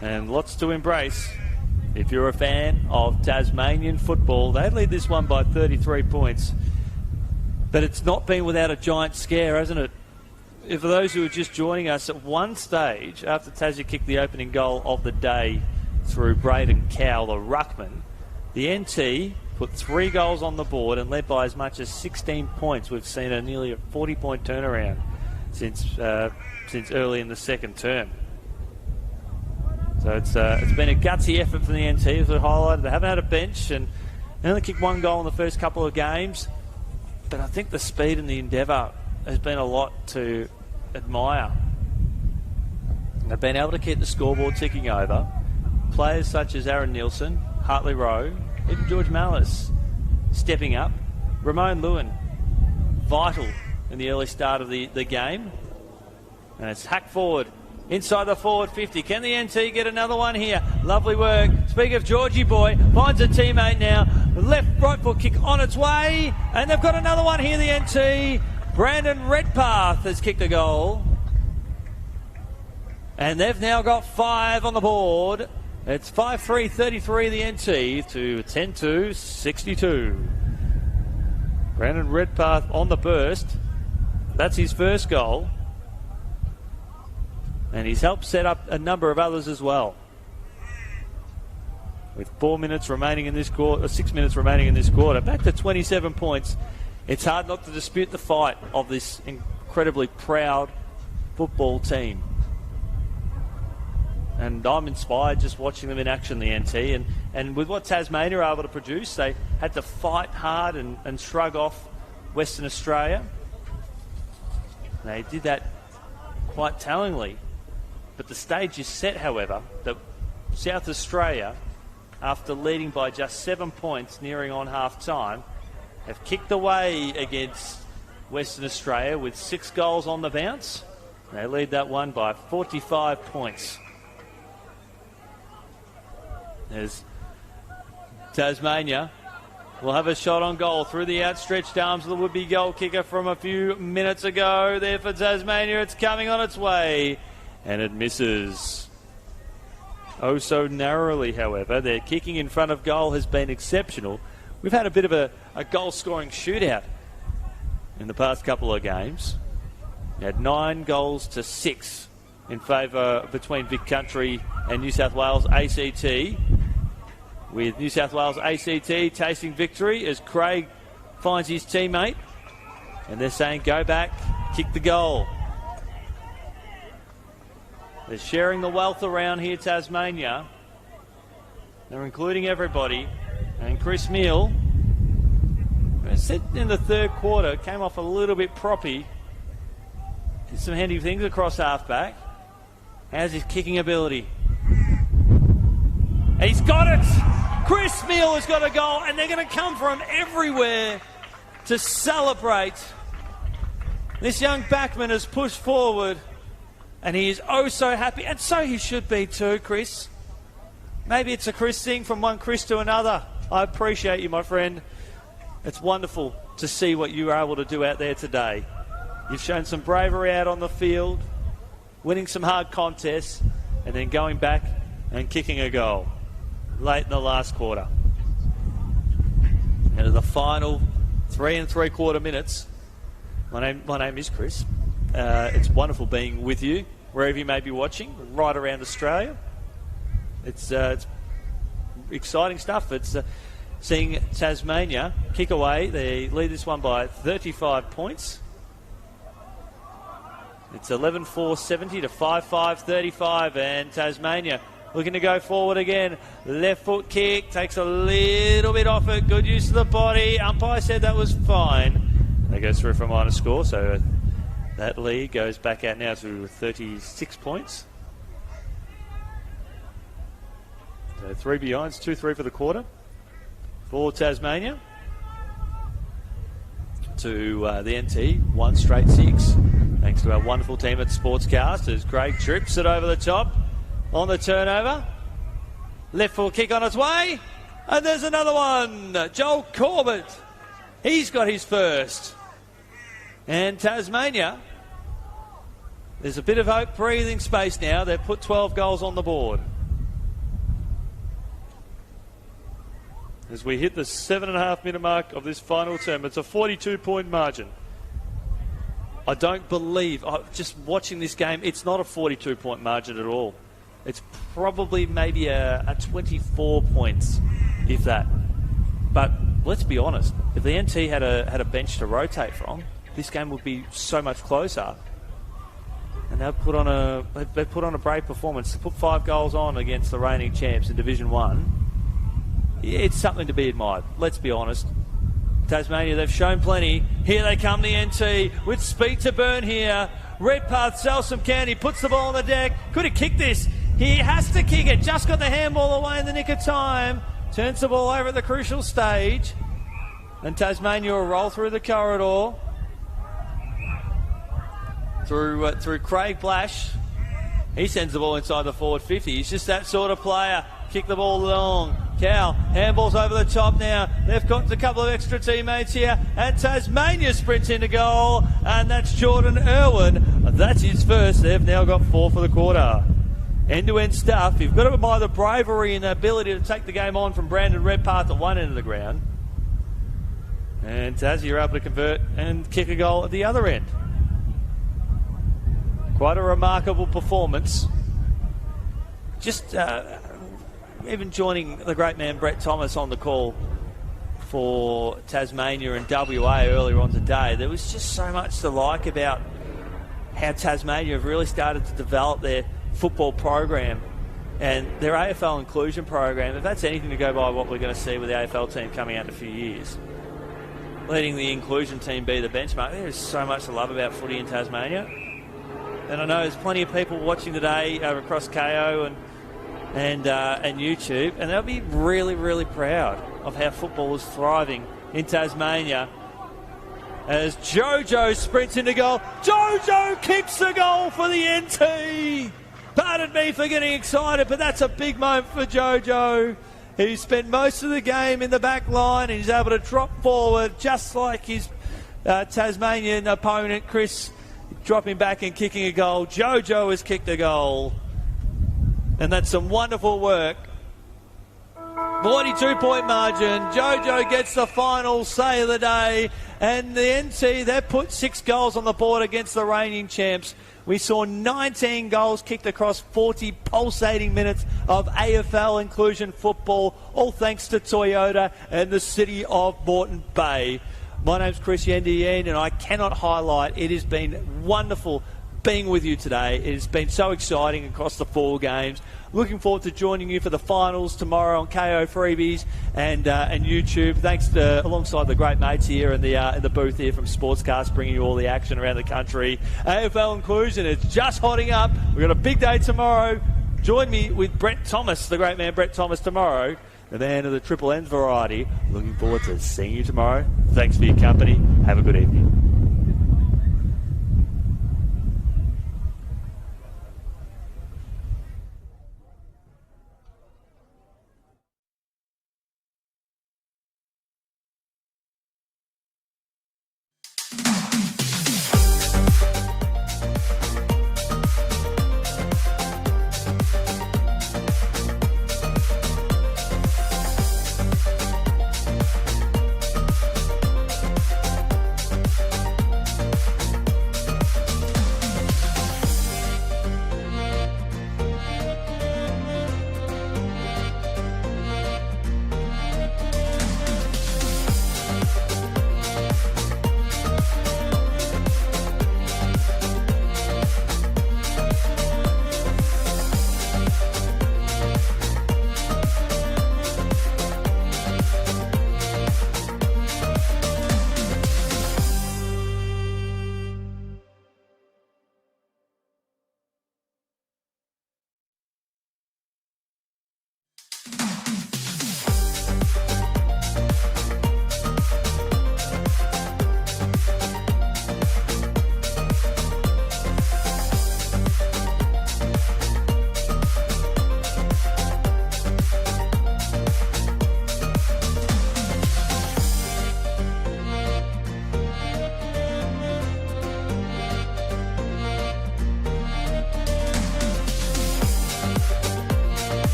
And lots to embrace. If you're a fan of Tasmanian football, they lead this one by 33 points. But it's not been without a giant scare, hasn't it? For those who are just joining us, at one stage, after Tassie kicked the opening goal of the day through Braden Cowell, the ruckman, the NT put 3 goals on the board and led by as much as 16 points. We've seen nearly a 40-point turnaround since early in the second term. So it's been a gutsy effort for the NT, as we highlighted. They haven't had a bench and they only kicked 1 goal in the first couple of games. But I think the speed and the endeavour has been a lot to admire. They've been able to keep the scoreboard ticking over. Players such as Aaron Nielsen, Hartley Rowe, even George Mallis stepping up. Ramon Lewin, vital in the early start of the game. And it's hacked forward inside the forward 50. Can the NT get another one here? Lovely work. Speaking of Georgie boy, finds a teammate now. Right foot kick on its way. And they've got another one here, the NT. Brandon Redpath has kicked a goal. And they've now got 5 on the board. It's 5-3-33 the NT to 10-2-62. Brandon Redpath on the burst. That's his first goal. And he's helped set up a number of others as well. With 4 minutes remaining in this quarter, 6 minutes remaining in this quarter, back to 27 points. It's hard not to dispute the fight of this incredibly proud football team. And I'm inspired just watching them in action, the NT. And with what Tasmania are able to produce, they had to fight hard and shrug off Western Australia. They did that quite tellingly. But the stage is set, however, that South Australia, after leading by just 7 points nearing on half-time, have kicked away against Western Australia with 6 goals on the bounce. They lead that one by 45 points. As Tasmania will have a shot on goal through the outstretched arms of the would-be goal kicker from a few minutes ago. There for Tasmania, it's coming on its way. And it misses. Oh, so narrowly, however. Their kicking in front of goal has been exceptional. We've had a bit of a goal-scoring shootout in the past couple of games. We had 9 goals to 6 in favour between Vic Country and New South Wales ACT. With New South Wales ACT tasting victory as Craig finds his teammate. And they're saying, go back, kick the goal. They're sharing the wealth around here, Tasmania. They're including everybody. And Chris Meal, I said in the third quarter, came off a little bit proppy. Did some handy things across halfback. How's his kicking ability? He's got it! Chris Meal has got a goal, and they're going to come from everywhere to celebrate. This young backman has pushed forward. And he is oh so happy, and so he should be too, Chris. Maybe it's a Chris thing from one Chris to another. I appreciate you, my friend. It's wonderful to see what you were able to do out there today. You've shown some bravery out on the field, winning some hard contests, and then going back and kicking a goal late in the last quarter. And in the final 3 3/4 minutes, my name is Chris. It's wonderful being with you, wherever you may be watching, right around Australia. It's exciting stuff. It's seeing Tasmania kick away. They lead this one by 35 points. It's 11-4-70 to 5-5-35, and Tasmania looking to go forward again. Left foot kick, takes a little bit off it. Good use of the body. Umpire said that was fine. They go through for a minor score, so that lead goes back out now to 36 points. So 3 behinds, 2-3 for the quarter for Tasmania. To the NT, 1 straight 6. Thanks to our wonderful team at Sportscast as Craig trips it over the top on the turnover. Left foot kick on its way. And there's another one. Joel Corbett. He's got his first. And Tasmania, there's a bit of hope, breathing space now. They've put 12 goals on the board. As we hit the 7.5-minute mark of this final term, it's a 42-point margin. I don't believe, just watching this game, it's not a 42-point margin at all. It's probably maybe a 24 points, if that. But let's be honest, if the NT had a bench to rotate from, this game would be so much closer. And they've put on a brave performance to put 5 goals on against the reigning champs in Division 1. It's something to be admired, let's be honest. Tasmania, they've shown plenty. Here they come, the NT, with speed to burn here. Redpath sells some can, he puts the ball on the deck. Could he kick this? He has to kick it, just got the handball away in the nick of time. Turns the ball over at the crucial stage. And Tasmania will roll through the corridor. Through Craig Blash. He sends the ball inside the forward 50. He's just that sort of player. Kick the ball long. Cow, handball's over the top now. They've got a couple of extra teammates here. And Tasmania sprints into goal. And that's Jordan Irwin. That's his first. They've now got 4 for the quarter. End-to-end stuff. You've got to admire the bravery and the ability to take the game on from Brandon Redpath at one end of the ground. And Tassie are able to convert and kick a goal at the other end. Quite a remarkable performance. Just even joining the great man Brett Thomas on the call for Tasmania and WA earlier on today, there was just so much to like about how Tasmania have really started to develop their football program and their AFL Inclusion program. If that's anything to go by what we're going to see with the AFL team coming out in a few years, letting the inclusion team be the benchmark. There's so much to love about footy in Tasmania. And I know there's plenty of people watching today across KO and YouTube, and they'll be really, really proud of how football is thriving in Tasmania. As Jojo sprints into goal. Jojo kicks the goal for the NT. Pardon me for getting excited, but that's a big moment for Jojo. He spent most of the game in the back line and he's able to drop forward just like his Tasmanian opponent, Chris, dropping back and kicking a goal. Jojo has kicked a goal. And that's some wonderful work. 42-point margin. Jojo gets the final say of the day. And the NT, they've put 6 goals on the board against the reigning champs. We saw 19 goals kicked across 40 pulsating minutes of AFL Inclusion football, all thanks to Toyota and the city of Moreton Bay. My name's Chris Yendiyen, and I cannot highlight, it has been wonderful being with you today. It has been so exciting across the 4 games. Looking forward to joining you for the finals tomorrow on KO Freebies and YouTube. Thanks to, alongside the great mates here in the booth here from Sportscast, bringing you all the action around the country. AFL Inclusion, it's just hotting up. We've got a big day tomorrow. Join me with Brett Thomas, the great man Brett Thomas, tomorrow, the man of the Triple N's variety. Looking forward to seeing you tomorrow. Thanks for your company. Have a good evening.